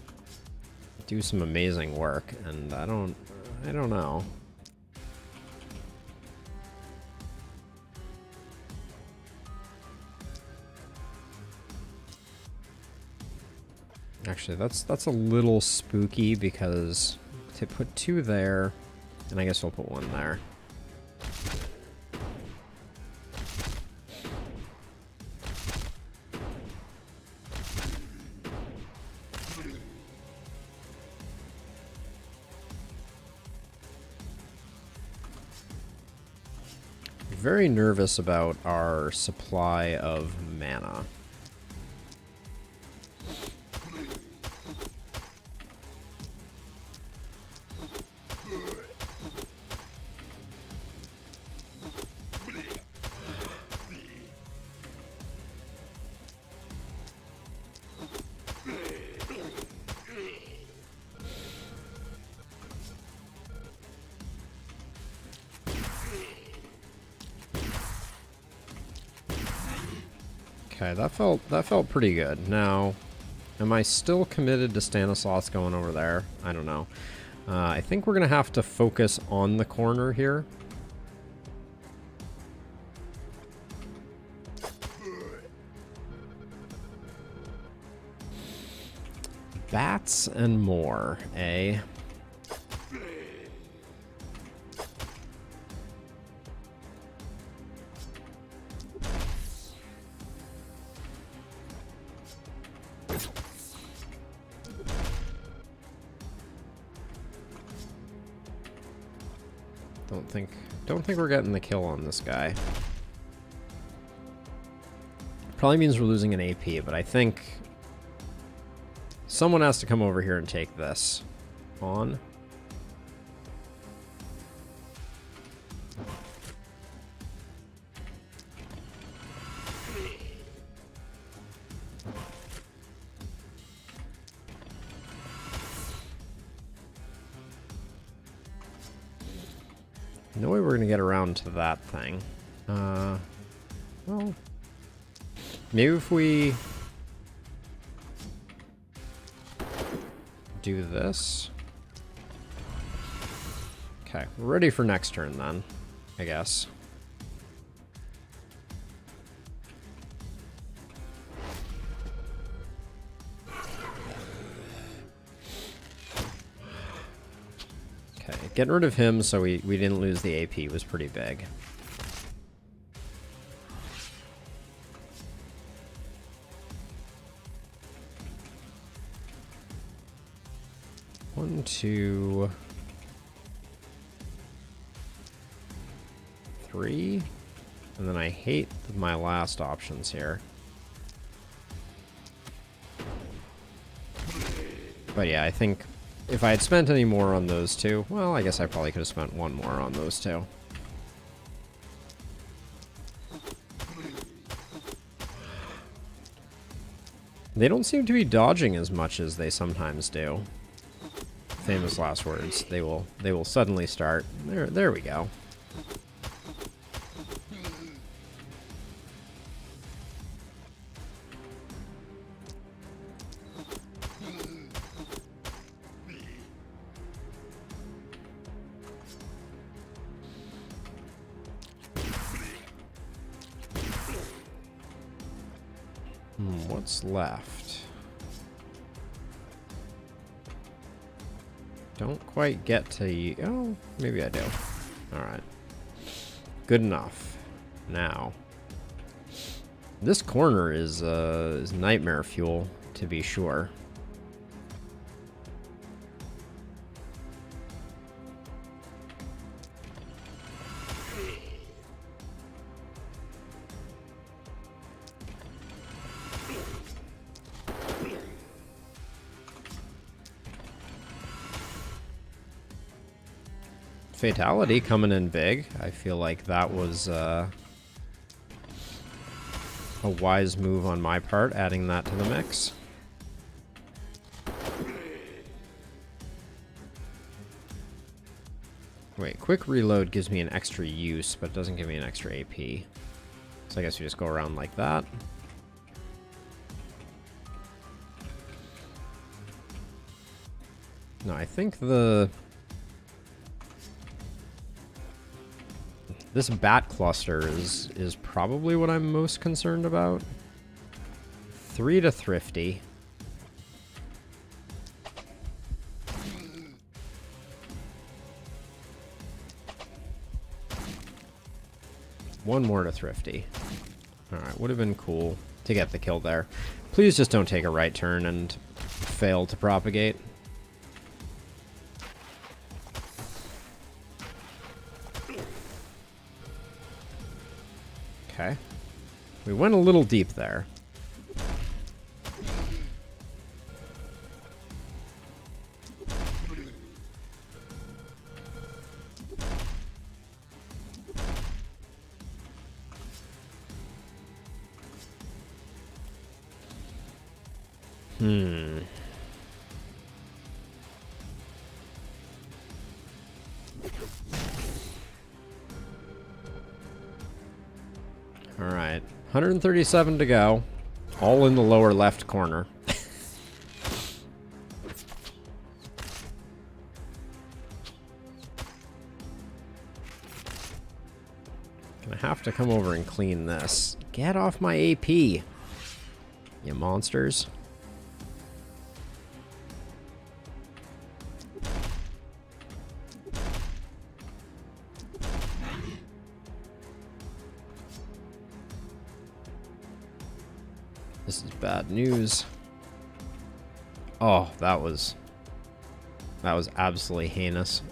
Speaker 1: do some amazing work, and I don't know. Actually, that's a little spooky because to put 2 there, and I guess we'll put 1 there. Very nervous about our supply of mana. Okay, that felt pretty good. Now, am I still committed to Stanislaus going over there? I don't know. I think we're gonna have to focus on the corner here. Bats and more, eh? Don't think we're getting the kill on this guy. Probably means we're losing an AP, but I think someone has to come over here and take this on. No way we're gonna get around to that thing. Well, maybe if we do this. Okay, we're ready for next turn then, I guess. Getting rid of him so we didn't lose the AP was pretty big. One, 2, 3. And then I hate my last options here. But yeah, I think if I had spent any more on those 2, well, I guess I probably could have spent 1 more on those 2. They don't seem to be dodging as much as they sometimes do. Famous last words. They will suddenly start. There we go. What's left? Don't quite get to you. Oh, maybe I do. Alright. Good enough. Now. This corner is nightmare fuel, to be sure. Fatality coming in big. I feel like that was a wise move on my part, adding that to the mix. Wait, quick reload gives me an extra use, but it doesn't give me an extra AP. So I guess we just go around like that. No, I think this bat cluster is probably what I'm most concerned about. 3 to Thrifty. One more to Thrifty. Alright, would have been cool to get the kill there. Please just don't take a right turn and fail to propagate. Okay. We went a little deep there. Alright. 137 to go. All in the lower left corner. Gonna have to come over and clean this. Get off my AP, you monsters. This is bad news. Oh, that was absolutely heinous.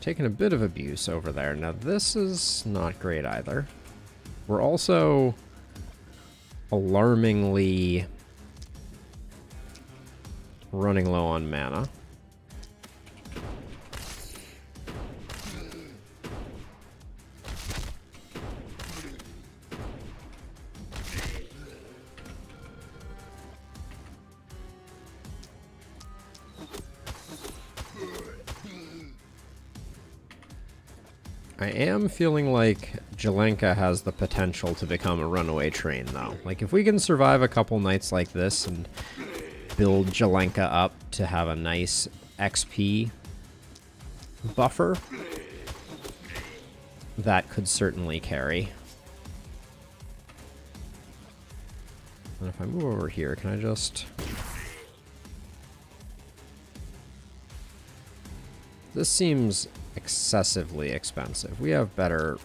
Speaker 1: Taking a bit of abuse over there. Now this is not great either. We're also alarmingly running low on mana. I am feeling like Jelenka has the potential to become a runaway train, though. Like, if we can survive a couple nights like this and build Jelenka up to have a nice XP buffer, that could certainly carry. And if I move over here, can I just... This seems excessively expensive. We have better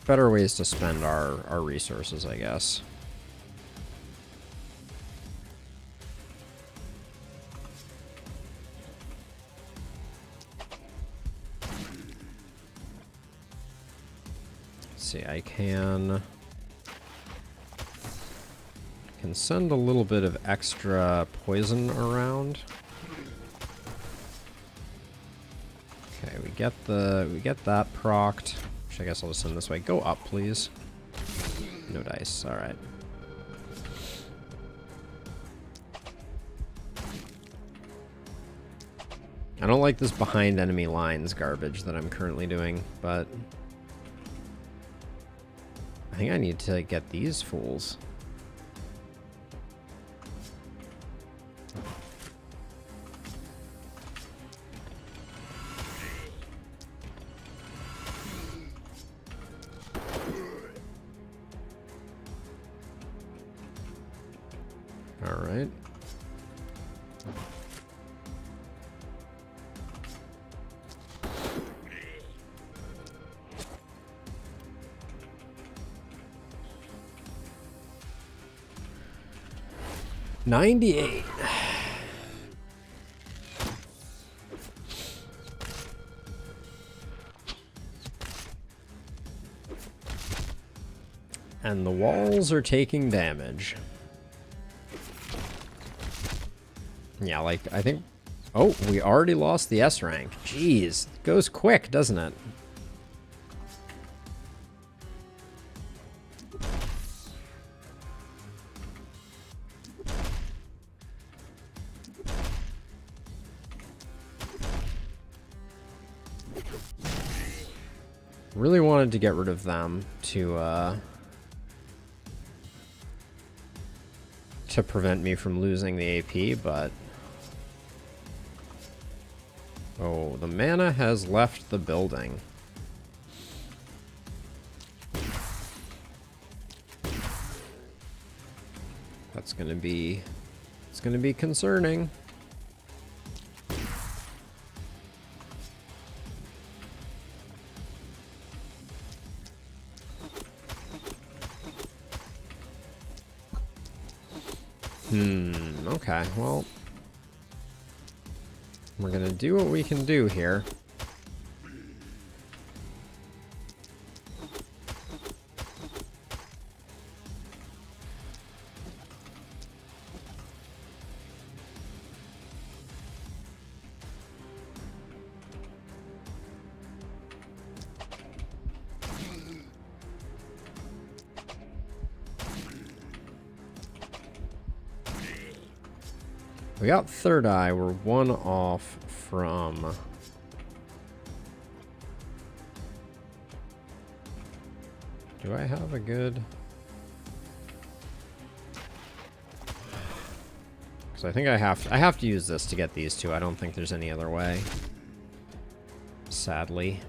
Speaker 1: ways to spend our resources, I guess. Let's see, I can send a little bit of extra poison around. Okay, we get that procced, which I guess I'll just send this way. Go up, please. No dice. All right. I don't like this behind enemy lines garbage that I'm currently doing, but I think I need to get these fools. All right. $98. And the walls are taking damage. Yeah, like, I think... Oh, we already lost the S rank. Jeez. It goes quick, doesn't it? Really wanted to get rid of them to prevent me from losing the AP, but... Oh, the mana has left the building. That's gonna be... It's gonna be concerning. Okay, well... We're gonna do what we can do here. We got third eye. We're one off from... Do I have a good... Because I think I have to use this to get these two. I don't think there's any other way. Sadly.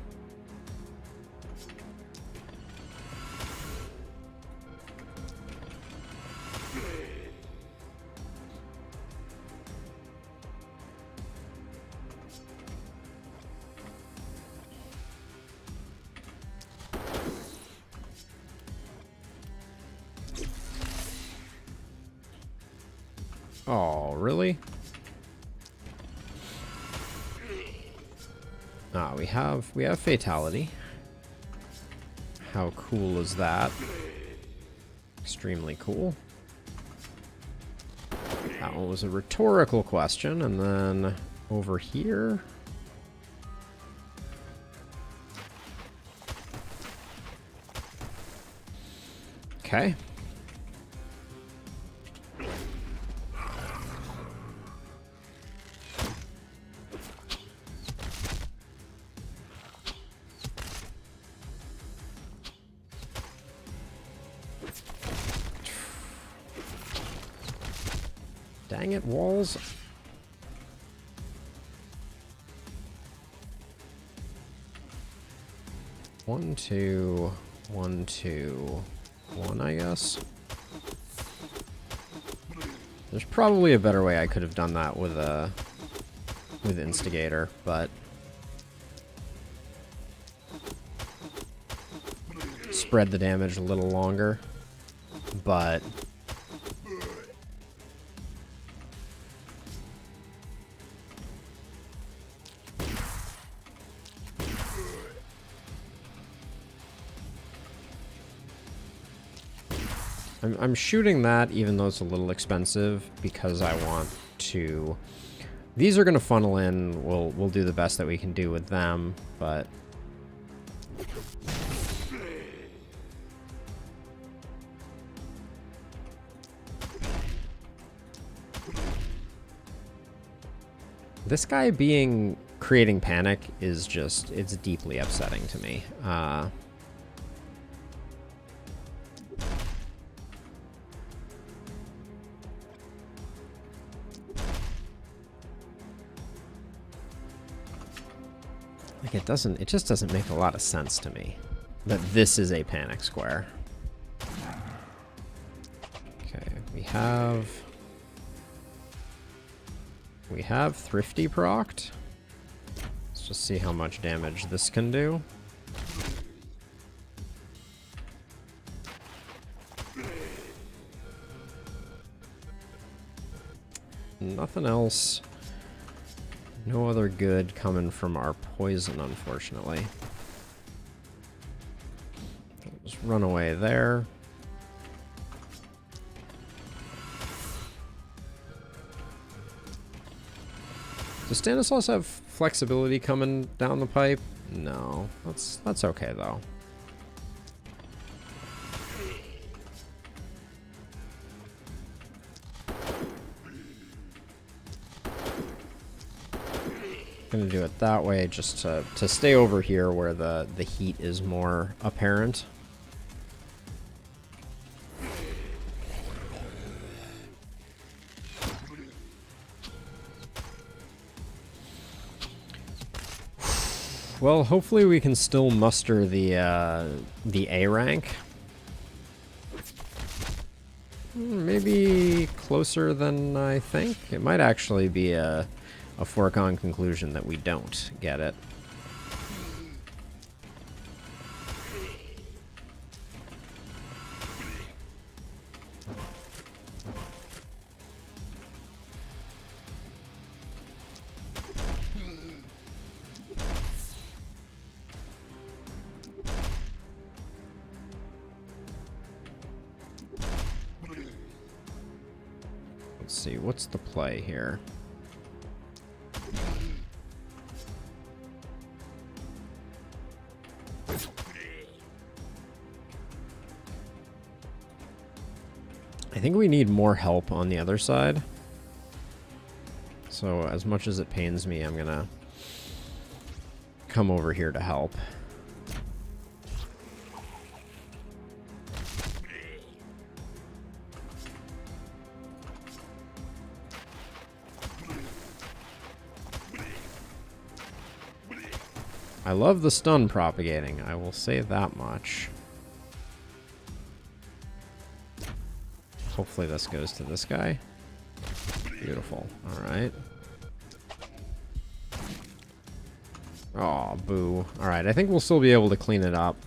Speaker 1: Oh, really? Ah, we have fatality. How cool is that? Extremely cool. That one was a rhetorical question, and then over here. Okay. Dang it, walls. One, two, one, two, one, I guess. There's probably a better way I could have done that with Instigator, but spread the damage a little longer, but I'm shooting that even though it's a little expensive because I want to... These are going to funnel in. We'll do the best that we can do with them, but... This guy creating panic is just, it's deeply upsetting to me. Like it just doesn't make a lot of sense to me that this is a panic square. Okay, we have Thrifty procced. Let's just see how much damage this can do. Nothing else. No other good coming from our poison, unfortunately. Just run away there. Does Stanislaus have flexibility coming down the pipe? No. That's okay, though. Gonna do it that way just to stay over here where the heat is more apparent. Well, hopefully we can still muster the A rank. Maybe closer than I think. It might actually be a foregone conclusion that we don't get it. Let's see, what's the play here? I think we need more help on the other side. So as much as it pains me, I'm gonna come over here to help. I love the stun propagating, I will say that much. Hopefully this goes to this guy. Beautiful. Alright. Aw, boo. Alright, I think we'll still be able to clean it up.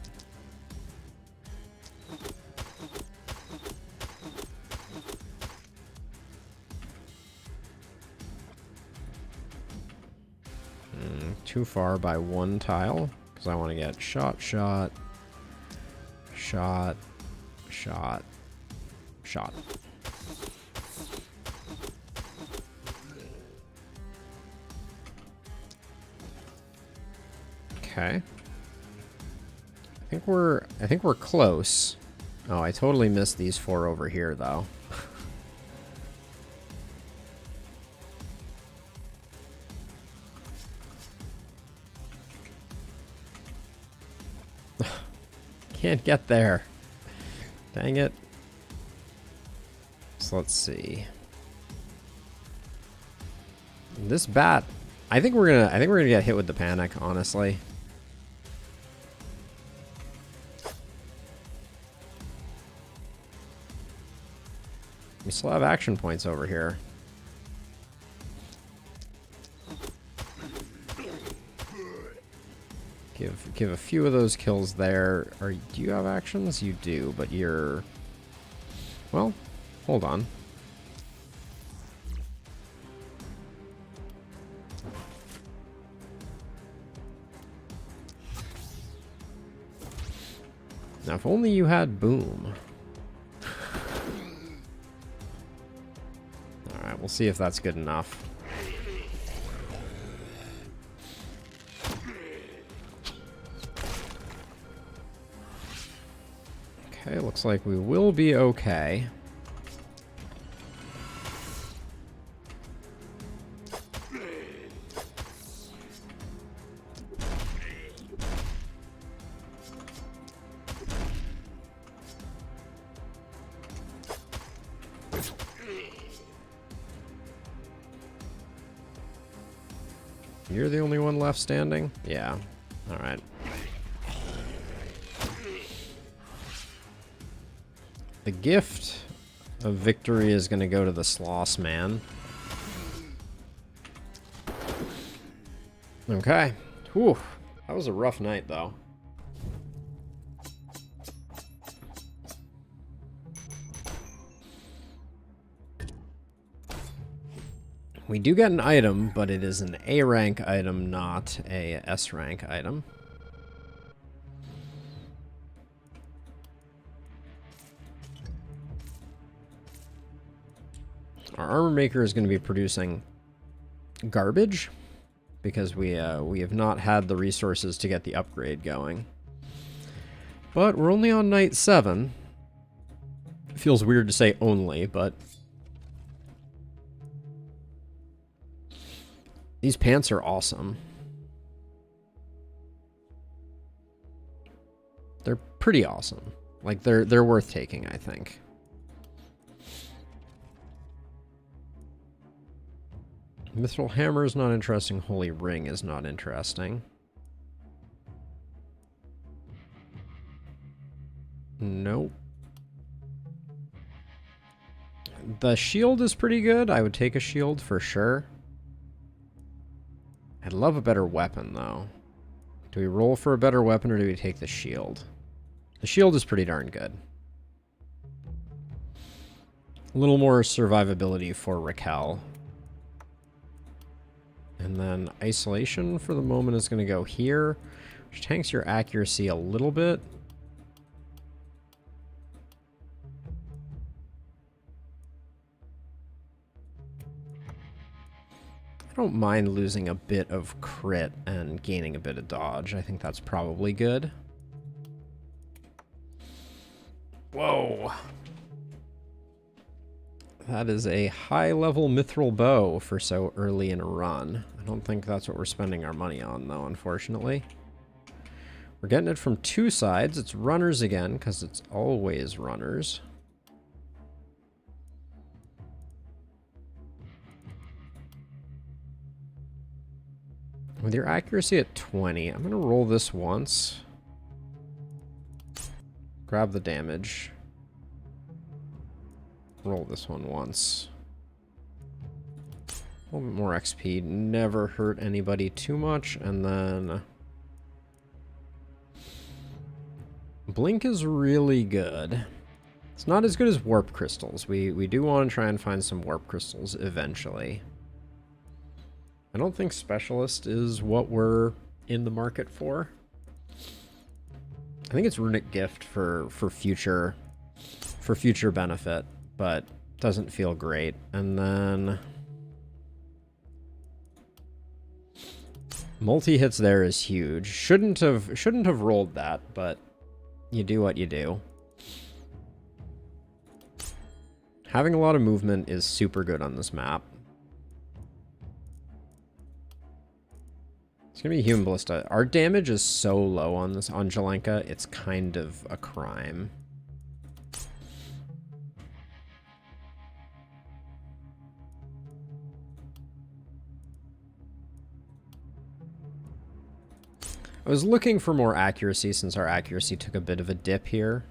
Speaker 1: Too far by one tile, because I want to get shot, shot, shot, shot, shot. Okay. I think we're close. Oh, I totally missed these four over here though. Can't get there. Dang it. So let's see. This bat, I think we're gonna get hit with the panic, honestly. We still have action points over here. Give a few of those kills there. Do you have actions? You do, but you're... Well, hold on. Now, if only you had boom. Alright, we'll see if that's good enough. Okay, looks like we will be okay. You're the only one left standing? Yeah. Alright. The gift of victory is going to go to the Sloss Man. Okay. Whew. That was a rough night, though. We do get an item, but it is an A rank item, not a S rank item. Our armor maker is going to be producing garbage because we have not had the resources to get the upgrade going. But we're only on night 7. It feels weird to say only, but These pants are awesome. They're pretty awesome. Like, they're worth taking, I think. Mithril Hammer is not interesting. Holy Ring is not interesting. Nope. The shield is pretty good. I would take a shield for sure. I'd love a better weapon, though. Do we roll for a better weapon, or do we take the shield? The shield is pretty darn good. A little more survivability for Raquel. And then isolation for the moment is going to go here, which tanks your accuracy a little bit. I don't mind losing a bit of crit and gaining a bit of dodge. I think that's probably good. Whoa. That is a high-level mithril bow for so early in a run. I don't think that's what we're spending our money on, though, unfortunately. We're getting it from two sides. It's runners again, because it's always runners. With your accuracy at 20, I'm going to roll this once. Grab the damage. Roll this one once. A little bit more XP. Never hurt anybody too much. And then... Blink is really good. It's not as good as warp crystals. We do want to try and find some warp crystals eventually. I don't think Specialist is what we're in the market for. I think it's Runic Gift for future benefit, but doesn't feel great. And then multi-hits there is huge. Shouldn't have rolled that, but you do what you do. Having a lot of movement is super good on this map. It's gonna be Human Ballista. Our damage is so low on this on Jelenka, it's kind of a crime. I was looking for more accuracy since our accuracy took a bit of a dip here.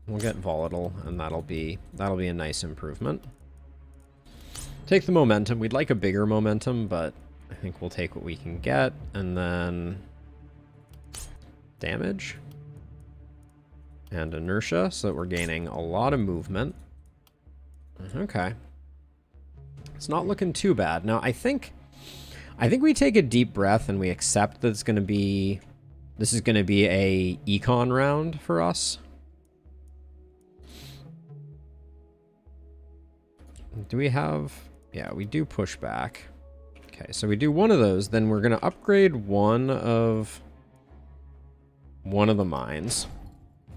Speaker 1: We'll get Volatile, and that'll be a nice improvement. Take the momentum. We'd like a bigger momentum, but I think we'll take what we can get. And then damage and inertia, so that we're gaining a lot of movement. Okay. It's not looking too bad. Now, I think we take a deep breath and we accept that this is going to be a econ round for us. Do we have... Yeah, we do push back. Okay, so we do one of those, then we're going to upgrade one of the mines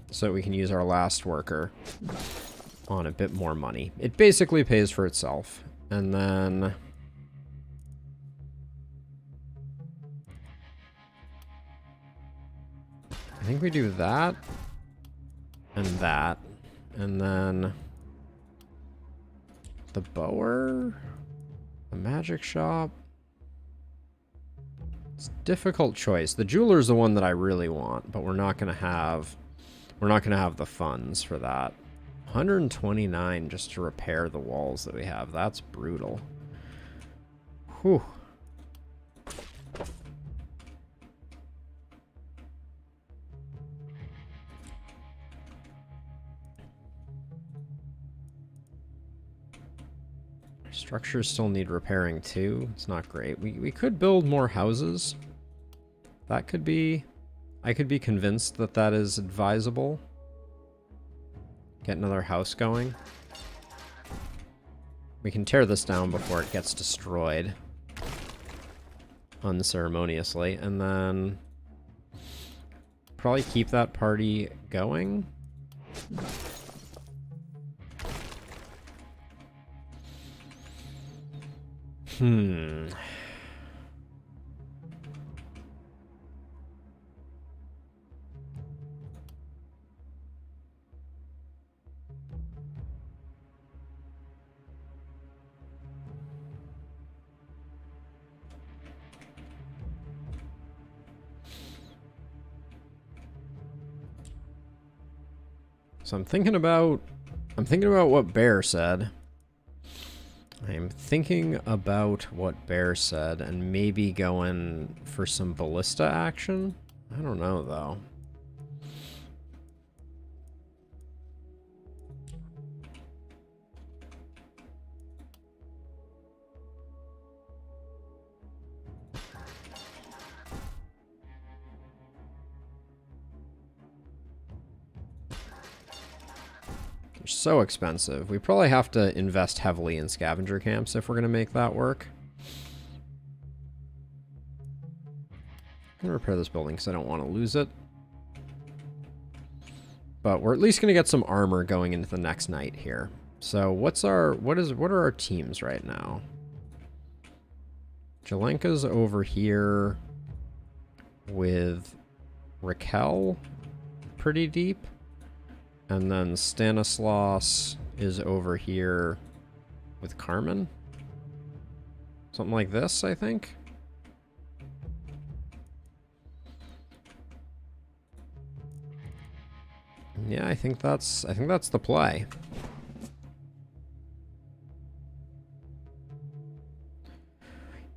Speaker 1: so that we can use our last worker on a bit more money. It basically pays for itself. And then... I think we do that, and then the bower, the magic shop. It's a difficult choice. The jeweler's the one that I really want, but we're not gonna have the funds for that. 129 just to repair the walls that we have. That's brutal. Whew. Structures still need repairing too. It's not great. We could build more houses. That could be... I could be convinced that that is advisable. Get another house going. We can tear this down before it gets destroyed. Unceremoniously. And then... probably keep that party going. So I'm thinking about what Bear said. I'm thinking about what Bear said and maybe going for some ballista action. I don't know though. So expensive. We probably have to invest heavily in scavenger camps if we're going to make that work. I'm going to repair this building because I don't want to lose it. But we're at least going to get some armor going into the next night here. So what are our teams right now? Jelenka's over here with Raquel pretty deep. And then Stanislaus is over here with Carmen. Something like this, I think. Yeah, I think that's the play.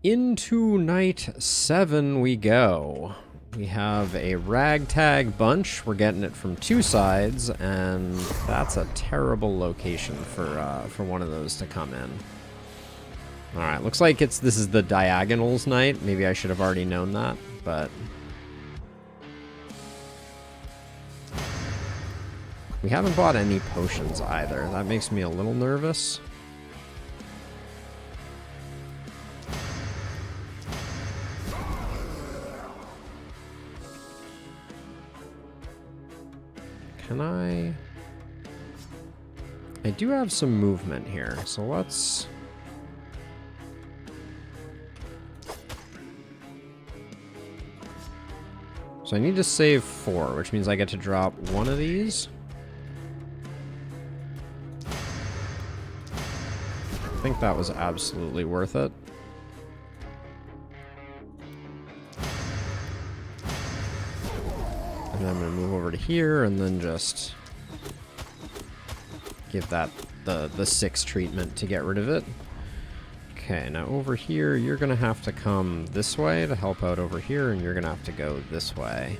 Speaker 1: Into night 7 we go. We have a ragtag bunch. We're getting it from 2 sides, and that's a terrible location for one of those to come in. All right, looks like this is the diagonals night. Maybe I should have already known that, but we haven't bought any potions either. That makes me a little nervous. Can I do have some movement here, so let's... So I need to save 4, which means I get to drop 1 of these. I think that was absolutely worth it. And I'm going to move over to here and then just give that the 6 treatment to get rid of it. Okay, now over here, you're going to have to come this way to help out over here, and you're going to have to go this way.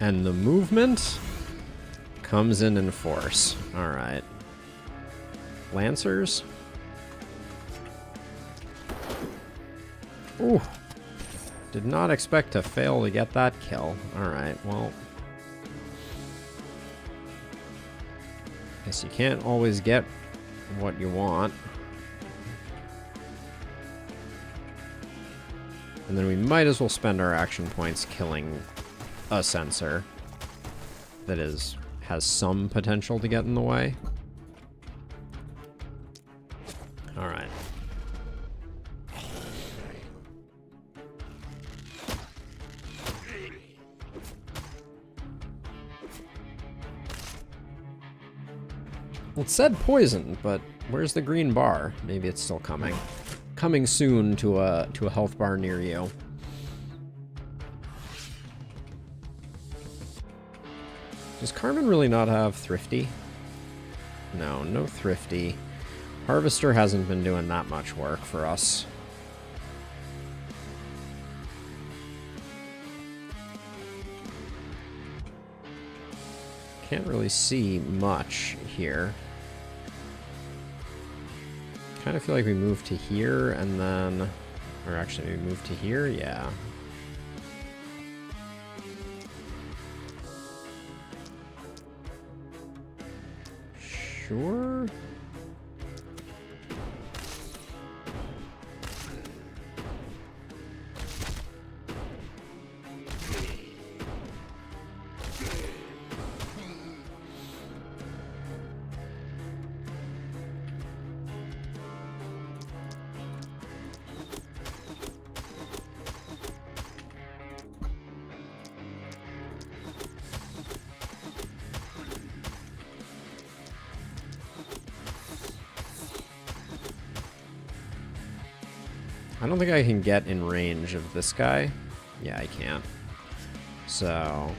Speaker 1: And the movement comes in force. All right. Lancers. Ooh. Did not expect to fail to get that kill. All right, well. Guess you can't always get what you want. And then we might as well spend our action points killing a sensor that has some potential to get in the way. All right. It said poison, but where's the green bar? Maybe it's still coming. Coming soon to a health bar near you. Does Carmen really not have Thrifty? No, no Thrifty. Harvester hasn't been doing that much work for us. Can't really see much here. Kind of feel like we moved to here and then... Or actually, we moved to here? Yeah. Sure. I don't think I can get in range of this guy. Yeah, I can't. So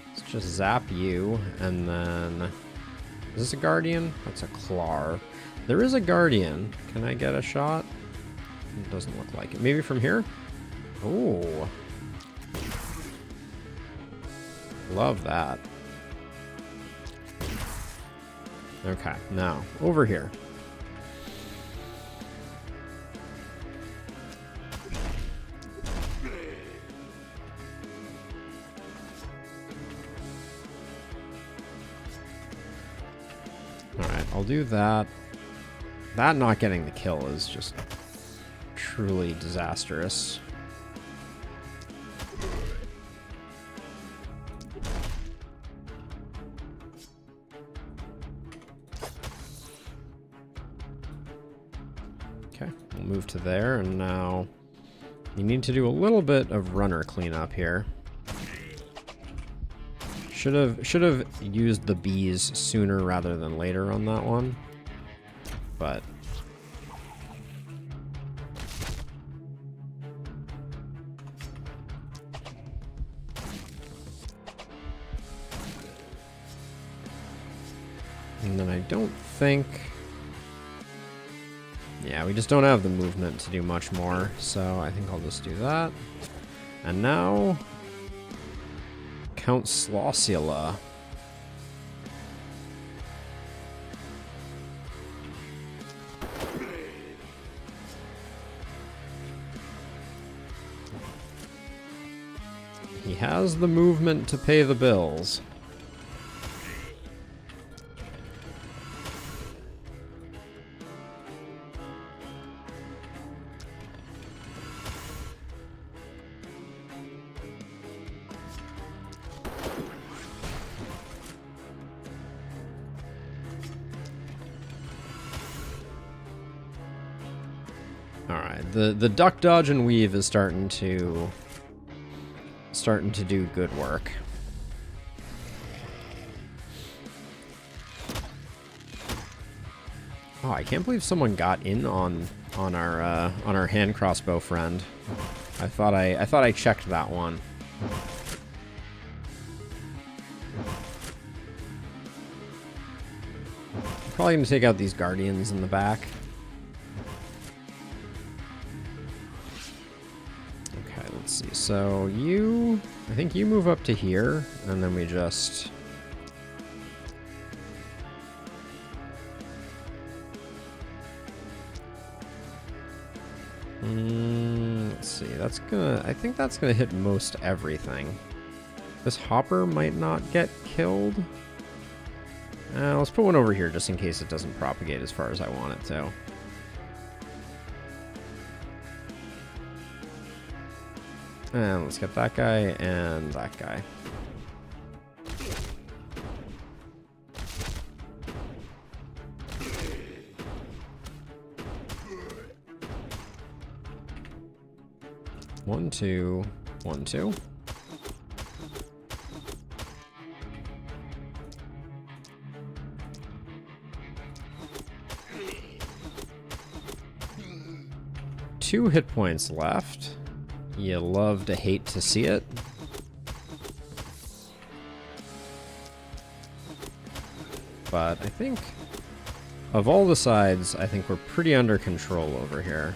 Speaker 1: let's just zap you, and then is this a guardian? That's a Clar. There is a guardian. Can I get a shot? It doesn't look like it. Maybe from here? Oh. Love that. Okay, now over here. Alright, I'll do that. That not getting the kill is just truly disastrous. Okay, we'll move to there, and now you need to do a little bit of runner cleanup here. Should have used the bees sooner rather than later on that one, but and then I don't think, yeah, we just don't have the movement to do much more, so I think I'll just do that. And now Count Slossula. He has the movement to pay the bills. Alright, the duck dodge and weave is starting to do good work. Oh, I can't believe someone got in on our hand crossbow friend. I thought I checked that one. Probably gonna take out these guardians in the back. Okay, let's see. So you, I think you move up to here, and then we just let's see. That's gonna, I think that's gonna hit most everything. This hopper might not get killed. Let's put one over here just in case it doesn't propagate as far as I want it to. And let's get that guy and that guy. One, two, 1, 2. Two hit points left. You love to hate to see it. But I think of all the sides, I think we're pretty under control over here.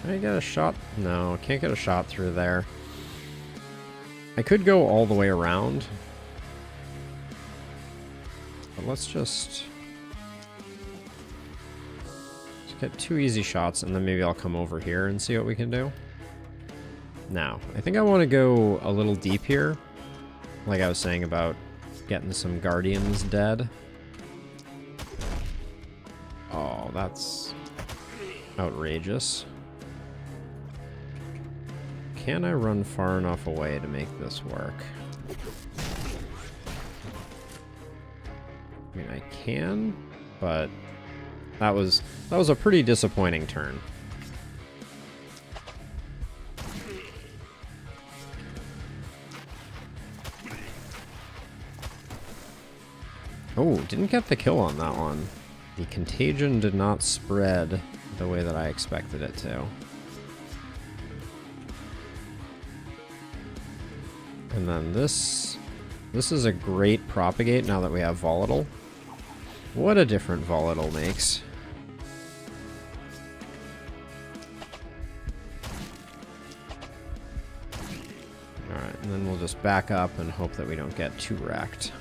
Speaker 1: Can I get a shot? No, can't get a shot through there. I could go all the way around. But let's just get 2 easy shots, and then maybe I'll come over here and see what we can do. Now, I think I want to go a little deep here. Like I was saying about getting some guardians dead. Oh, that's outrageous. Can I run far enough away to make this work? I mean, I can, but that was a pretty disappointing turn. Oh, didn't get the kill on that one. The contagion did not spread the way that I expected it to. And then this is a great propagate now that we have volatile. What a different volatile makes. Alright, and then we'll just back up and hope that we don't get too wrecked.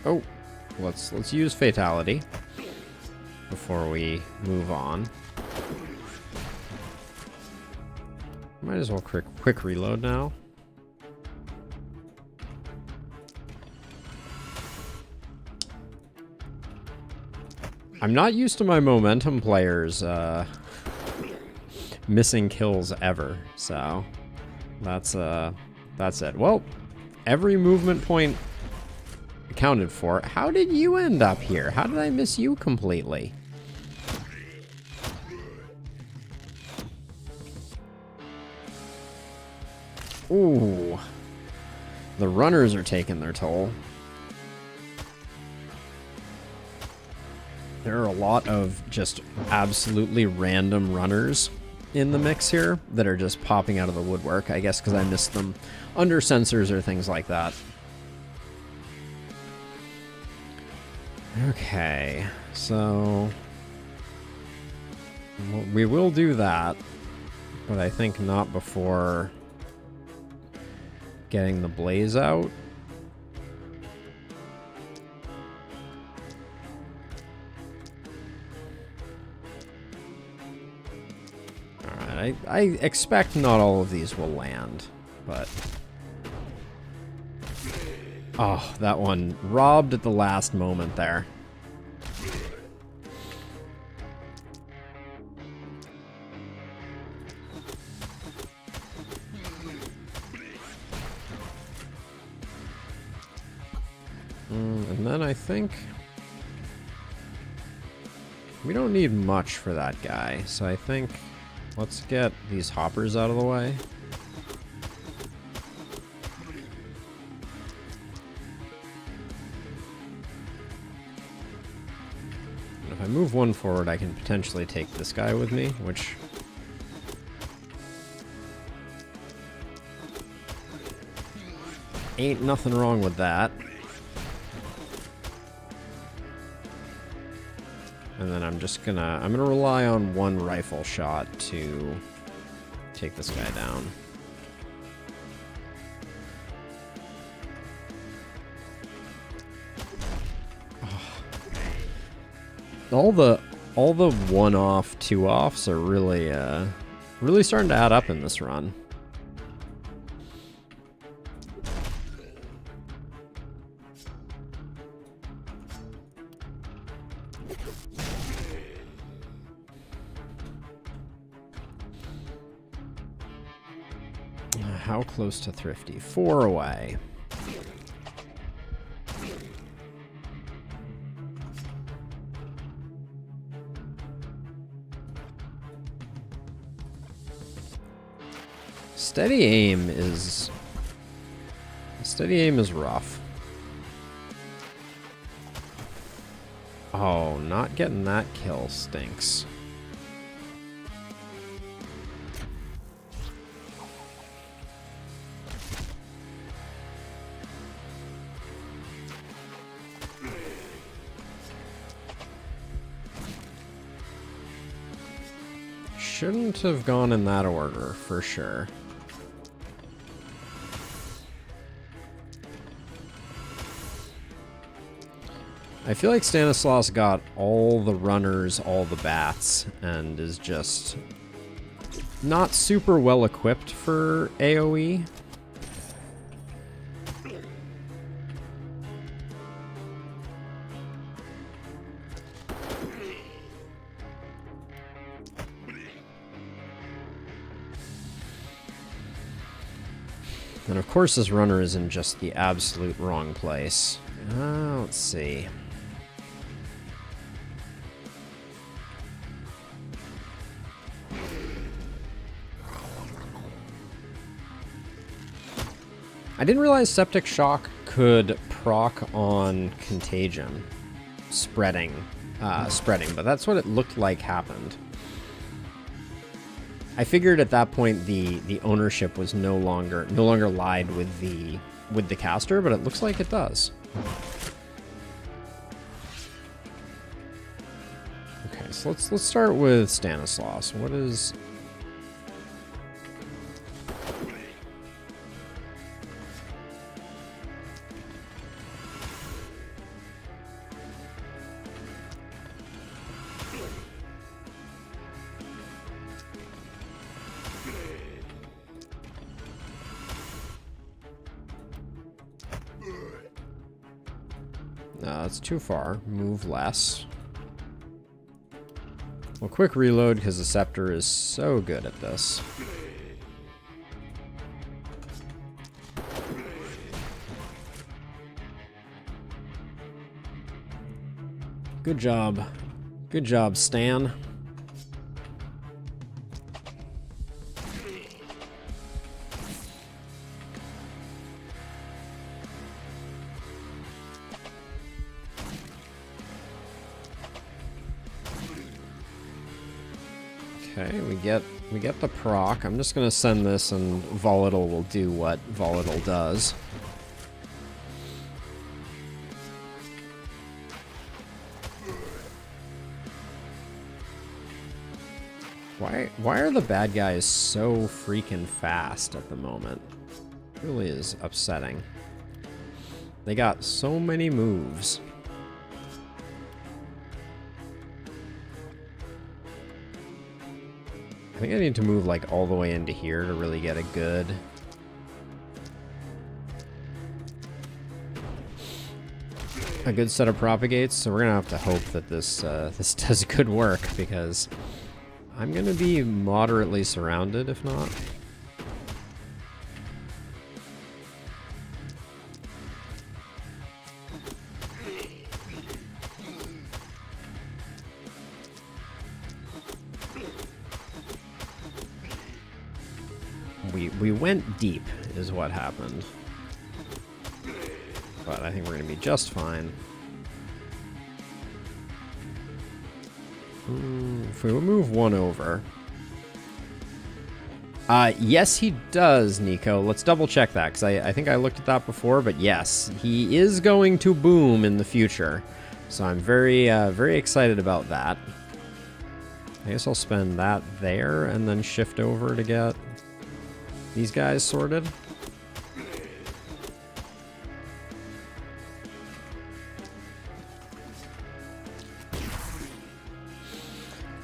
Speaker 1: Oh, let's use Fatality before we move on. Might as well quick reload now. I'm not used to my momentum players missing kills ever, so that's it. Well, every movement point accounted for. How did you end up here? How did I miss you completely? Ooh. The runners are taking their toll. There are a lot of just absolutely random runners in the mix here that are just popping out of the woodwork, I guess because I missed them under sensors or things like that. Okay, so we will do that, but I think not before getting the blaze out. Alright, I expect not all of these will land, but... Oh, that one robbed at the last moment there. And then I think we don't need much for that guy, so I think let's get these hoppers out of the way. If I move one forward, I can potentially take this guy with me, which... ain't nothing wrong with that. And then I'm gonna rely on one rifle shot to take this guy down. All the one-off, two-offs are really really starting to add up in this run. How close to Thrifty? 4 away. Steady aim is rough. Oh, not getting that kill stinks. Shouldn't have gone in that order, for sure. I feel like Stanislaus got all the runners, all the bats, and is just not super well equipped for AoE. And of course this runner is in just the absolute wrong place. Let's see. I didn't realize Septic Shock could proc on Contagion. Spreading, but that's what it looked like happened. I figured at that point the ownership was no longer lied with the caster, but it looks like it does. Okay, so let's start with Stanislaus. What is... No, that's too far. Move less. Well, quick reload because the Scepter is so good at this. Good job. Good job, Stan. Okay, we get the proc. I'm just gonna send this and Volatile will do what Volatile does. Why are the bad guys so freaking fast at the moment? It really is upsetting. They got so many moves. I think I need to move like all the way into here to really get a good... set of propagates. So we're gonna have to hope that this this does good work, because I'm gonna be moderately surrounded if not. We went deep, is what happened. But I think we're going to be just fine. If we move one over... yes, he does, Nico. Let's double check that, because I think I looked at that before, but yes, he is going to boom in the future. So I'm very, very excited about that. I guess I'll spend that there, and then shift over to get these guys sorted.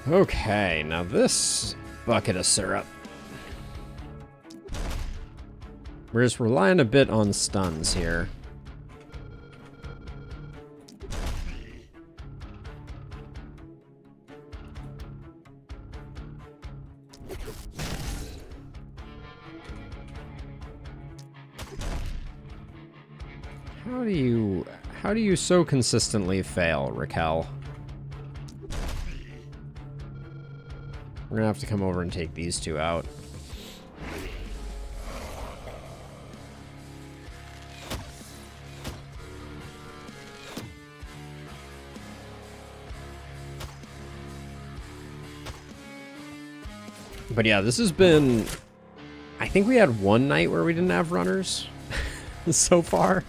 Speaker 1: Okay, now this bucket of syrup. We're just relying a bit on stuns here. How do you so consistently fail, Raquel? We're gonna have to come over and take these two out. But yeah, this has been... I think we had one night where we didn't have runners so far.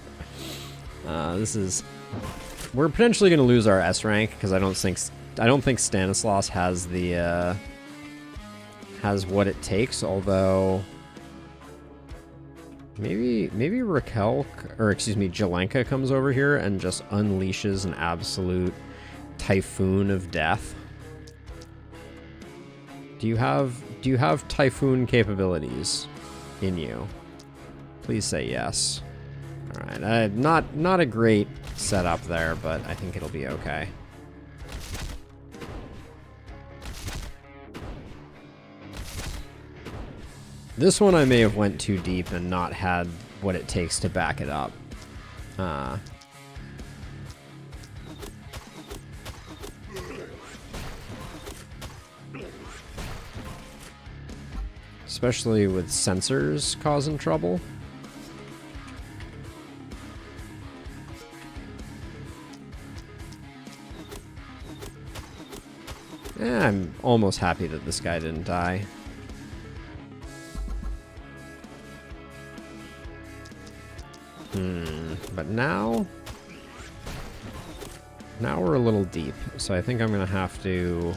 Speaker 1: This is... We're potentially going to lose our S rank because I don't think Stanislaus has the has what it takes. Although maybe Raquel, or excuse me, Jelenka comes over here and just unleashes an absolute typhoon of death. Do you have typhoon capabilities in you? Please say yes. All right, not a great setup there, but I think it'll be okay. This one I may have went too deep and not had what it takes to back it up. Especially with sensors causing trouble. I'm almost happy that this guy didn't die. But now we're a little deep, so I think I'm gonna have to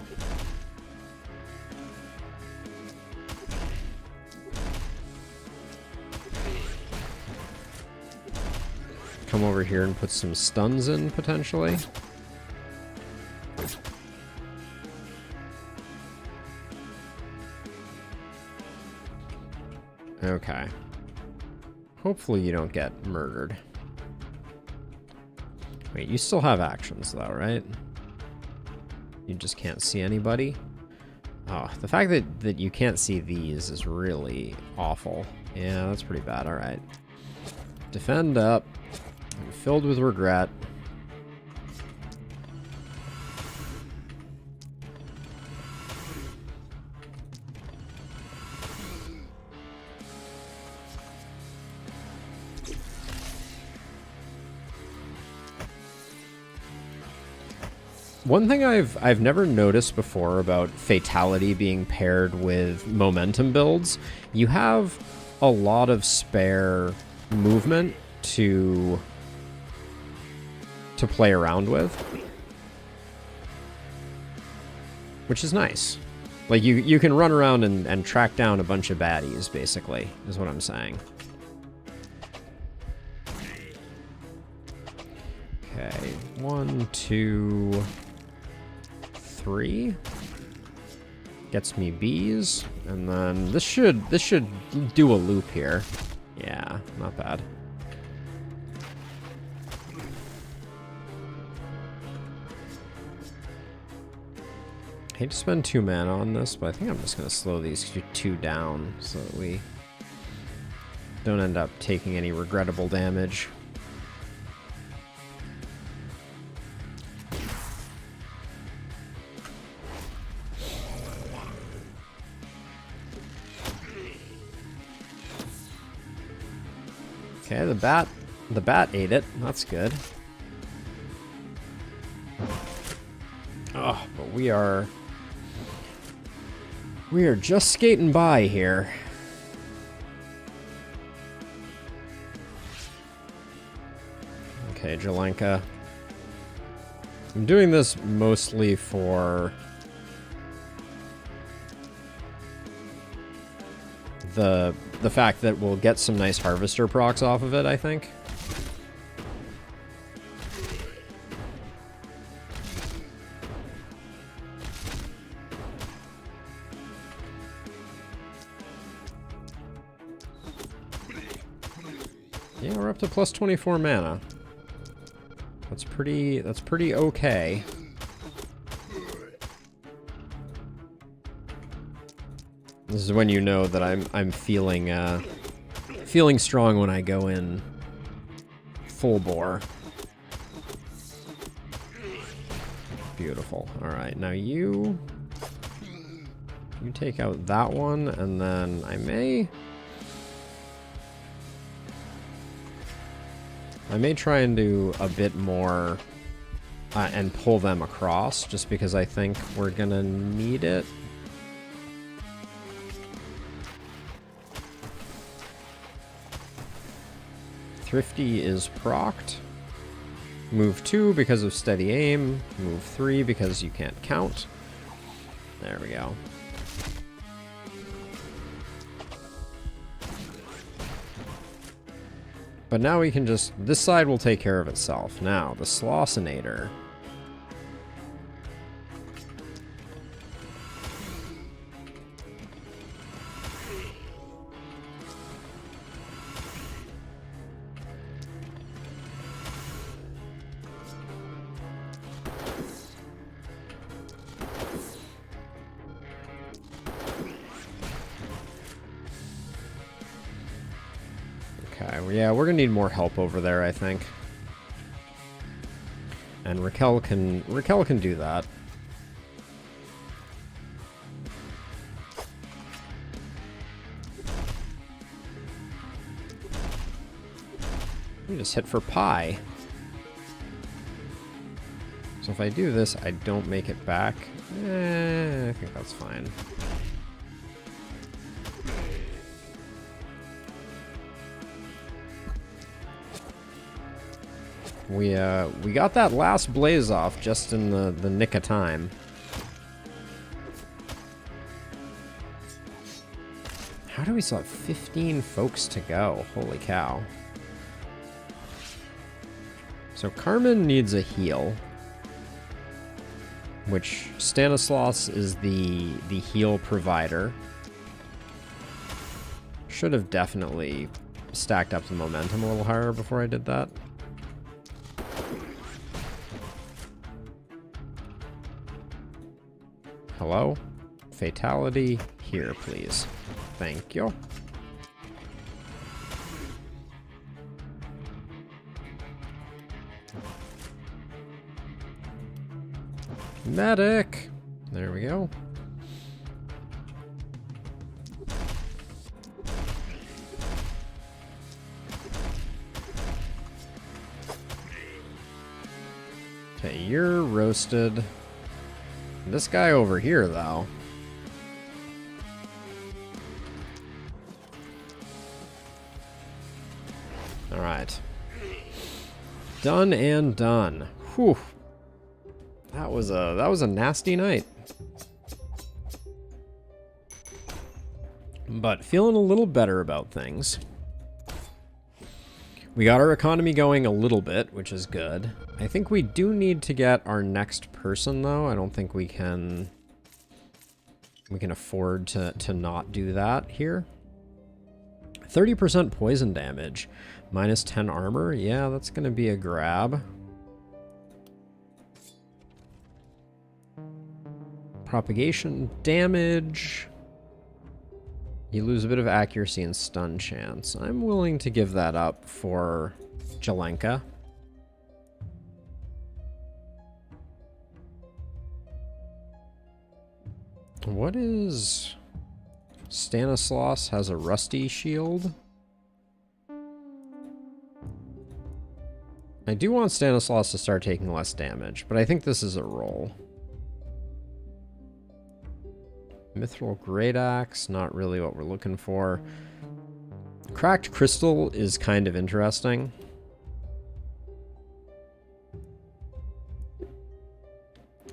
Speaker 1: come over here and put some stuns in, potentially. Okay. Hopefully you don't get murdered. Wait, you still have actions though, right? You just can't see anybody? Oh, the fact that you can't see these is really awful. Yeah, that's pretty bad. Alright. Defend up. I'm filled with regret. One thing I've never noticed before about Fatality being paired with momentum builds, you have a lot of spare movement to play around with, which is nice. Like, you can run around and track down a bunch of baddies, basically, is what I'm saying. Okay, 1, 2, 3. Gets me bees, and then this should do a loop here. Yeah, not bad. I hate to spend 2 mana on this, but I think I'm just going to slow these two down so that we don't end up taking any regrettable damage. Okay, the bat ate it. That's good. Oh, but we are just skating by here. Okay, Jelenka. I'm doing this mostly for the fact that we'll get some nice harvester procs off of it, I think. Yeah, we're up to plus 24 mana. That's pretty okay. This is when you know that I'm feeling strong when I go in full bore. Beautiful. All right, now you take out that one, and then I may try and do a bit more and pull them across, just because I think we're gonna need it. Thrifty is procced. Move 2 because of steady aim. Move 3 because you can't count. There we go. But now we can just... This side will take care of itself. Now, the Slossinator. Yeah, we're gonna need more help over there, I think. And Raquel can do that. We just hit for pie. So if I do this, I don't make it back. I think that's fine. We got that last blaze off just in the nick of time. How do we still have 15 folks to go? Holy cow. So Carmen needs a heal, which Stanislaus is the heal provider. Should have definitely stacked up the momentum a little higher before I did that. Hello? Fatality here, please. Thank you. Medic! There we go. Okay, you're roasted. This guy over here, though. Alright. Done and done. Whew. That was a nasty night. But feeling a little better about things. We got our economy going a little bit, which is good. I think we do need to get our next person, though. I don't think we can afford to not do that here. 30% poison damage, minus 10 armor. Yeah, that's going to be a grab. Propagation damage. You lose a bit of accuracy and stun chance. I'm willing to give that up for Jelenka. What is... Stanislaus has a rusty shield. I do want Stanislaus to start taking less damage, but I think this is a roll. Mithril Great Axe, not really what we're looking for. Cracked Crystal is kind of interesting.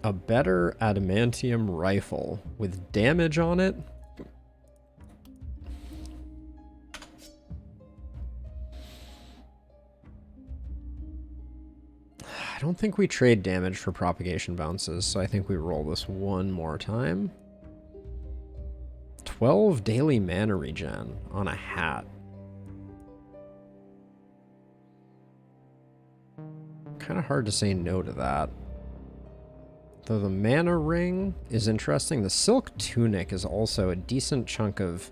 Speaker 1: A better adamantium rifle with damage on it. I don't think we trade damage for propagation bounces, so I think we roll this one more time. 12 daily mana regen on a hat. Kind of hard to say no to that. Though the mana ring is interesting. The silk tunic is also a decent chunk of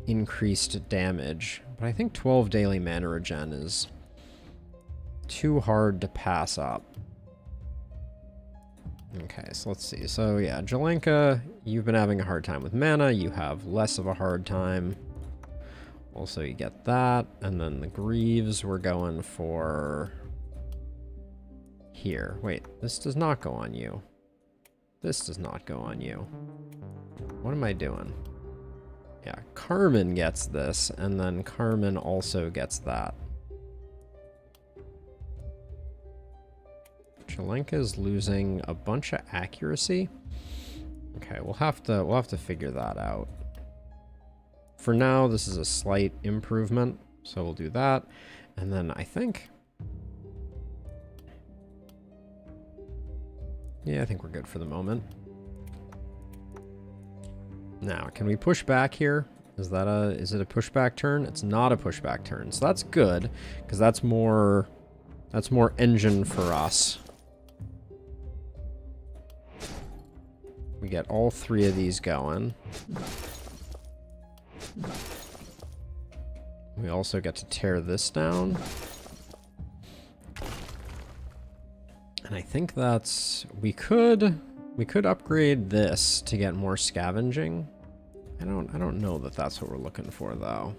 Speaker 1: increased damage. But I think 12 daily mana regen is too hard to pass up. Okay, so let's see. So yeah, Jelenka, you've been having a hard time with mana. You have less of a hard time. Also, you get that. And then the Greaves, we're going for... here. Wait, this does not go on you. This does not go on you. What am I doing? Yeah, Carmen gets this, and then Carmen also gets that. Jelenka is losing a bunch of accuracy. Okay, we'll have to figure that out. For now, this is a slight improvement, so we'll do that. And then I think... yeah, I think we're good for the moment. Now, can we push back here? Is it a pushback turn? It's not a pushback turn, so that's good, because that's more engine for us. We get all three of these going. We also get to tear this down. And I think that's... we could upgrade this to get more scavenging. I don't know that that's what we're looking for, though.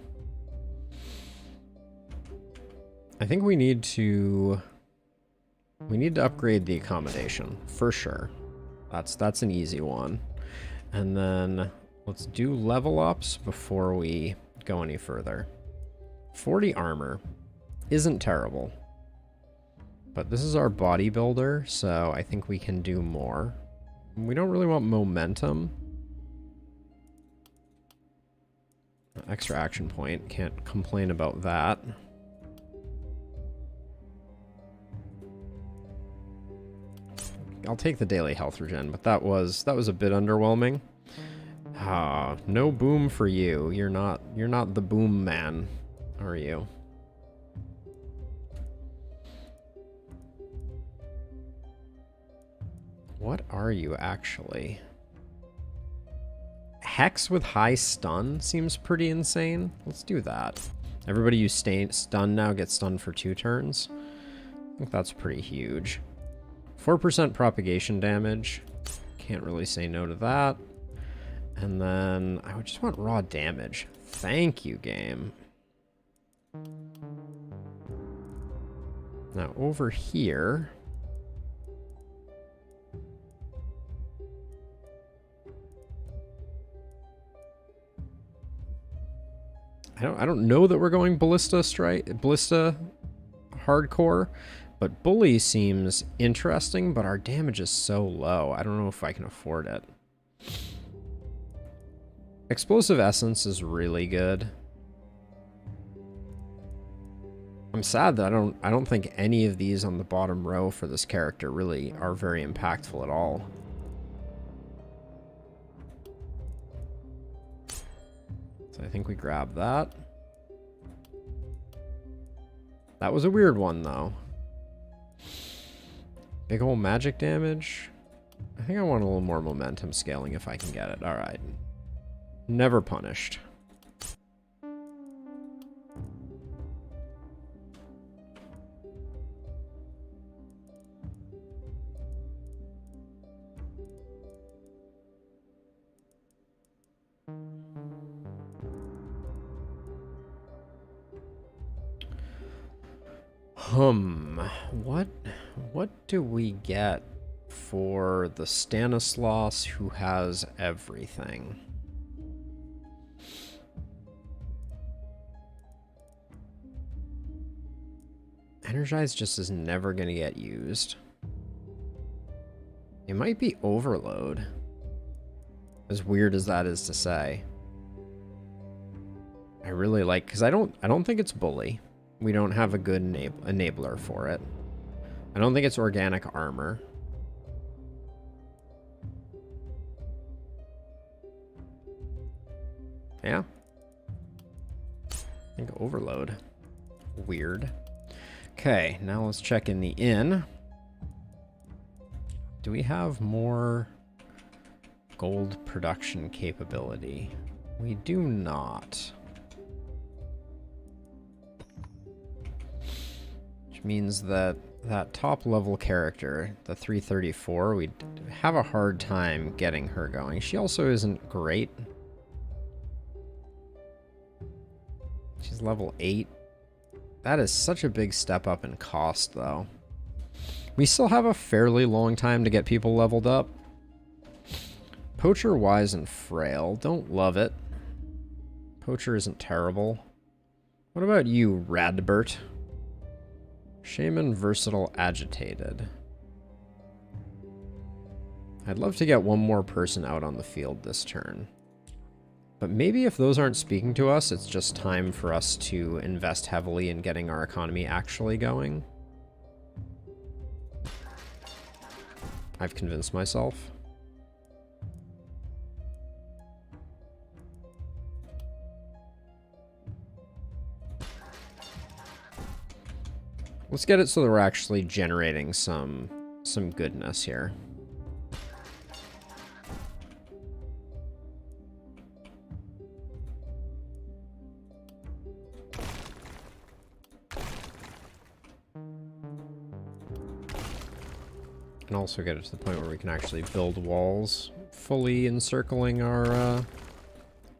Speaker 1: I think we need to We need to upgrade the accommodation, for sure. That's an easy one. And then let's do level ups before we go any further. 40 armor isn't terrible. But this is our bodybuilder, so I think we can do more. We don't really want momentum. Extra action point, can't complain about that. I'll take the daily health regen, but that was a bit underwhelming. Ah, no boom for you. You're not the boom man, are you? What are you actually? Hex with high stun seems pretty insane. Let's do that. Everybody you stun now gets stunned for 2 turns. I think that's pretty huge. 4% propagation damage. Can't really say no to that. And then I would just want raw damage. Thank you, game. Now over here. I don't know that we're going ballista hardcore, but bully seems interesting, but our damage is so low. I don't know if I can afford it. Explosive essence is really good. I'm sad that I don't think any of these on the bottom row for this character really are very impactful at all. So I think we grab that. That was a weird one, though. Big ol' magic damage. I think I want a little more momentum scaling if I can get it. Alright. Never punished. What do we get for the Stanislaus who has everything? Energize just is never going to get used. It might be Overload. As weird as that is to say. I really like, because I don't think it's Bully. We don't have a good enabler for it. I don't think it's organic armor. Yeah. I think Overload. Weird. Okay, now let's check in the inn. Do we have more gold production capability? We do not. Which means that that top level character, the 334, we'd have a hard time getting her going. She also isn't great. She's level 8. That is such a big step up in cost, though. We still have a fairly long time to get people leveled up. Poacher, Wise, and Frail. Don't love it. Poacher isn't terrible. What about you, Radbert? Shaman, Versatile, Agitated. I'd love to get one more person out on the field this turn. But maybe if those aren't speaking to us, it's just time for us to invest heavily in getting our economy actually going. I've convinced myself. Let's get it so that we're actually generating some goodness here. And also get it to the point where we can actually build walls fully encircling our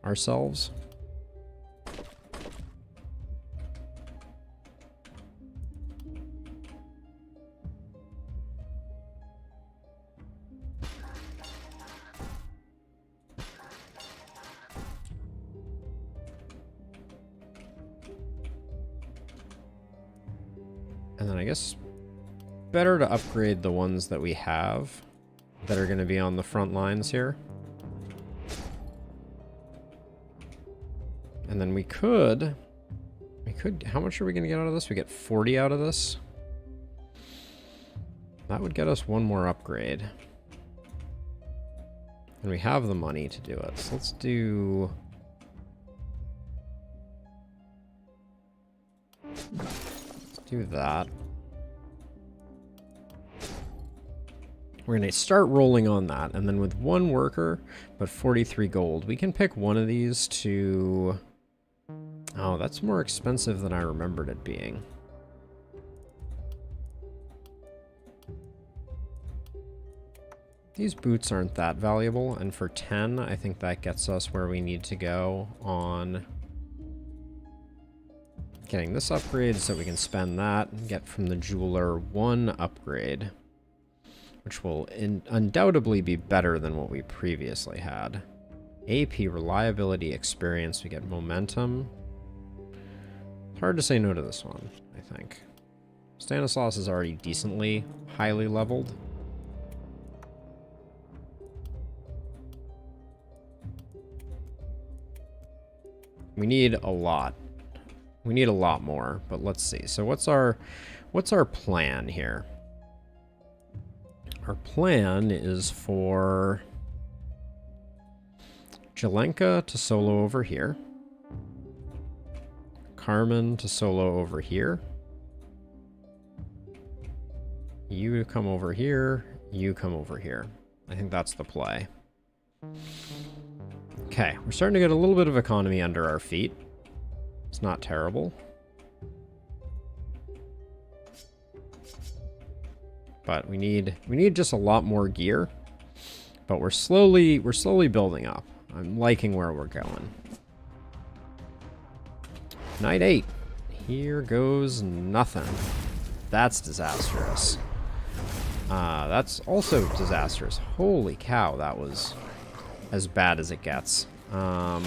Speaker 1: ourselves. And then I guess better to upgrade the ones that we have that are going to be on the front lines here. And then we could, how much are we going to get out of this? We get 40 out of this. That would get us one more upgrade. And we have the money to do it. So let's do... let's do that. We're going to start rolling on that. And then with one worker, but 43 gold, we can pick one of these to... oh, that's more expensive than I remembered it being. These boots aren't that valuable, and for 10, I think that gets us where we need to go on getting this upgrade so we can spend that and get from the jeweler one upgrade, which will undoubtedly be better than what we previously had. AP, reliability, experience, we get momentum. It's hard to say no to this one, I think. Stanislaus is already decently highly leveled. We need a lot. We need a lot more, but let's see. So what's our plan here? Our plan is for Jelenka to solo over here. Carmen to solo over here. You come over here. You come over here. I think that's the play. Okay, we're starting to get a little bit of economy under our feet. It's not terrible. But we need just a lot more gear. But we're slowly building up. I'm liking where we're going. Night 8. Here goes nothing. That's disastrous. That's also disastrous. Holy cow, that was as bad as it gets. I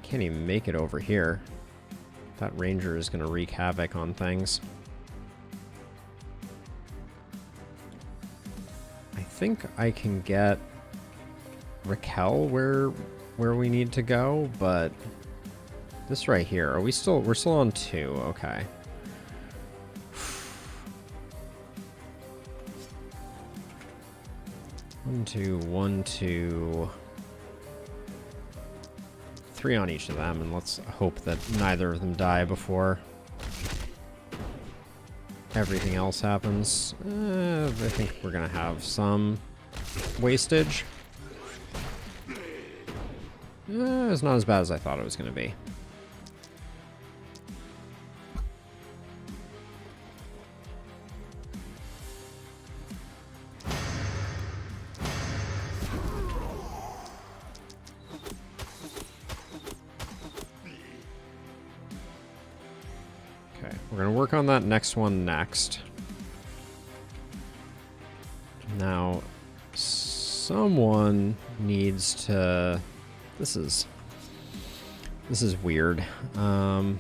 Speaker 1: can't even make it over here. That ranger is going to wreak havoc on things. I think I can get Raquel where we need to go, but this right here, we're still on 2, okay. 1, 2, 1, 2, 3 on each of them, and let's hope that neither of them die before everything else happens. I think we're gonna have some wastage. It's not as bad as I thought it was gonna be. We're going to work on that next one next. Now, someone needs to... This is weird. How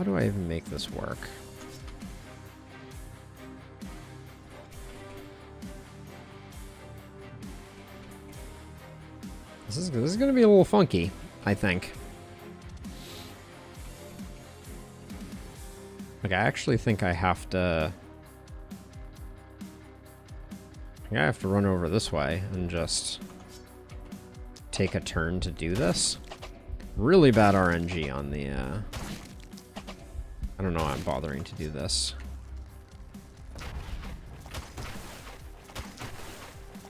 Speaker 1: do I even make this work? This is going to be a little funky, I think. Like, I actually think I have to... I think I have to run over this way and just take a turn to do this. Really bad RNG on the... I don't know why I'm bothering to do this.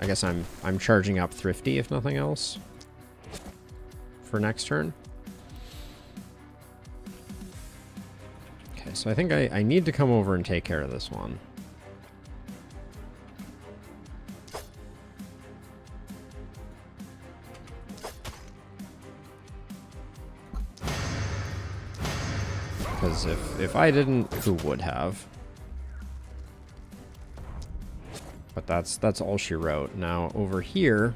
Speaker 1: I guess I'm charging up Thrifty, if nothing else, for next turn. Okay, so I think I need to come over and take care of this one. Because if I didn't, who would have? But that's all she wrote. Now over here,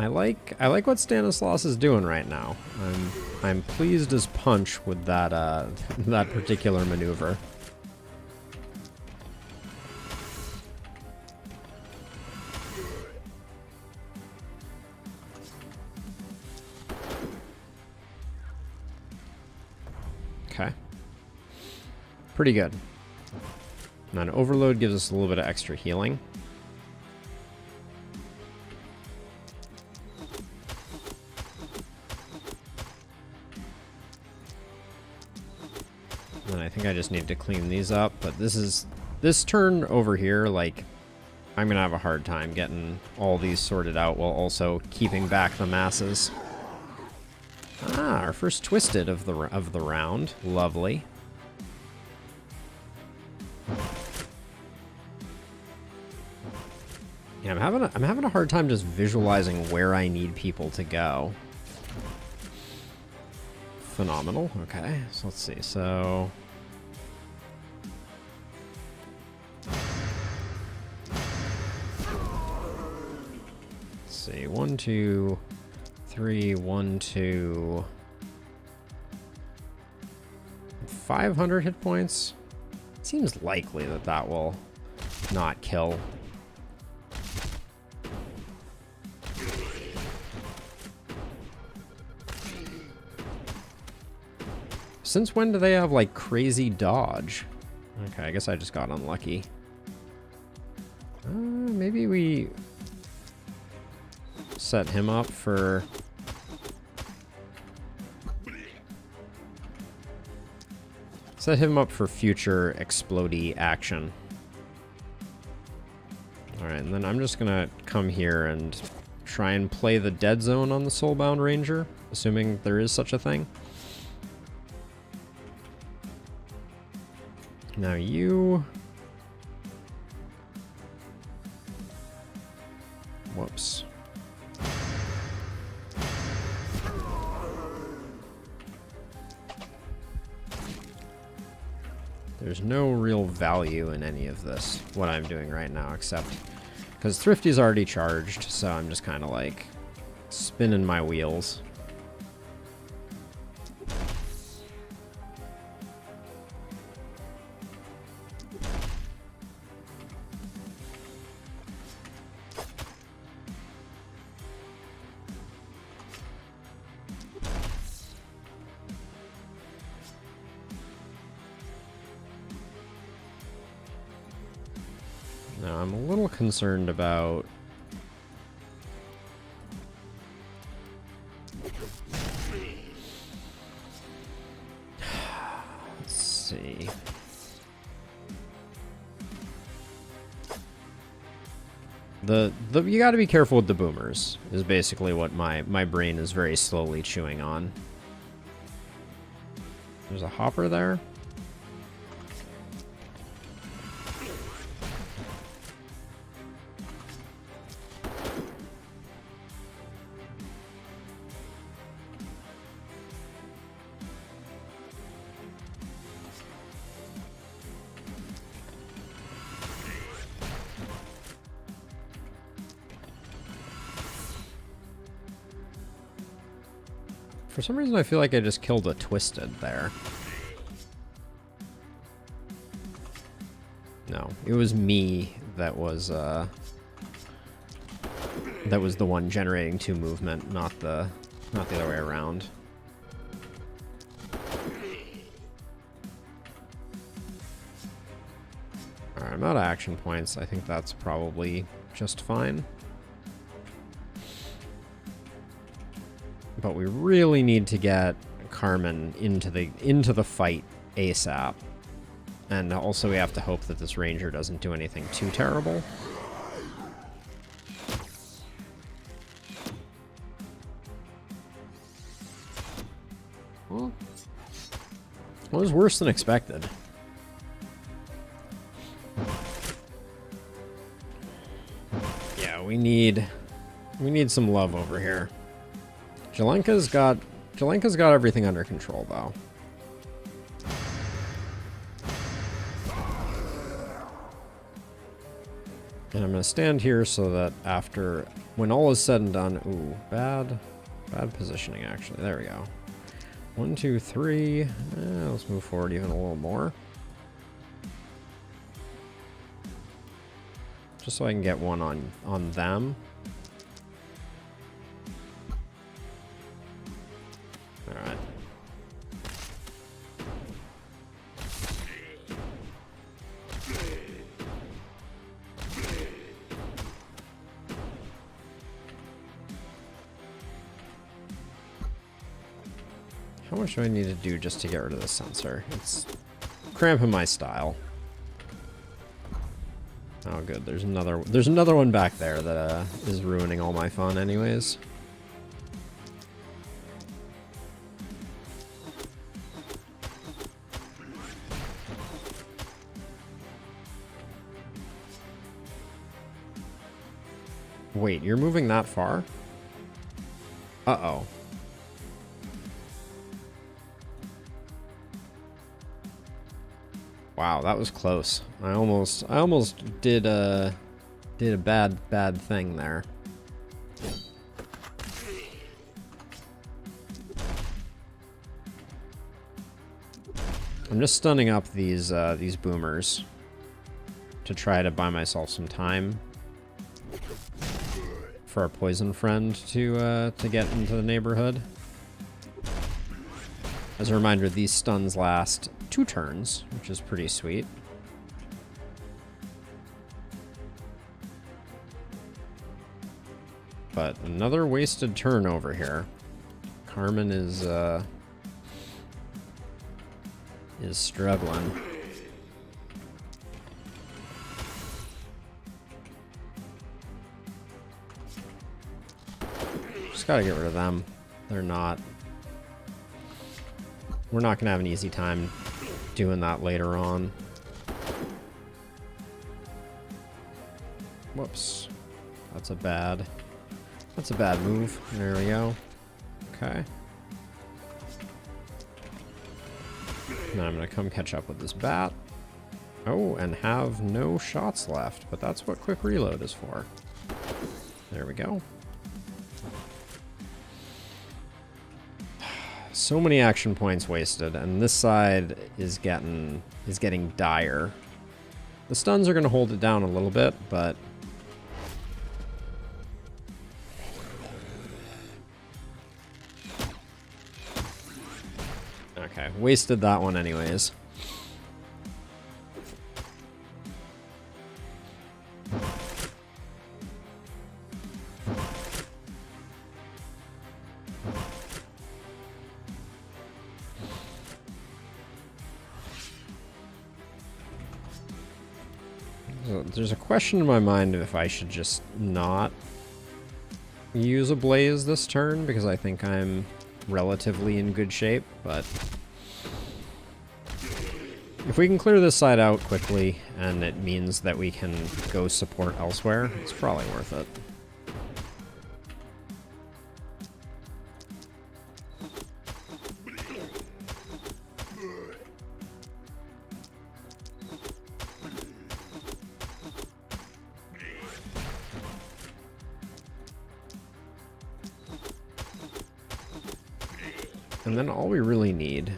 Speaker 1: I like what Stanislaus is doing right now. I'm pleased as punch with that that particular maneuver. Okay. Pretty good. And then Overload gives us a little bit of extra healing. And I think I just need to clean these up, but this turn over here, like, I'm gonna have a hard time getting all these sorted out while also keeping back the masses. Ah, our first twisted of the round. Lovely. Yeah, I'm having a hard time just visualizing where I need people to go. Phenomenal. Okay, so let's see. So let's see. 1, 2, 3, 1, 2. 500 hit points. Seems likely that that will not kill. Since when do they have, like, crazy dodge? Okay, I guess I just got unlucky. Maybe we set him up for... Set him up for future explodey action. Alright, and then I'm just gonna come here and try and play the dead zone on the Soulbound Ranger, assuming there is such a thing. Now you... Whoops. There's no real value in any of this, what I'm doing right now, except... Because Thrifty's already charged, so I'm just kind of like spinning my wheels. Now, I'm a little concerned about... Let's see. You gotta be careful with the boomers, is basically what my brain is very slowly chewing on. There's a hopper there. For some reason, I feel like I just killed a Twisted there. No, it was me that was the one generating 2 movement, not the other way around. Alright, I'm out of action points. I think that's probably just fine. But we really need to get Carmen into the fight ASAP. And also we have to hope that this Ranger doesn't do anything too terrible. Well, it was worse than expected. Yeah, we need some love over here. Jelenka's got everything under control, though. And I'm going to stand here so that after, when all is said and done, ooh, bad positioning actually. There we go. 1, 2, 3. Let's move forward even a little more. Just so I can get one on them. All right. How much do I need to do just to get rid of the sensor? It's cramping my style. Oh, good. There's another one back there that is ruining all my fun, anyways. Wait, you're moving that far? Uh-oh. Wow, that was close. I almost did a bad thing there. I'm just stunning up these boomers to try to buy myself some time for our poison friend to get into the neighborhood. As a reminder, these stuns last 2 turns, which is pretty sweet. But another wasted turn over here. Carmen is struggling. Just gotta get rid of them. They're not... We're not gonna have an easy time doing that later on. Whoops. That's a bad move. There we go. Okay. Now I'm gonna come catch up with this bat. Oh, and have no shots left, but that's what quick reload is for. There we go. So many action points wasted, and this side is getting dire. The stuns are going to hold it down a little bit, but okay, wasted that one anyways. There's a question in my mind if I should just not use a blaze this turn, because I think I'm relatively in good shape, but if we can clear this side out quickly and it means that we can go support elsewhere, it's probably worth it. And then all we really need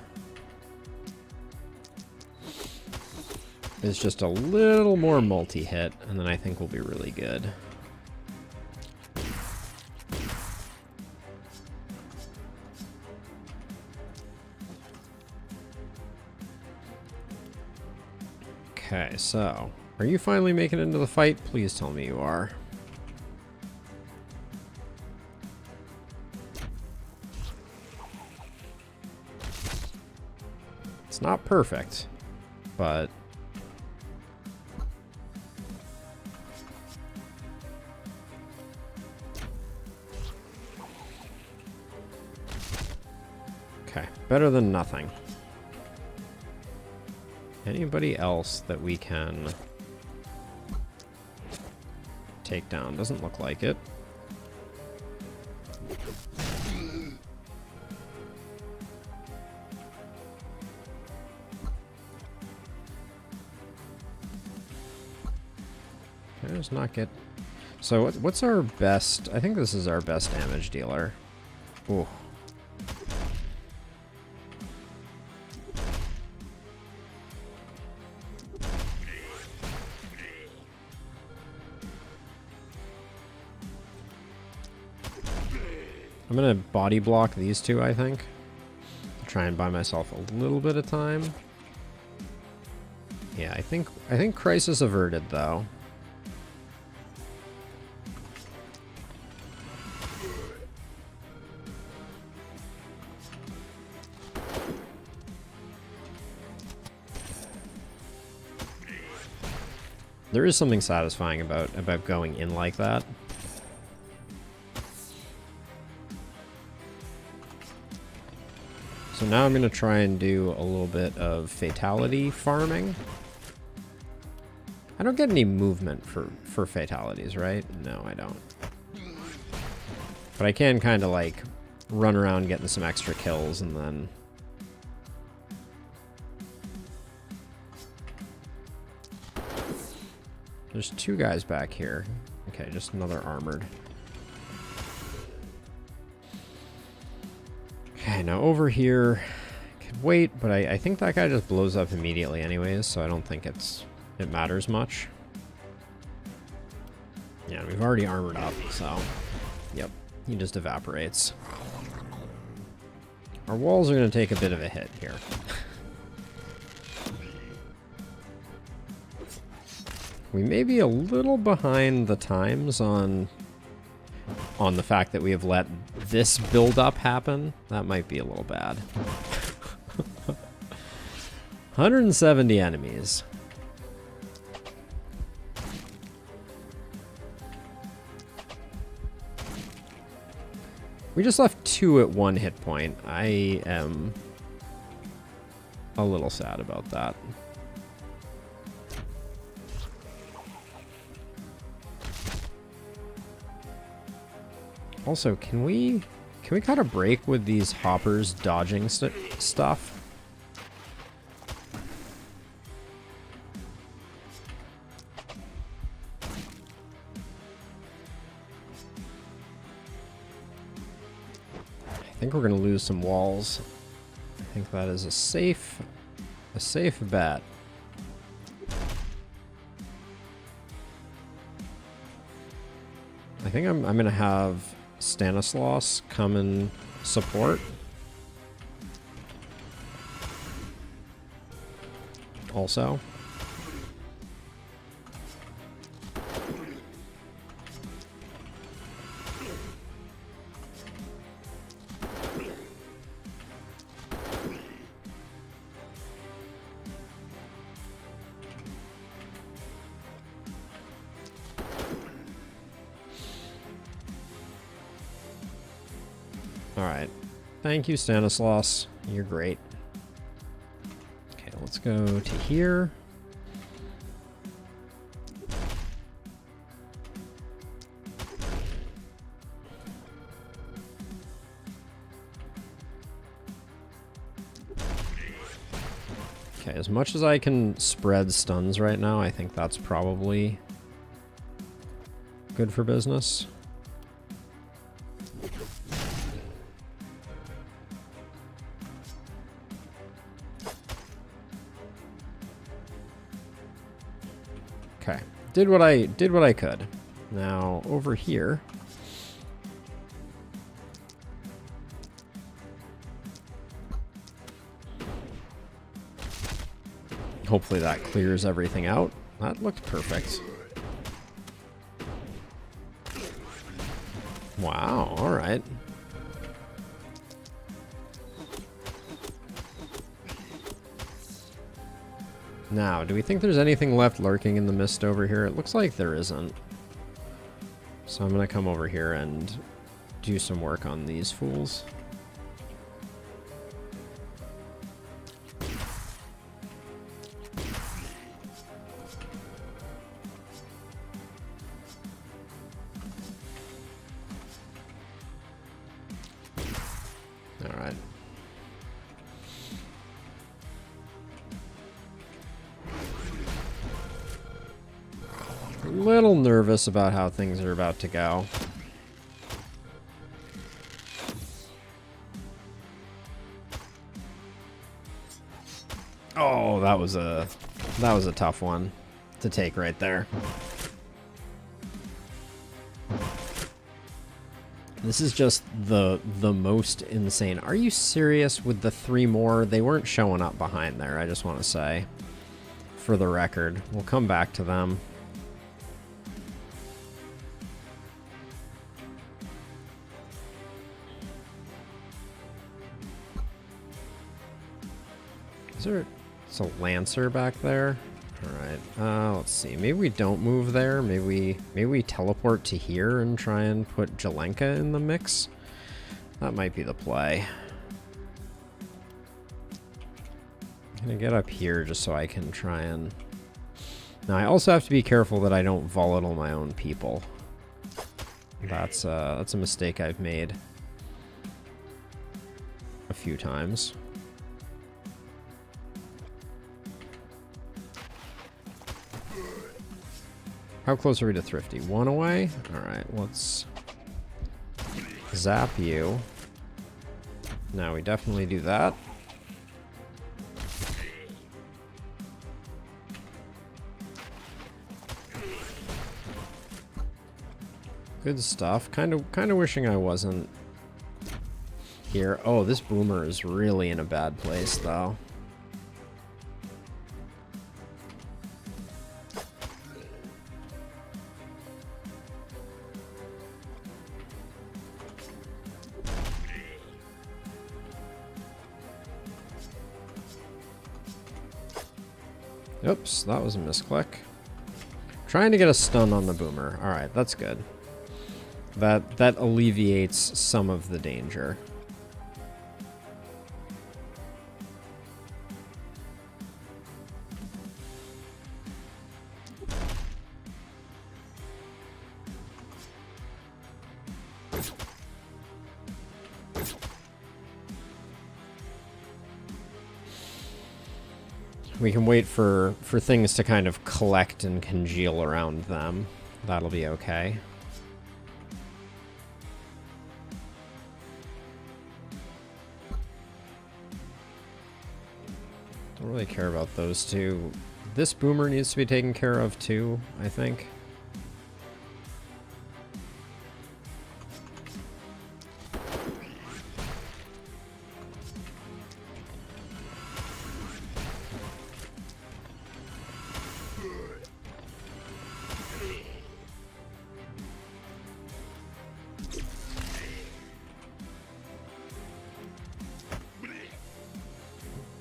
Speaker 1: is just a little more multi-hit, and then I think we'll be really good. Okay, so, are you finally making it into the fight? Please tell me you are. It's not perfect, but okay, better than nothing. Anybody else that we can take down? Doesn't look like it. Okay. I just not get... So what's our best... I think this is our best damage dealer. Ooh. I'm gonna body block these two, I think. To try and buy myself a little bit of time. Yeah, I think crisis averted though. There is something satisfying about going in like that. So now I'm going to try and do a little bit of fatality farming. I don't get any movement for fatalities, right? No, I don't. But I can kind of like run around getting some extra kills and then... There's two guys back here. Okay, just another armored. Okay, now over here, I can wait, but I think that guy just blows up immediately anyways, so I don't think it matters much. Yeah, we've already armored up, so yep, he just evaporates. Our walls are going to take a bit of a hit here. We may be a little behind the times on the fact that we have let this build-up happen. That might be a little bad. 170 enemies. We just left 2 at 1 hit point. I am a little sad about that. Also, can we cut a break with these hoppers dodging stuff? I think we're gonna lose some walls. I think that is a safe bet. I think I'm gonna have Stanislaus come and support. Also. Alright. Thank you, Stanislaus. You're great. Okay, let's go to here. Okay, as much as I can spread stuns right now, I think that's probably good for business. Okay, did what I could. Now over here, hopefully that clears everything out. That looked perfect. Wow, all right. Now, do we think there's anything left lurking in the mist over here? It looks like there isn't. So I'm gonna come over here and do some work on these fools. All right. little nervous about how things are about to go. Oh, that was a tough one to take right there. This is just the most insane. Are you serious with the 3 more? They weren't showing up behind there, I just want to say. For the record. We'll come back to them. Is there... It's a Lancer back there? Alright, let's see. Maybe we don't move there. Maybe we teleport to here and try and put Jelenka in the mix. That might be the play. I'm gonna get up here just so I can try and... Now, I also have to be careful that I don't volatile my own people. That's a mistake I've made a few times. How close are we to Thrifty? 1 away? Alright, let's zap you. Now we definitely do that. Good stuff. Kind of wishing I wasn't here. Oh, this boomer is really in a bad place, though. Oops, that was a misclick. Trying to get a stun on the boomer. Alright, that's good. That alleviates some of the danger. We can wait for things to kind of collect and congeal around them. That'll be okay. Don't really care about those two. This boomer needs to be taken care of too, I think.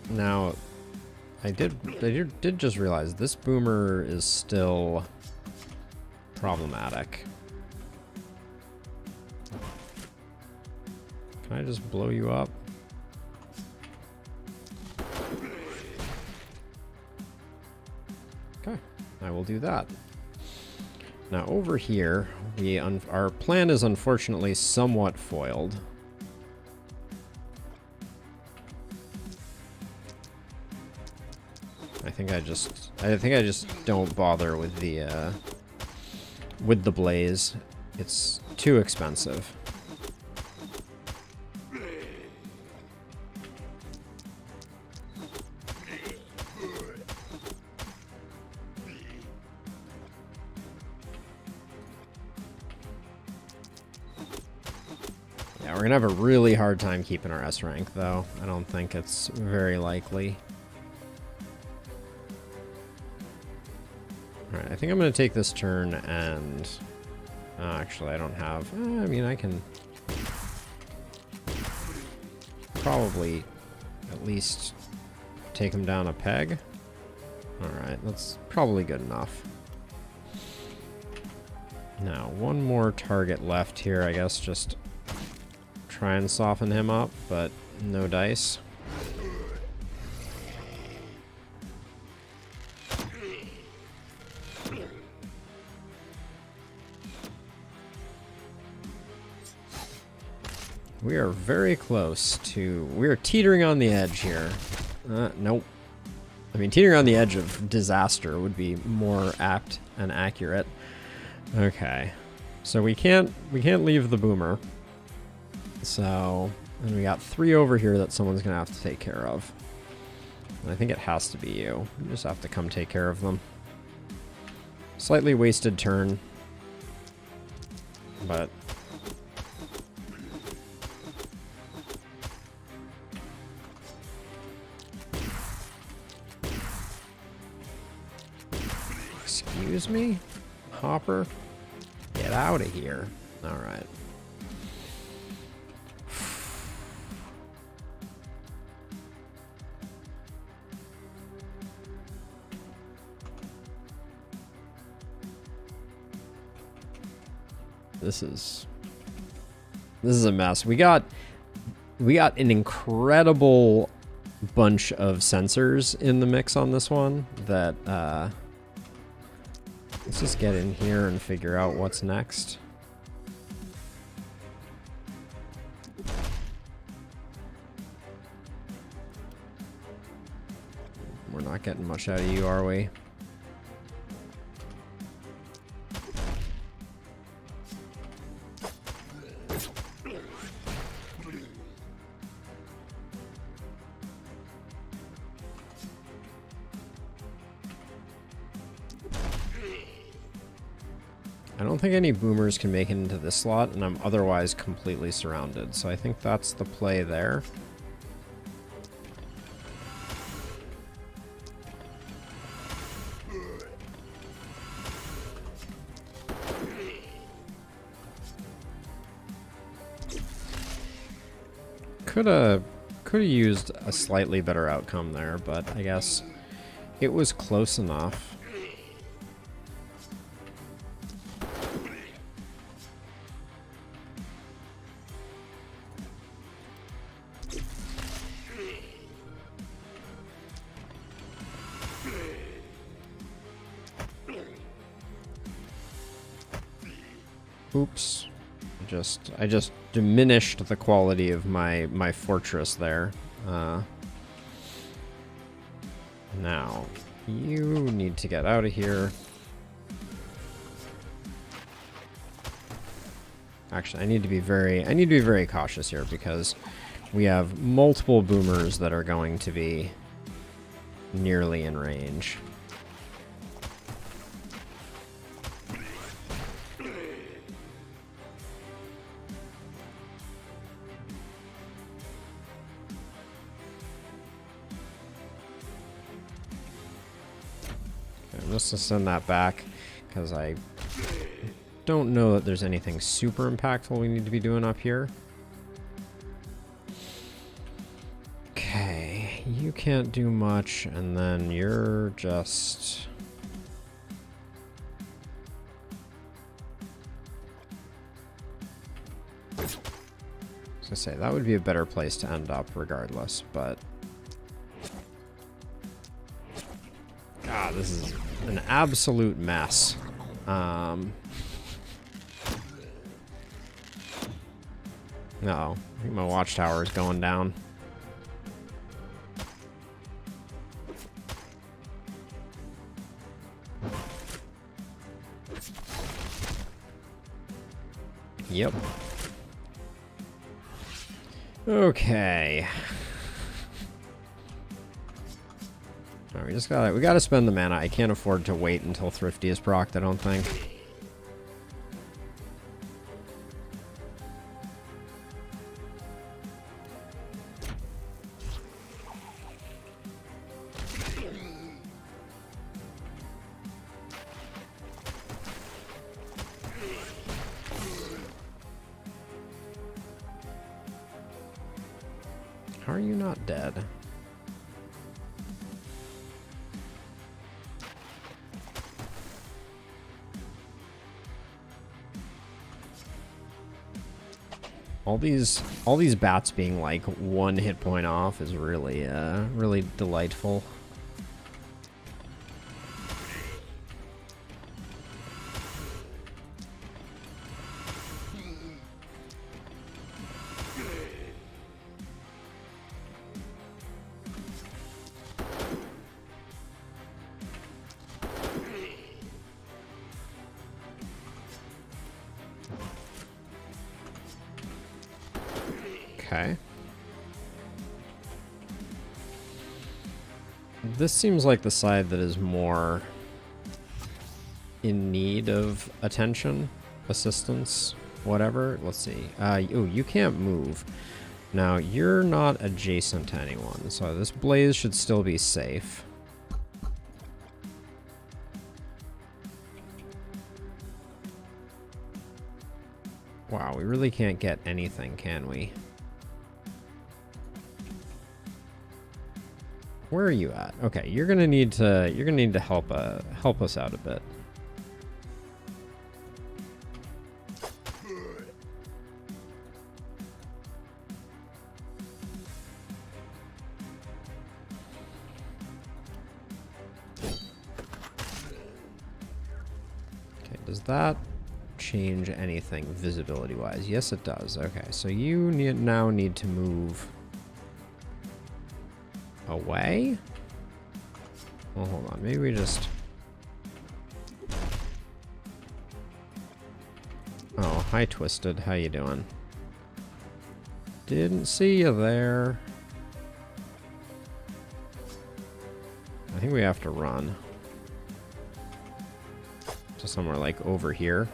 Speaker 1: Now, I did just realize this boomer is still problematic. Can I just blow you up? Okay, I will do that. Now over here, our plan is unfortunately somewhat foiled. I think I just don't bother with the blaze. It's too expensive. Yeah, we're gonna have a really hard time keeping our S rank though. I don't think it's very likely. Alright, I think I'm going to take this turn and... Oh, actually, I don't have... I mean, I can... probably at least take him down a peg. Alright, that's probably good enough. Now, one more target left here, I guess. Just try and soften him up, but no dice. We are very close to... We are teetering on the edge here. Nope. I mean, teetering on the edge of disaster would be more apt and accurate. Okay. So we can't leave the boomer. So, and we got 3 over here that someone's gonna have to take care of. And I think it has to be you. You just have to come take care of them. Slightly wasted turn. But excuse me? Hopper? Get out of here. Alright. This is a mess. We got an incredible bunch of sensors in the mix on this one that let's just get in here and figure out what's next. We're not getting much out of you, are we? I don't think any boomers can make it into this slot, and I'm otherwise completely surrounded. So I think that's the play there. Could have used a slightly better outcome there, but I guess it was close enough. Oops. I just diminished the quality of my fortress there. Now, you need to get out of here. Actually, I need to be very cautious here because we have multiple boomers that are going to be nearly in range. Let's just send that back because I don't know that there's anything super impactful we need to be doing up here. Okay, you can't do much, and then you're just... I was gonna say, that would be a better place to end up regardless, but... God, this is an absolute mess. Uh-oh, I think my watchtower is going down. Yep. Okay. Alright, we gotta spend the mana. I can't afford to wait until Thrifty is procced, I don't think. How are you not dead? All these bats being like 1 hit point off is really really delightful. Okay. This seems like the side that is more in need of attention, assistance, whatever. Let's see. Oh, you can't move. Now, you're not adjacent to anyone, so this blaze should still be safe. Wow, we really can't get anything, can we? Where are you at? Okay, you're gonna need to help us out a bit. Okay, does that change anything visibility wise? Yes, it does. Okay, so you now need to move away. Well, hold on. Maybe we just... Oh, hi, Twisted. How you doing? Didn't see you there. I think we have to run to somewhere like over here.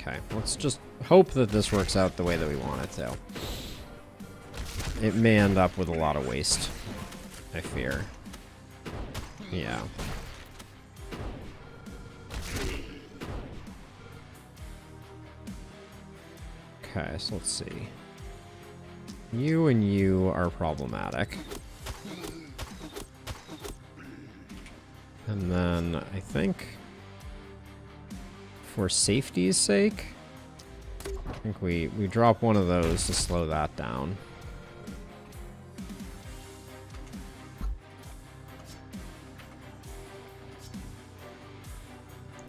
Speaker 1: Okay, let's just hope that this works out the way that we want it to. It may end up with a lot of waste, I fear. Yeah. Okay, so let's see. You and you are problematic. And then I think for safety's sake, I think we drop one of those to slow that down.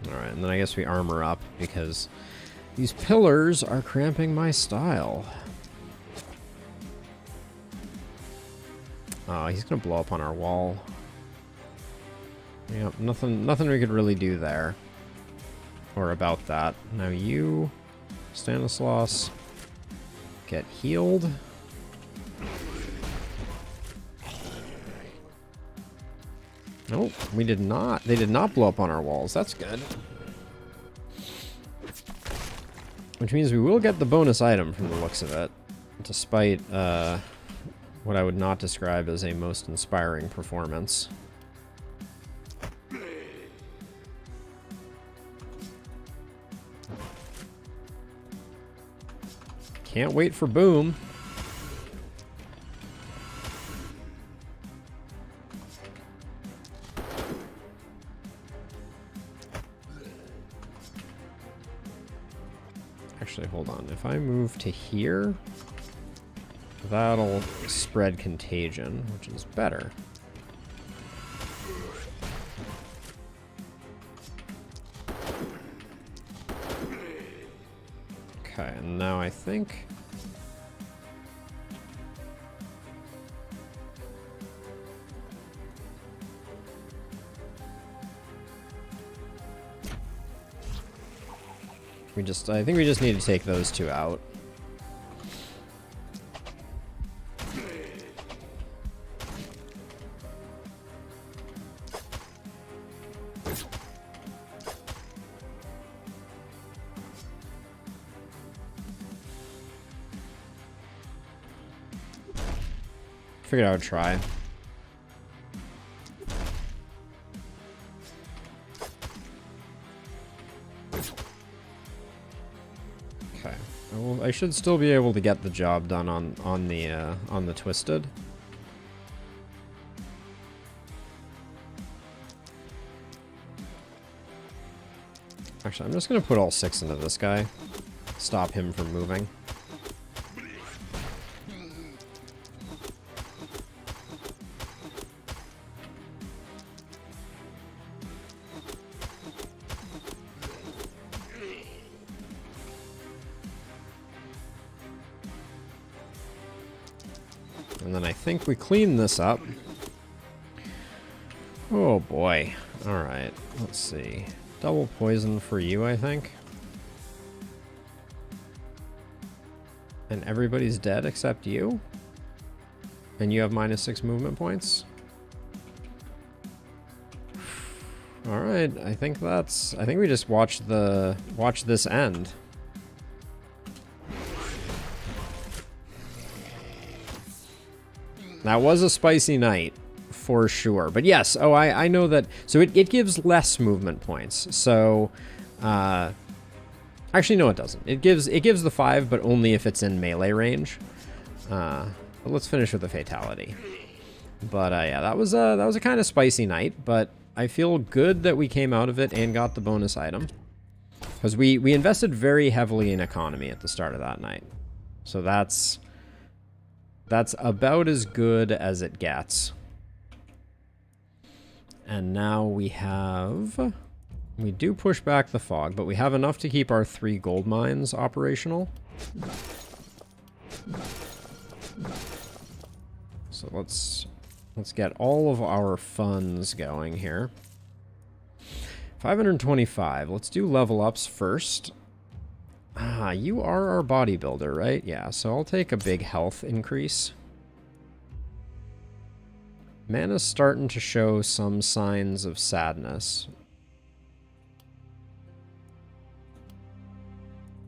Speaker 1: Alright, and then I guess we armor up because these pillars are cramping my style. Oh, he's gonna blow up on our wall. Yep, nothing we could really do there. Or about that. Now you, Stanislaus, get healed. Nope, we did not. They did not blow up on our walls. That's good. Which means we will get the bonus item from the looks of it. Despite what I would not describe as a most inspiring performance. Can't wait for boom. Actually, hold on. If I move to here, that'll spread contagion, which is better. Okay, and now I think... I think we just need to take those two out. Figured I would try. Okay. Well, I should still be able to get the job done on the Twisted. Actually, I'm just gonna put all 6 into this guy. Stop him from moving. And then I think we clean this up. Oh boy. Alright, let's see. Double poison for you, I think. And everybody's dead except you? And you have -6 movement points? Alright, I think we just watch this end. That was a spicy night, for sure. But yes, oh, I know that. So it gives less movement points. So, actually, no, it doesn't. It gives the 5, but only if it's in melee range. But let's finish with the fatality. But yeah, that was a kind of spicy night. But I feel good that we came out of it and got the bonus item, because we invested very heavily in economy at the start of that night. So that's about as good as it gets. And now we do push back the fog, but we have enough to keep our 3 gold mines operational. So let's get all of our funds going here. 525. Let's do level ups first. Ah, you are our bodybuilder, right? Yeah, so I'll take a big health increase. Mana's starting to show some signs of sadness.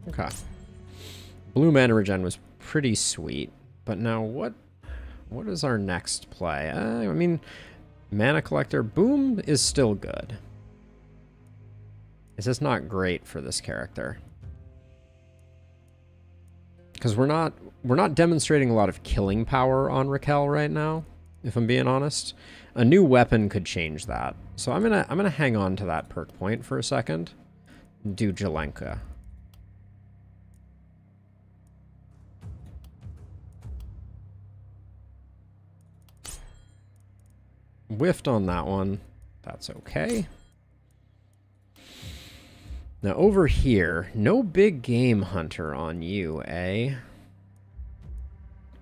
Speaker 1: Okay. Blue mana regen was pretty sweet, but now what is our next play? I mean, mana collector, boom is still good. It's just not great for this character, because we're not demonstrating a lot of killing power on Raquel right now, if I'm being honest. A new weapon could change that. So I'm gonna hang on to that perk point for a second. Do Jelenka. Whiffed on that one. That's okay. Now over here, no big game hunter on you, eh?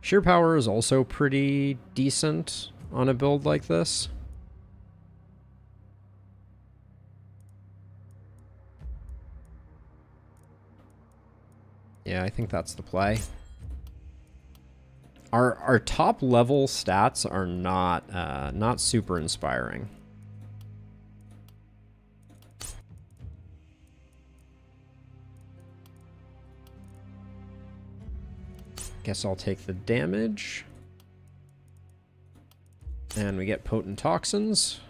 Speaker 1: Sheer power is also pretty decent on a build like this. Yeah, I think that's the play. Our top level stats are not super inspiring. Guess I'll take the damage. And we get potent toxins.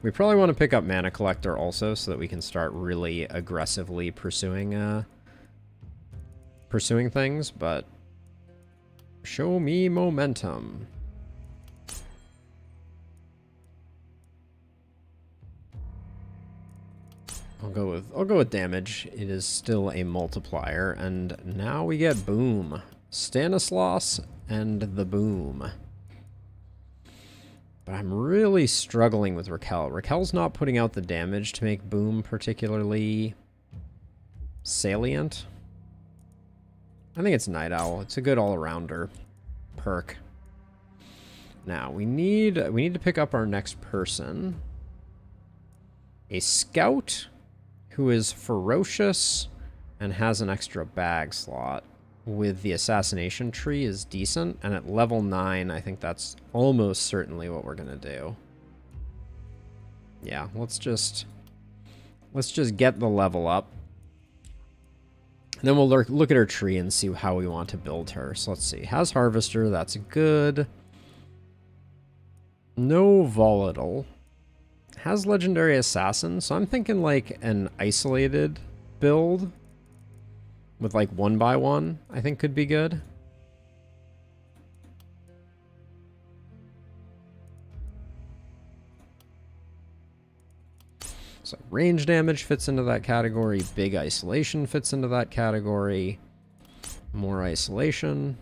Speaker 1: We probably want to pick up Mana Collector also, so that we can start really aggressively pursuing things, but show me momentum. I'll go with damage. It is still a multiplier, and now we get boom. Stanislaus and the boom. But I'm really struggling with Raquel. Raquel's not putting out the damage to make boom particularly salient. I think it's Night Owl. It's a good all-arounder perk. Now, we need to pick up our next person. A scout who is ferocious and has an extra bag slot with the assassination tree is decent, and at level 9, I think that's almost certainly what we're gonna do. Yeah, let's just get the level up. And then we'll look at her tree and see how we want to build her. So let's see. Has Harvester, that's good. No Volatile. Has Legendary Assassin, so I'm thinking like an isolated build with like 1x1, I think could be good. So range damage fits into that category. Big isolation fits into that category. More isolation.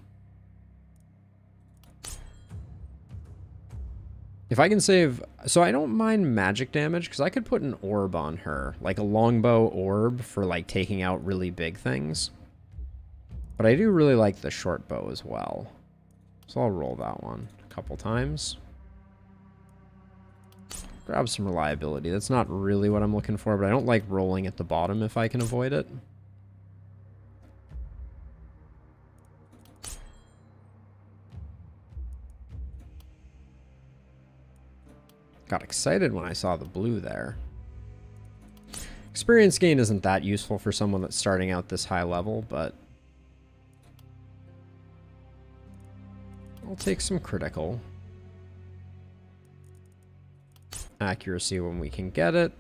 Speaker 1: If I can save... So I don't mind magic damage, because I could put an orb on her. Like a longbow orb for like taking out really big things. But I do really like the short bow as well. So I'll roll that one a couple times. grab some reliability. That's not really what I'm looking for, but I don't like rolling at the bottom if I can avoid it. Got excited when I saw the blue there. Experience gain isn't that useful for someone that's starting out this high level, but I'll take some critical. Accuracy when we can get it.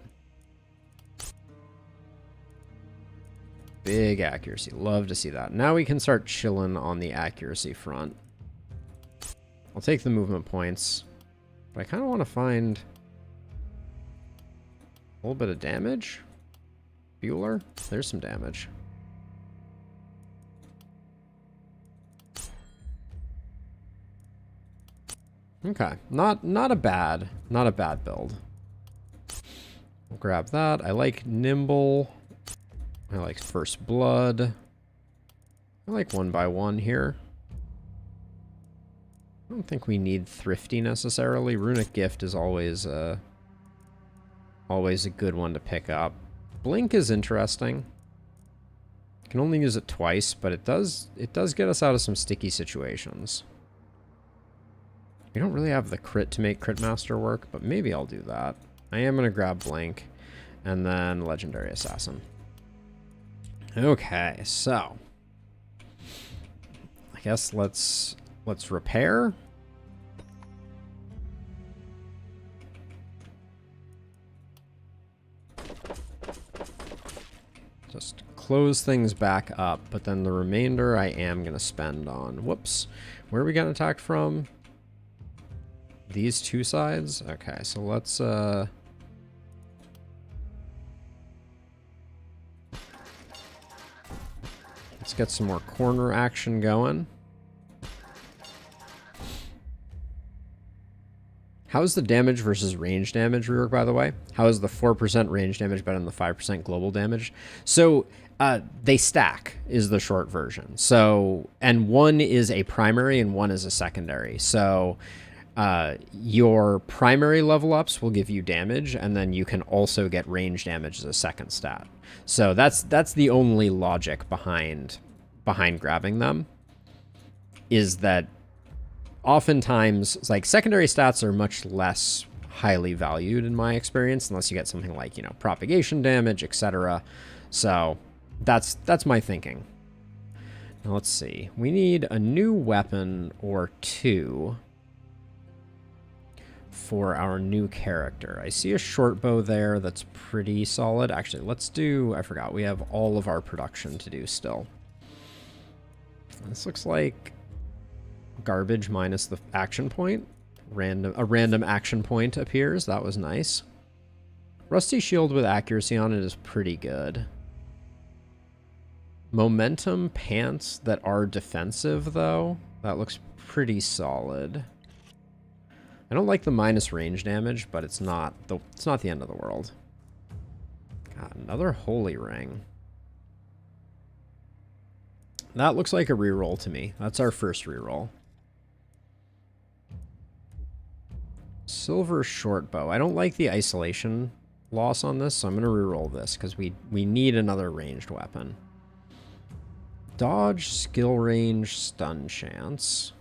Speaker 1: Big accuracy. Love to see that. Now we can start chilling on the accuracy front. I'll take the movement points. But I kind of want to find a little bit of damage. Bueller? There's some damage. Okay. Not a bad build. We'll grab that. I like nimble. I like first blood. I like 1x1 here. I don't think we need thrifty necessarily. Runic gift is always a good one to pick up. Blink is interesting. You can only use it twice, but it does get us out of some sticky situations. We don't really have the crit to make Crit Master work, but maybe I'll do that. I am going to grab Blink and then Legendary Assassin. Okay, so I guess let's repair. Just close things back up, but then the remainder I am going to spend on... Whoops. Where are we getting attacked from? These two sides? Okay, so let's get some more corner action going. How's the damage versus range damage rework, by the way? How is the 4% range damage better than the 5% global damage? So they stack is the short version. So, and one is a primary and one is a secondary. So your primary level ups will give you damage, and then you can also get range damage as a second stat. So that's the only logic behind grabbing them, is that oftentimes, like, secondary stats are much less highly valued in my experience, unless you get something like, you know, propagation damage, etc. So that's my thinking. Now let's see. We need a new weapon or two for our new character. I see a short bow there that's pretty solid. Actually, let's do... I forgot. We have all of our production to do still. This looks like garbage minus the action point. A random action point appears. That was nice. Rusty shield with accuracy on it is pretty good. Momentum pants that are defensive, though. That looks pretty solid. I don't like the minus range damage, but it's not the end of the world. God, another holy ring. That looks like a reroll to me. That's our first reroll. Silver short bow. I don't like the isolation loss on this, so I'm going to reroll this because we need another ranged weapon. Dodge, skill range, stun chance.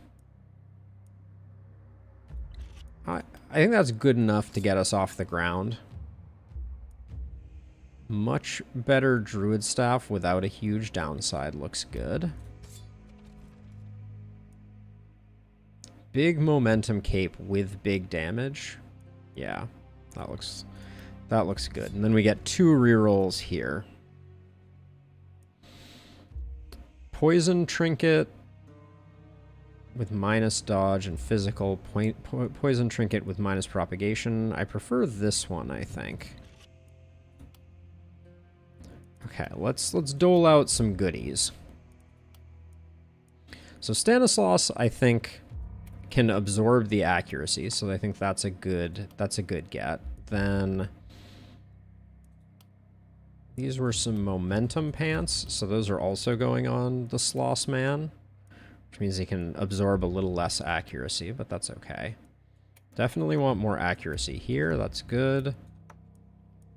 Speaker 1: I think that's good enough to get us off the ground. Much better druid staff without a huge downside looks good. Big momentum cape with big damage. Yeah, that looks good. And then we get 2 rerolls here. Poison trinket with minus dodge and physical. Poison trinket with minus propagation. I prefer this one, I think. Okay, let's dole out some goodies. So Stanislaus, I think, can absorb the accuracy, so I think that's a good get. Then these were some momentum pants, so those are also going on the Sloss Man, which means he can absorb a little less accuracy, but that's okay. Definitely want more accuracy here. That's good.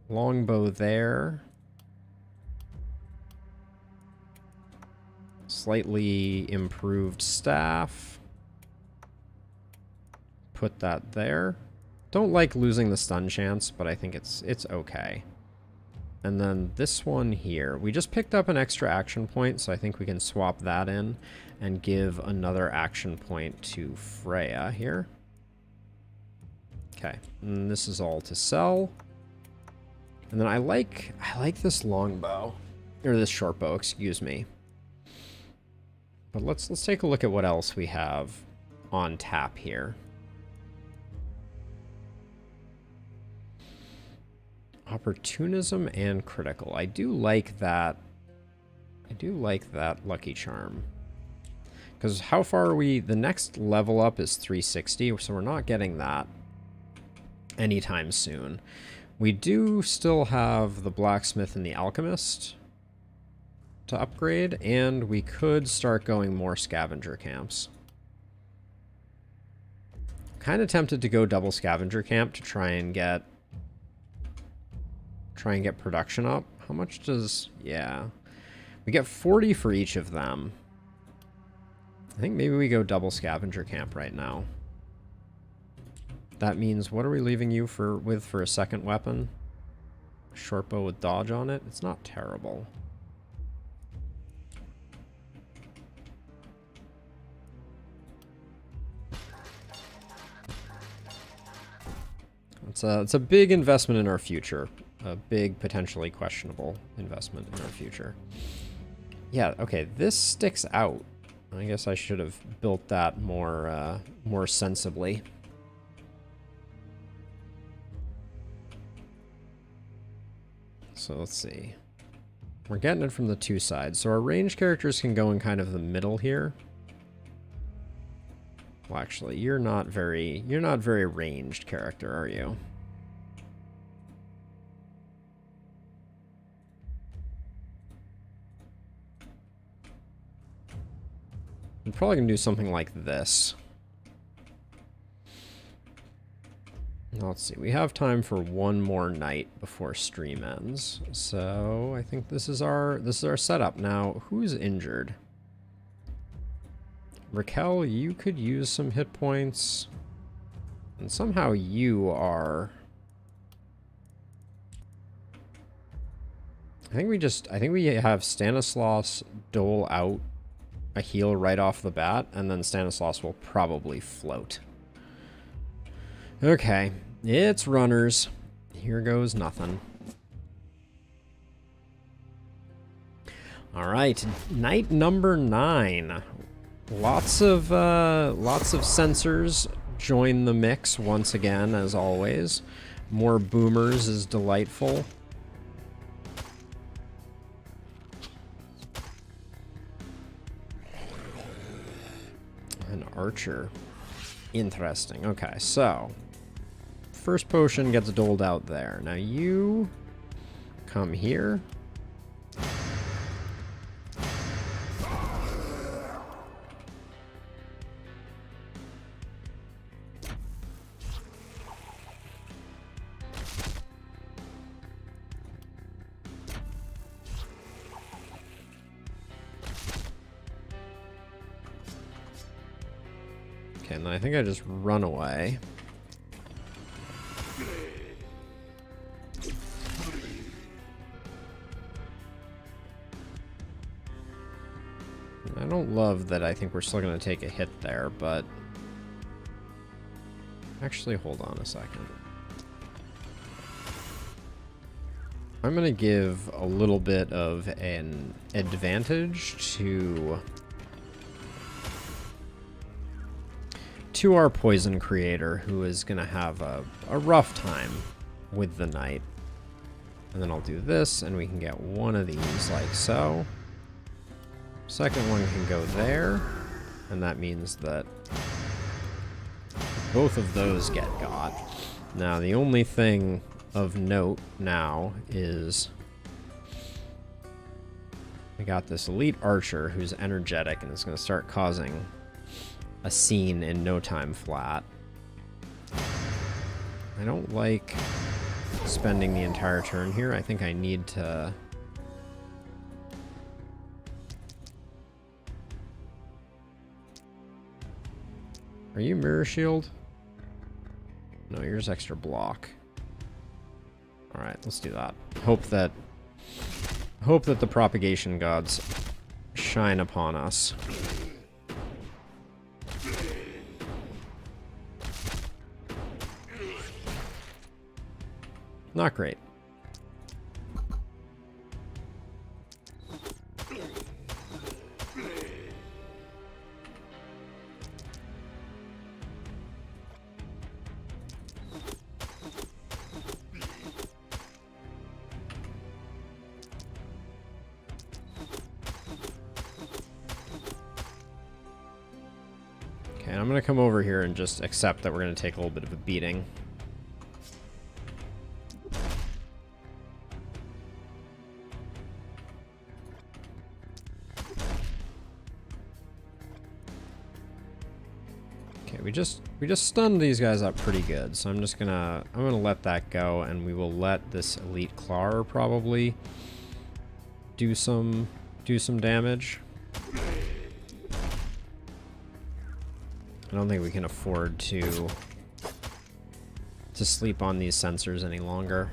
Speaker 1: Longbow there. Slightly improved staff. Put that there. Don't like losing the stun chance, but I think it's okay. And then this one here. We just picked up an extra action point, so I think we can swap that in and give another action point to Freya here. Okay, and this is all to sell. And then I like this longbow, or this short bow, excuse me. But let's take a look at what else we have on tap here. Opportunism and critical. I do like that. I do like that lucky charm. Because how far are we? The next level up is 360, so we're not getting that anytime soon. We do still have the blacksmith and the alchemist to upgrade, and we could start going more scavenger camps. Kind of tempted to go double scavenger camp to try and get production up. How much does... yeah. We get 40 for each of them. I think maybe we go double scavenger camp right now. That means, what are we leaving you with for a second weapon? A short bow with dodge on it? It's not terrible. It's a big investment in our future. A big, potentially questionable investment in our future. Yeah, okay, this sticks out. I guess I should have built that more sensibly. So let's see. We're getting it from the two sides. So our ranged characters can go in kind of the middle here. Well, actually, you're not very ranged character, are you? I'm probably going to do something like this. Now, let's see. We have time for one more night before stream ends. So, I think this is our setup. Now, who's injured? Raquel, you could use some hit points. And somehow you are... I think we have Stanislaus dole out a heal right off the bat, and then Stanislaus will probably float. Okay, it's runners. Here goes nothing. All right, night number 9. Lots of sensors join the mix once again, as always. More boomers is delightful. An archer. Interesting. Okay, so first potion gets doled out there. Now you come here. Okay, and then I think I just run away. I don't love that I think we're still going to take a hit there, but... actually, hold on a second. I'm going to give a little bit of an advantage to our poison creator, who is going to have a rough time with the knight. And then I'll do this, and we can get one of these like so. Second one can go there, and that means that both of those get got. Now, the only thing of note now is we got this elite archer who's energetic and is going to start causing a scene in no time flat. I don't like spending the entire turn here. I think I need to... Are you Mirror Shield? No, yours extra block. Alright, let's do that. Hope that the propagation gods shine upon us. Not great. Okay, I'm gonna come over here and just accept that we're gonna take a little bit of a beating. We just stunned these guys up pretty good, so I'm gonna let that go, and we will let this elite clawer probably do some damage. I don't think we can afford to sleep on these sensors any longer.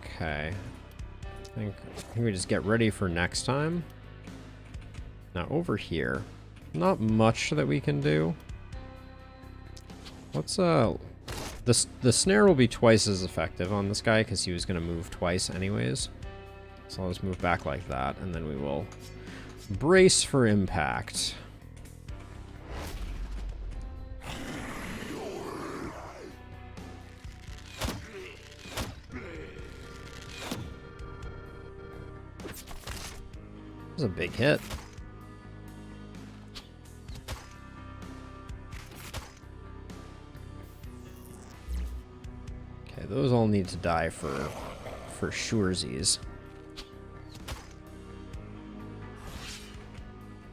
Speaker 1: Okay, I think we just get ready for next time. Now over here, not much that we can do. Let's the snare will be twice as effective on this guy because he was going to move twice anyways. So I'll just move back like that, and then we will brace for impact. That was a big hit. Those all need to die for suresies.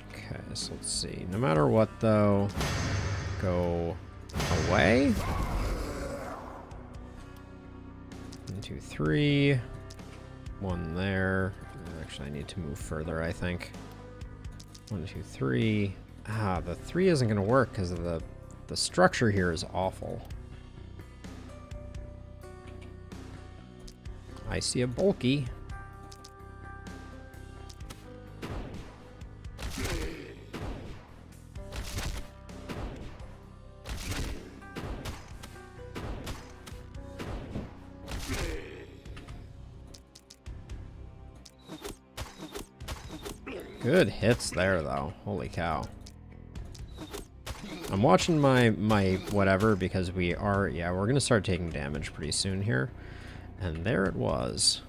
Speaker 1: Okay, so let's see. No matter what, though, go away. 1, 2, 3. 1 there. Actually, I need to move further, I think. 1, 2, 3. Ah, the 3 isn't going to work because of the structure here is awful. I see a bulky. Good hits there, though. Holy cow. I'm watching my whatever because we're going to start taking damage pretty soon here. And there it was.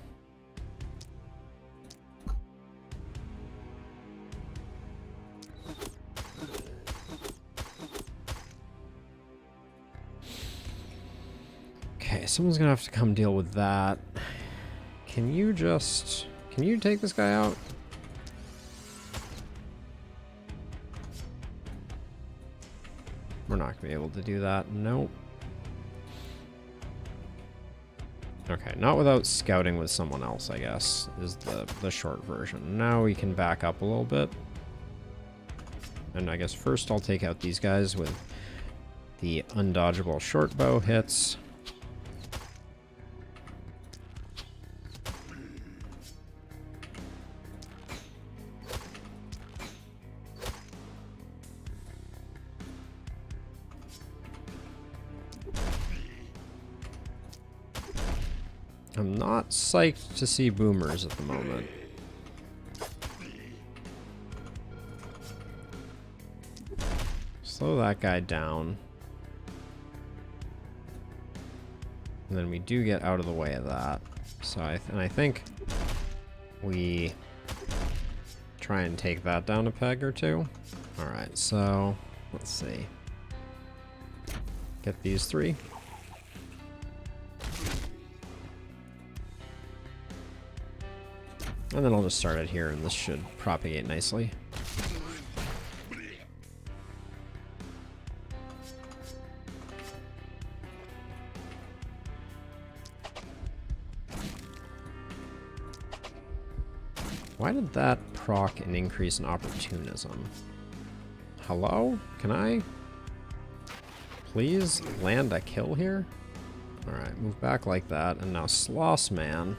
Speaker 1: Okay, someone's gonna have to come deal with that. Can you take this guy out? We're not gonna be able to do that. Nope. Okay, not without scouting with someone else, I guess, is the short version. Now we can back up a little bit. And I guess first I'll take out these guys with the undodgeable short bow hits. I'm not psyched to see boomers at the moment. Slow that guy down. And then we do get out of the way of that. So I think we try and take that down a peg or two. Alright, so let's see. Get these 3. And then I'll just start it here, and this should propagate nicely. Why did that proc an increase in opportunism? Hello? Can I please land a kill here? Alright, move back like that. And now Sloss Man.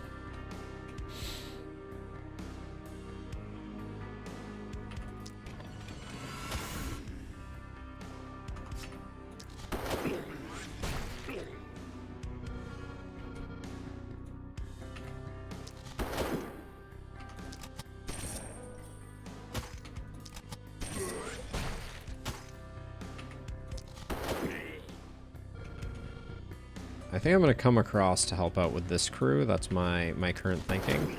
Speaker 1: I think I'm going to come across to help out with this crew. That's my current thinking.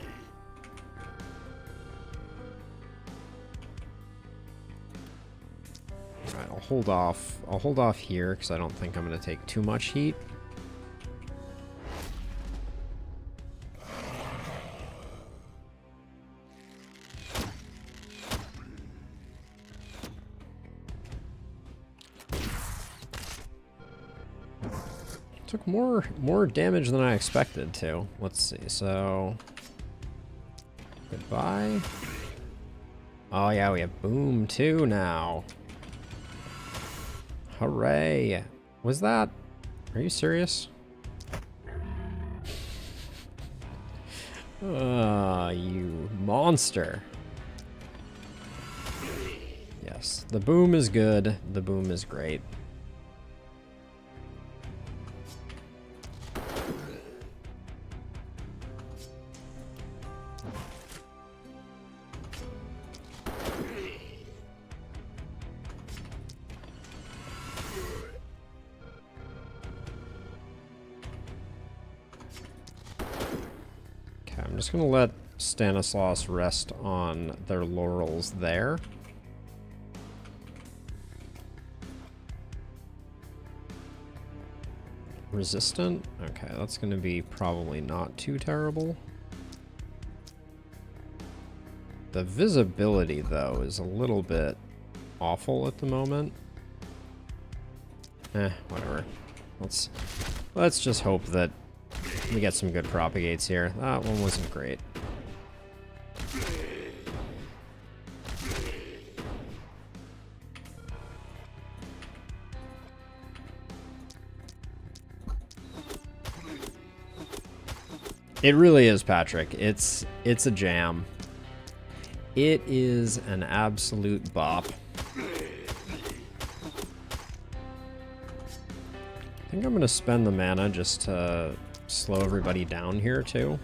Speaker 1: Alright, I'll hold off. I'll hold off here because I don't think I'm going to take too much heat. Took more damage than I expected to. Let's see. So goodbye. Oh yeah, we have boom too now. Hooray. Was that? Are you serious? You monster. Yes, the boom is good. The boom is great. I'm just going to let Stanislaus rest on their laurels there. Resistant? Okay, that's going to be probably not too terrible. The visibility, though, is a little bit awful at the moment. Whatever. Let's just hope that we get some good propagates here. That one wasn't great. It really is, Patrick. It's a jam. It is an absolute bop. I think I'm going to spend the mana just to slow everybody down here too.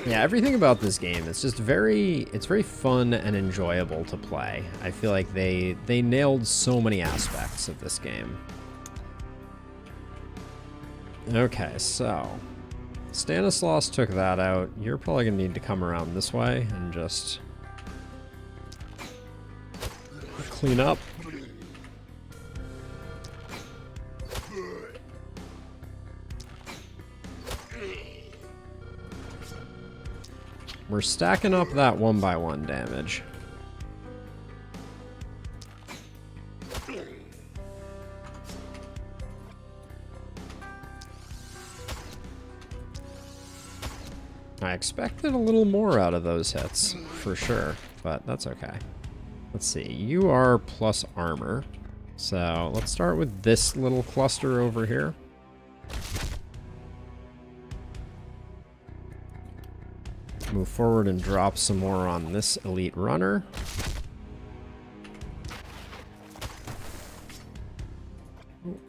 Speaker 1: Yeah, everything about this game is just very fun and enjoyable to play. I feel like they nailed so many aspects of this game. Okay, so Stanislaus took that out. You're probably gonna need to come around this way and just clean up. We're stacking up that 1x1 damage. I expected a little more out of those hits, for sure, but that's okay. Let's see, you are plus armor. So let's start with this little cluster over here. Move forward and drop some more on this elite runner.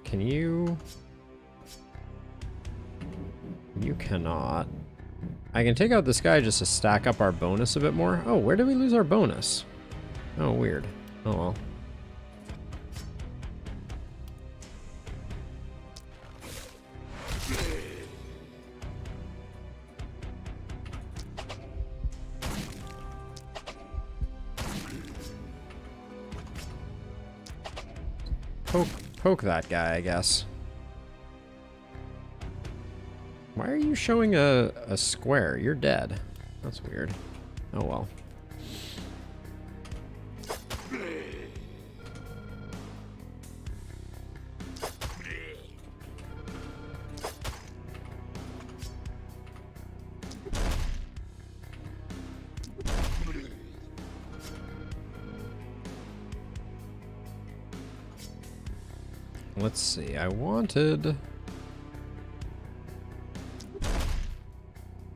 Speaker 1: Can you? You cannot. I can take out this guy just to stack up our bonus a bit more. Oh, where did we lose our bonus? Oh, weird. Oh well. Poke that guy, I guess. Why are you showing a square? You're dead. That's weird. Oh well. Let's see, I wanted...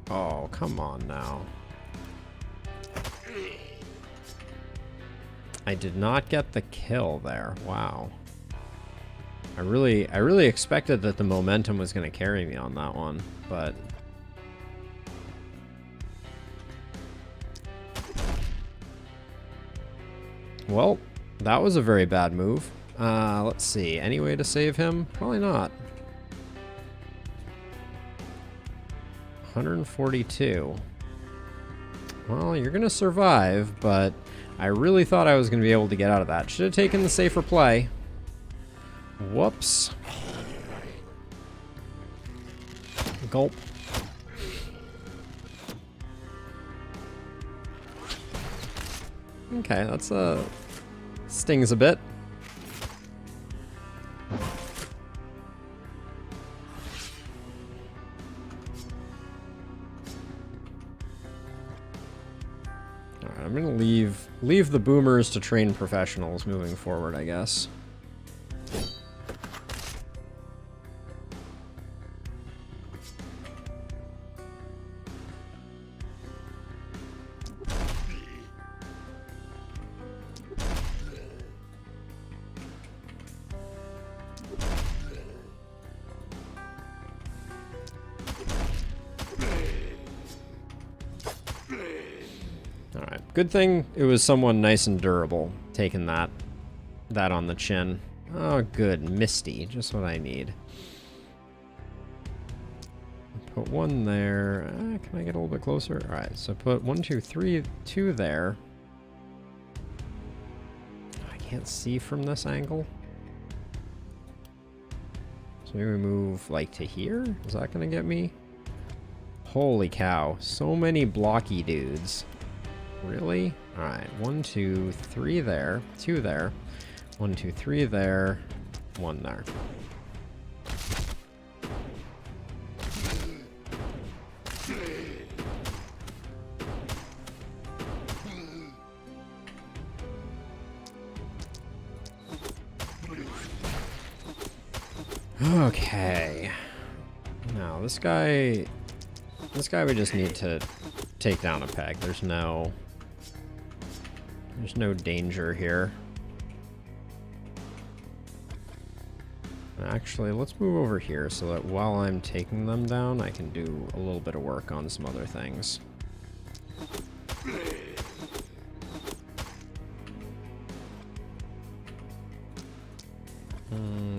Speaker 1: Oh, come on now. I did not get the kill there. Wow. I really expected that the momentum was going to carry me on that one, but... Well, that was a very bad move. Let's see. Any way to save him? Probably not. 142. Well, you're going to survive, but I really thought I was going to be able to get out of that. Should have taken the safer play. Whoops. Gulp. Okay, that's stings a bit. Alright, I'm gonna leave the boomers to train professionals moving forward, I guess. Alright, good thing it was someone nice and durable taking that on the chin. Oh, good. Misty. Just what I need. Put one there. Can I get a little bit closer? Alright, so put 1, 2, 3, 2 there. I can't see from this angle. So maybe we move, like, to here? Is that going to get me? Holy cow. So many blocky dudes. Really? Alright, 1, 2, 3 there. 2 there. 1, 2, 3 there. 1 there. Okay. Now, this guy we just need to take down a peg. There's no danger here. Actually, let's move over here so that while I'm taking them down, I can do a little bit of work on some other things.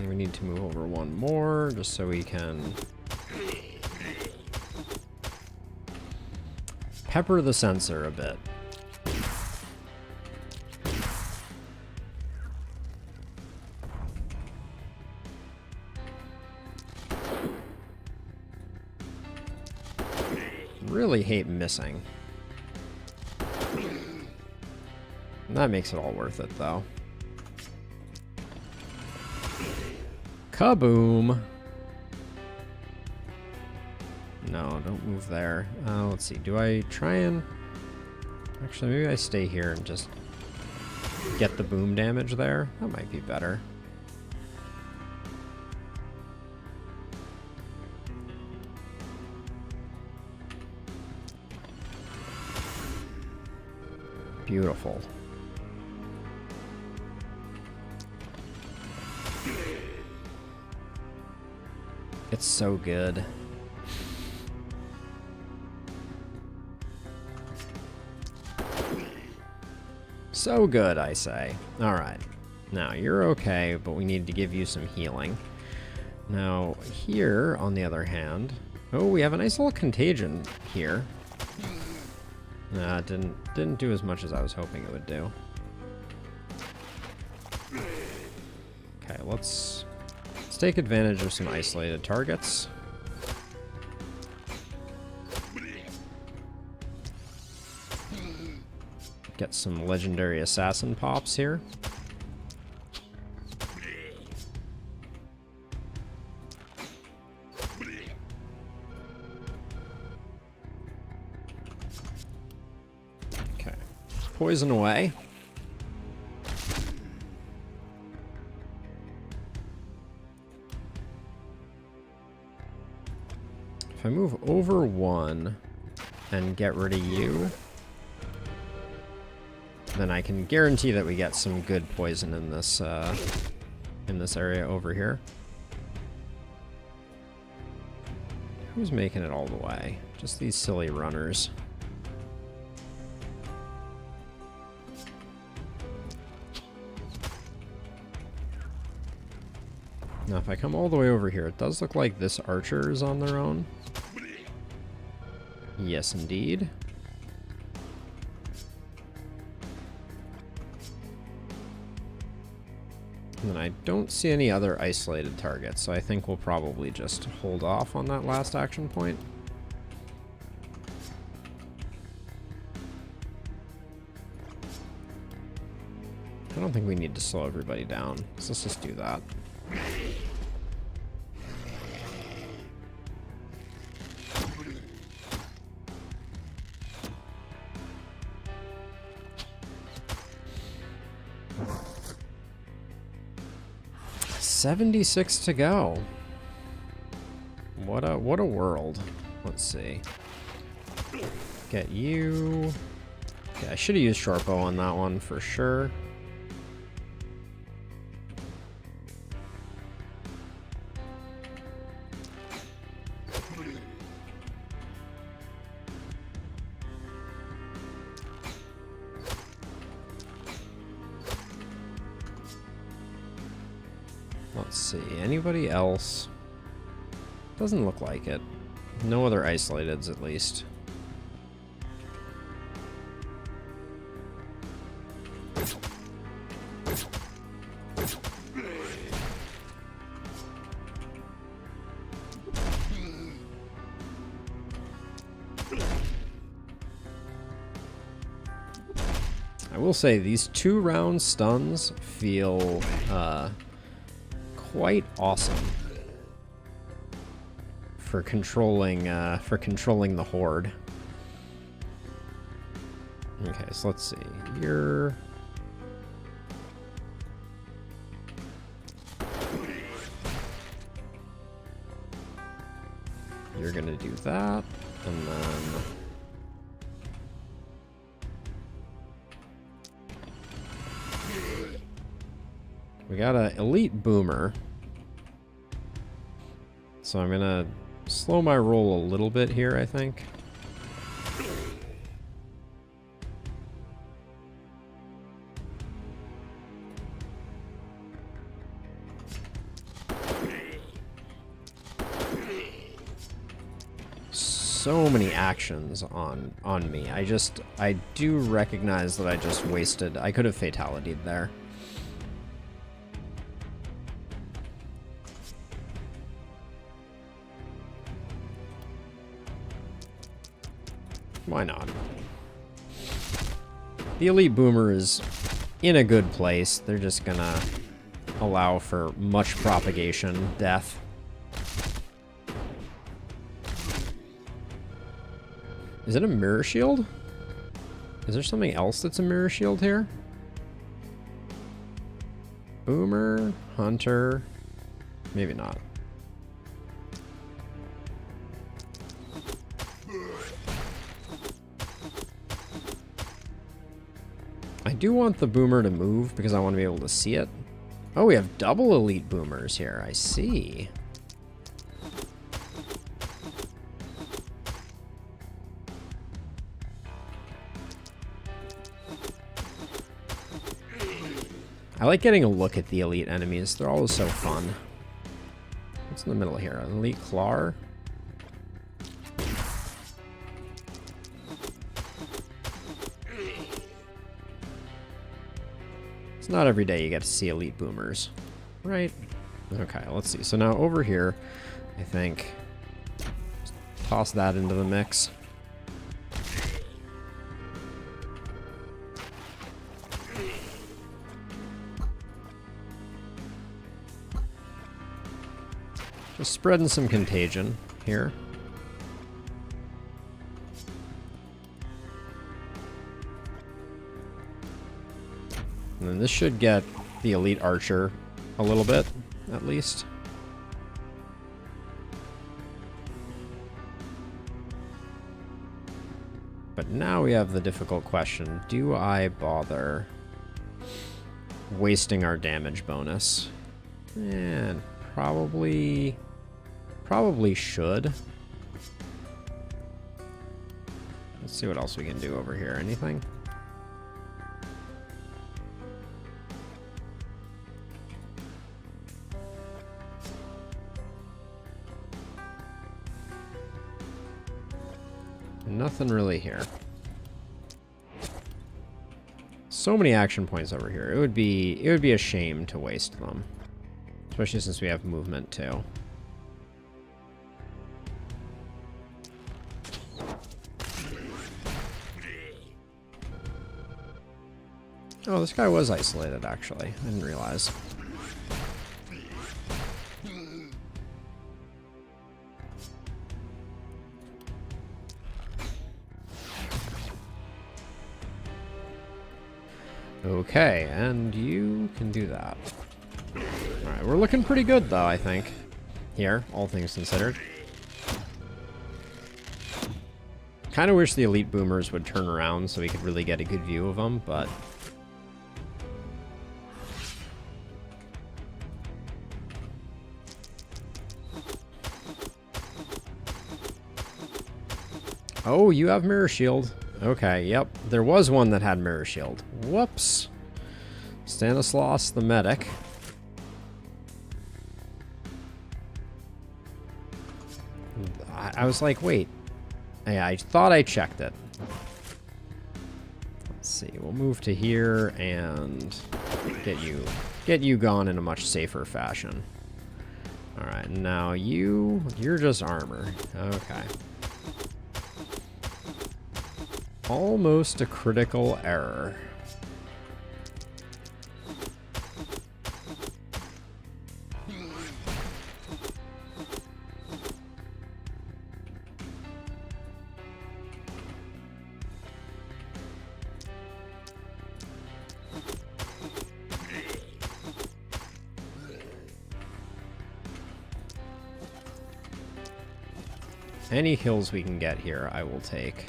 Speaker 1: We need to move over one more just so we can pepper the sensor a bit. Really hate missing. That makes it all worth it, though. Kaboom! No, don't move there. Let's see. Do I try and... Actually, maybe I stay here and just get the boom damage there. That might be better. Beautiful. It's so good. So good, I say. Alright. Now, you're okay, but we need to give you some healing. Now, here, on the other hand... Oh, we have a nice little contagion here. Nah, it didn't do as much as I was hoping it would do. Okay, let's take advantage of some isolated targets. Get some legendary assassin pops here. Okay, poison away. If I move over 1 and get rid of you, then I can guarantee that we get some good poison in this area over here. Who's making it all the way? Just these silly runners. Now, if I come all the way over here, it does look like this archer is on their own. Yes, indeed. And then I don't see any other isolated targets, so I think we'll probably just hold off on that last action point. I don't think we need to slow everybody down, so let's just do that. $76 to go. What a world. Let's see. Get you. Okay, I should have used short bow on that one for sure. Let's see, anybody else? Doesn't look like it. No other isolateds, at least. I will say, these 2-round stuns feel, quite awesome for controlling the horde. Okay, so let's see. You're gonna do that, and then we got an elite boomer. So I'm gonna slow my roll a little bit here, I think. So many actions on me. I do recognize that I just wasted. I could have fatality'd there. Why not? The elite boomer is in a good place. They're just gonna allow for much propagation, death. Is it a mirror shield? Is there something else that's a mirror shield here? Boomer, hunter, maybe not. I do want the boomer to move because I want to be able to see it. Oh, we have double elite boomers here. I see. I like getting a look at the elite enemies. They're always so fun. What's in the middle here? An elite Clar? It's not every day you get to see elite boomers, right? Okay, let's see. So now over here, I think, toss that into the mix. Just spreading some contagion here. And then this should get the elite archer a little bit, at least. But now we have the difficult question. Do I bother wasting our damage bonus? And probably should. Let's see what else we can do over here. Anything? Nothing really here. So many action points over here. It would be a shame to waste them. Especially since we have movement too. Oh, this guy was isolated actually. I didn't realize. Okay, and you can do that. Alright, we're looking pretty good though, I think. Here, all things considered. Kind of wish the elite boomers would turn around so we could really get a good view of them, but... Oh, you have Mirror Shield. Okay, yep. There was one that had Mirror Shield. Whoops. Stanislaus the medic. I was like, wait. Yeah, I thought I checked it. Let's see. We'll move to here and get you gone in a much safer fashion. Alright, now you're just armor. Okay. Almost a critical error. Any kills we can get here, I will take.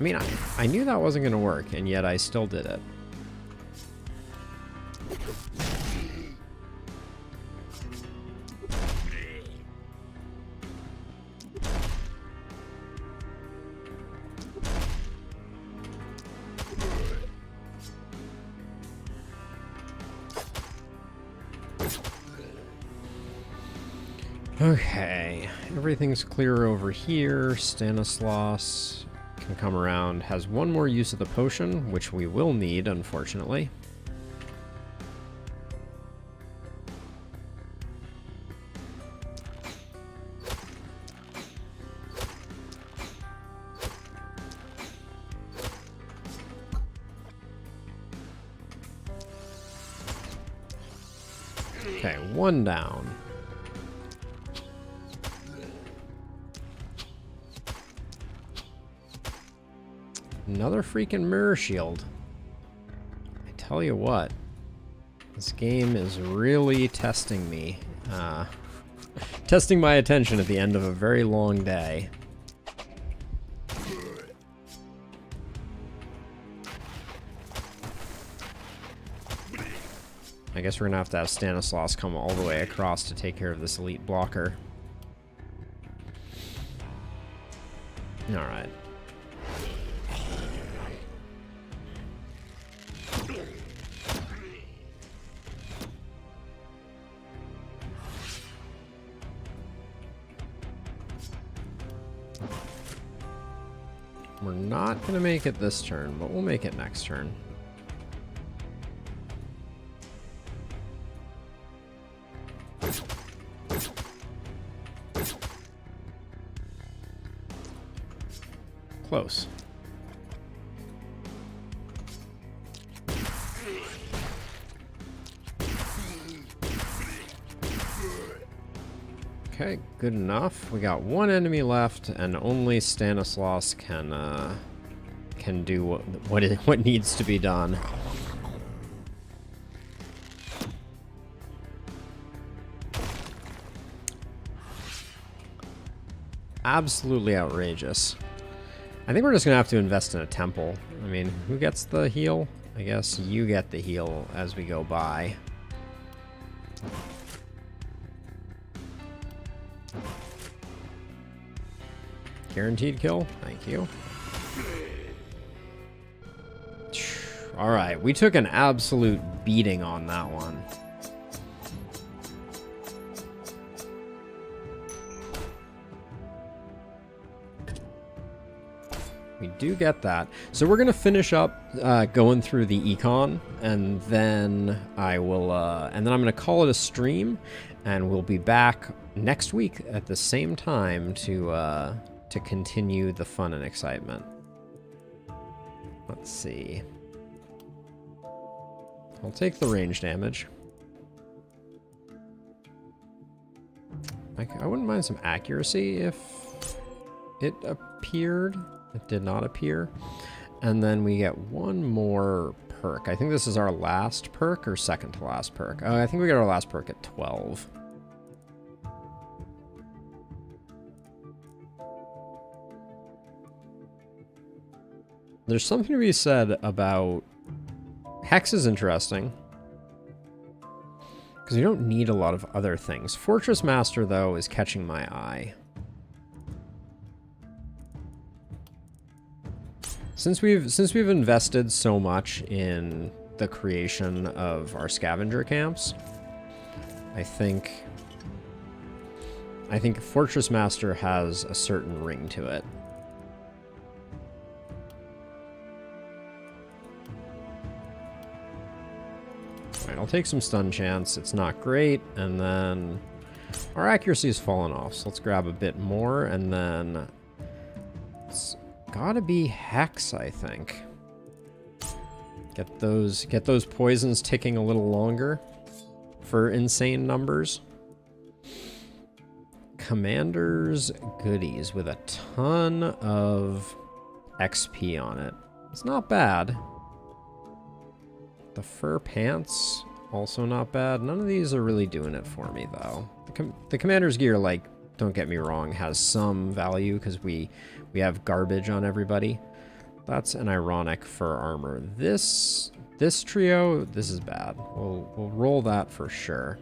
Speaker 1: I mean, I knew that wasn't going to work, and yet I still did it. Okay, everything's clear over here. Stanislaus can come around, has one more use of the potion, which we will need, unfortunately. Okay, one down. Another freaking mirror shield. I tell you what, this game is really testing me. Testing my attention at the end of a very long day. I guess we're gonna have to have Stanislaus come all the way across to take care of this elite blocker. Alright. We're not going to make it this turn, but we'll make it next turn. Close. Okay, good enough. We got one enemy left, and only Stanislaus can do what needs to be done. absolutely outrageous. I think we're just going to have to invest in a temple. I mean, who gets the heal? I guess you get the heal as we go by. Guaranteed kill. Thank you. Alright, we took an absolute beating on that one. We do get that. So we're going to finish up going through the econ, and then I will, and then I'm going to call it a stream, and we'll be back next week at the same time to continue the fun and excitement. Let's see. I'll take the range damage. I wouldn't mind some accuracy if it appeared. It did not appear. And then we get one more perk. I think this is our last perk or second to last perk. I think we got our last perk at 12. There's something to be said about Hex is interesting because you don't need a lot of other things. Fortress Master, though, is catching my eye. Since we've invested so much in the creation of our scavenger camps, I think Fortress Master has a certain ring to it. Alright, I'll take some stun chance. It's not great, and then our accuracy has fallen off, so let's grab a bit more, and then it's gotta be Hex, I think. Get those poisons ticking a little longer for insane numbers. Commander's goodies with a ton of XP on it. It's not bad. The fur pants, also not bad. None of these are really doing it for me, though. The commander's gear, like, don't get me wrong, has some value because we have garbage on everybody. That's an ironic fur armor. This trio, this is bad. We'll roll that for sure.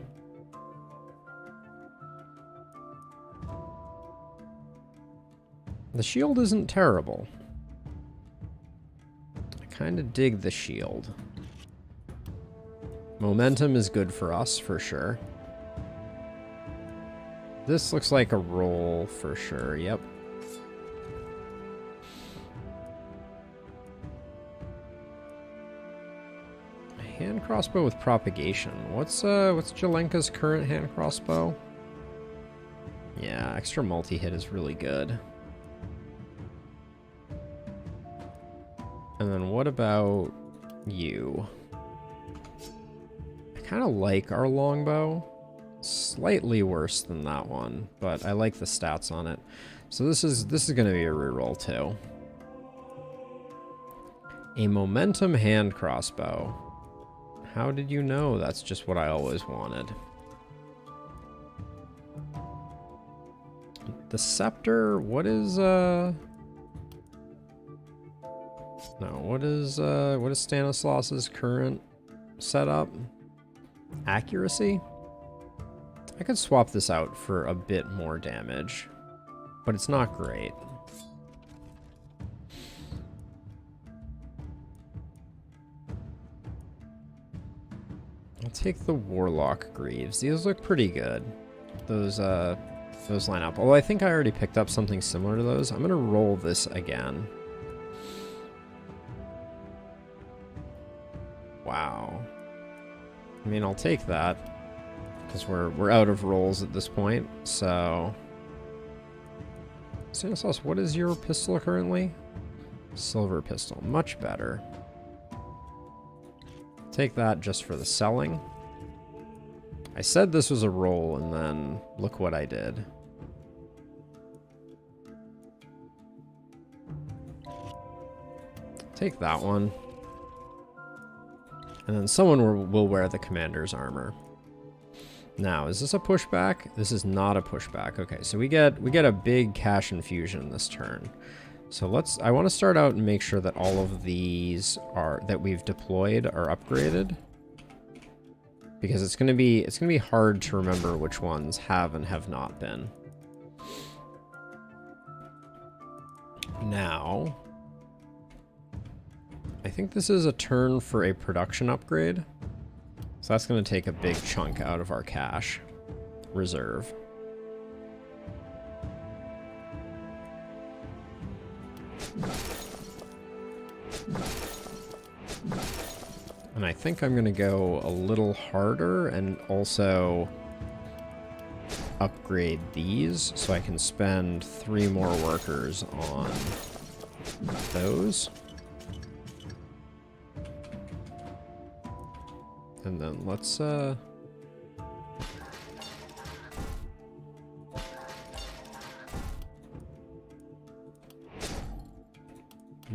Speaker 1: The shield isn't terrible. I kind of dig the shield. Momentum is good for us, for sure. This looks like a roll for sure, yep. Hand crossbow with propagation. What's Jelenka's current hand crossbow? Yeah, extra multi-hit is really good. And then what about you? I kind of like our longbow. Slightly worse than that one, but I like the stats on it. So this is going to be a reroll too. A momentum hand crossbow. How did you know? That's just what I always wanted. The scepter, what is what is Stanislas's current setup? Accuracy? I could swap this out for a bit more damage, but it's not great. I'll take the Warlock Greaves. These look pretty good. Those line up. Although I think I already picked up something similar to those. I'm gonna roll this again. Wow. I mean, I'll take that because we're out of rolls at this point. So, Stanislaus, what is your pistol currently? Silver pistol, much better. Take that just for the selling. I said this was a roll, and then look what I did. Take that one. And then someone will wear the commander's armor. Now, is this a pushback? This is not a pushback. Okay, so we get a big cash infusion this turn. So I want to start out and make sure that all of these that we've deployed are upgraded. Because it's gonna be hard to remember which ones have and have not been. Now, I think this is a turn for a production upgrade. So that's going to take a big chunk out of our cash reserve. And I think I'm going to go a little harder and also upgrade these so I can spend 3 more workers on those. And then let's wait,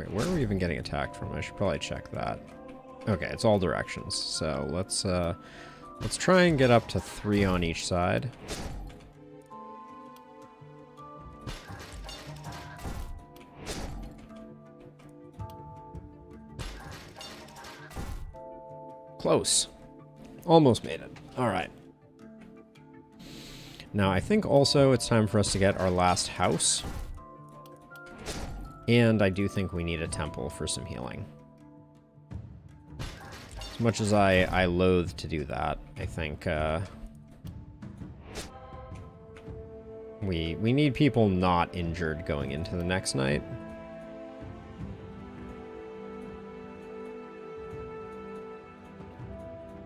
Speaker 1: where are we even getting attacked from? I should probably check that. Okay, it's all directions. So let's try and get up to 3 on each side. Close. Almost made it. All right. Now, I think also it's time for us to get our last house. And I do think we need a temple for some healing. As much as I loathe to do that, I think we need people not injured going into the next night.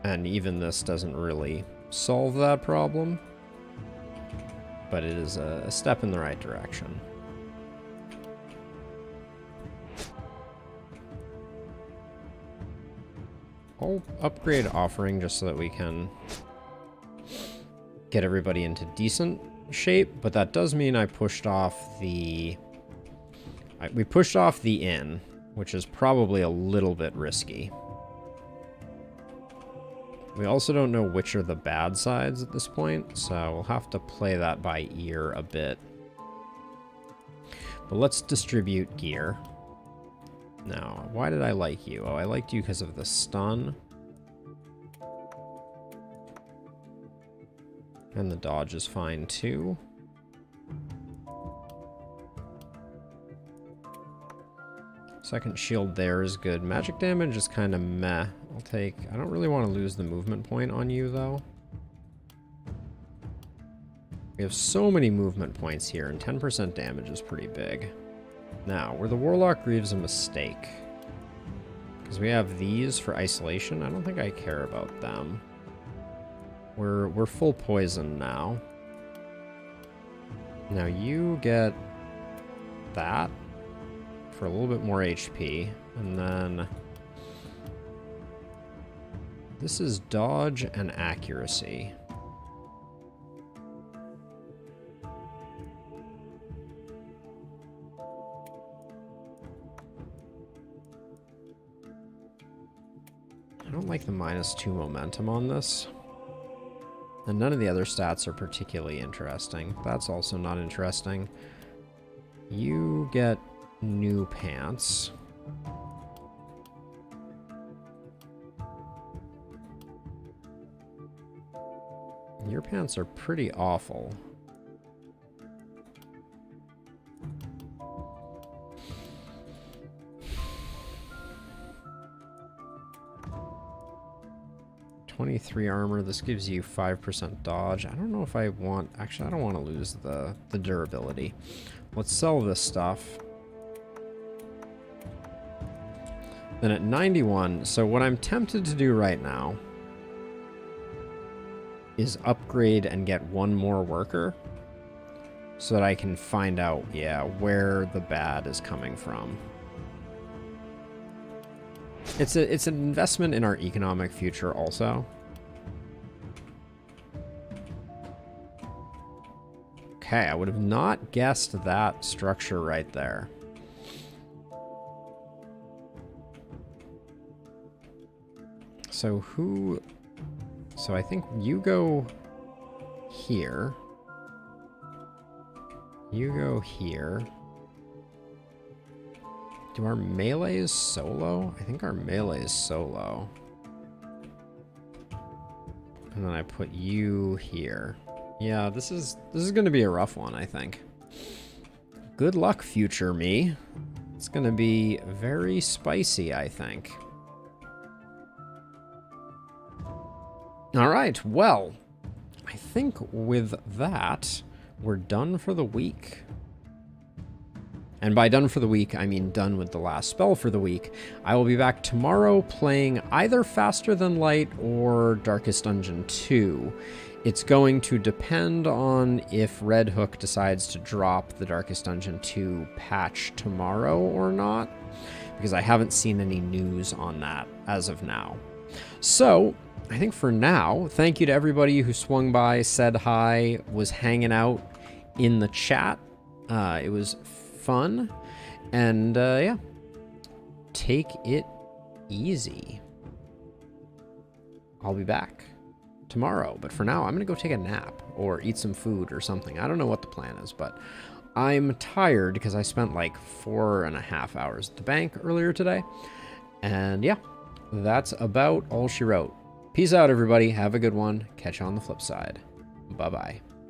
Speaker 1: And even this doesn't really solve that problem, but it is a step in the right direction. I'll upgrade offering just so that we can get everybody into decent shape, but that does mean I pushed off we pushed off the inn, which is probably a little bit risky. We also don't know which are the bad sides at this point, so we'll have to play that by ear a bit. But let's distribute gear. Now, why did I like you? Oh, I liked you because of the stun. And the dodge is fine too. Second shield there is good. Magic damage is kind of meh. I don't really want to lose the movement point on you, though. We have so many movement points here, and 10% damage is pretty big. Now, were the Warlock Greaves a mistake? Because we have these for isolation. I don't think I care about them. We're full poison now. Now you get that for a little bit more HP, and then this is dodge and accuracy. I don't like the -2 momentum on this. And none of the other stats are particularly interesting. That's also not interesting. You get new pants. Your pants are pretty awful. .23 armor. This gives you 5% dodge. I don't know if I want... Actually, I don't want to lose the durability. Let's sell this stuff. Then at 91, so what I'm tempted to do right now is upgrade and get 1 more worker so that I can find out, yeah, where the bad is coming from. It's an investment in our economic future also. Okay, I would have not guessed that structure right there. So I think you go here. You go here. Do our melees solo? I think our melees solo. And then I put you here. Yeah, this is going to be a rough one, I think. Good luck, future me. It's going to be very spicy, I think. All right, well, I think with that, we're done for the week. And by done for the week, I mean done with the last spell for the week. I will be back tomorrow playing either Faster Than Light or Darkest Dungeon 2. It's going to depend on if Red Hook decides to drop the Darkest Dungeon 2 patch tomorrow or not, because I haven't seen any news on that as of now. So, I think for now, thank you to everybody who swung by, said hi, was hanging out in the chat. It was fun, and yeah, take it easy. I'll be back tomorrow, but for now I'm gonna go take a nap or eat some food or something. I don't know what the plan is, but I'm tired because I spent like 4.5 hours at the bank earlier today, and yeah, that's about all she wrote. Peace out, everybody. Have a good one. Catch you on the flip side. Bye bye.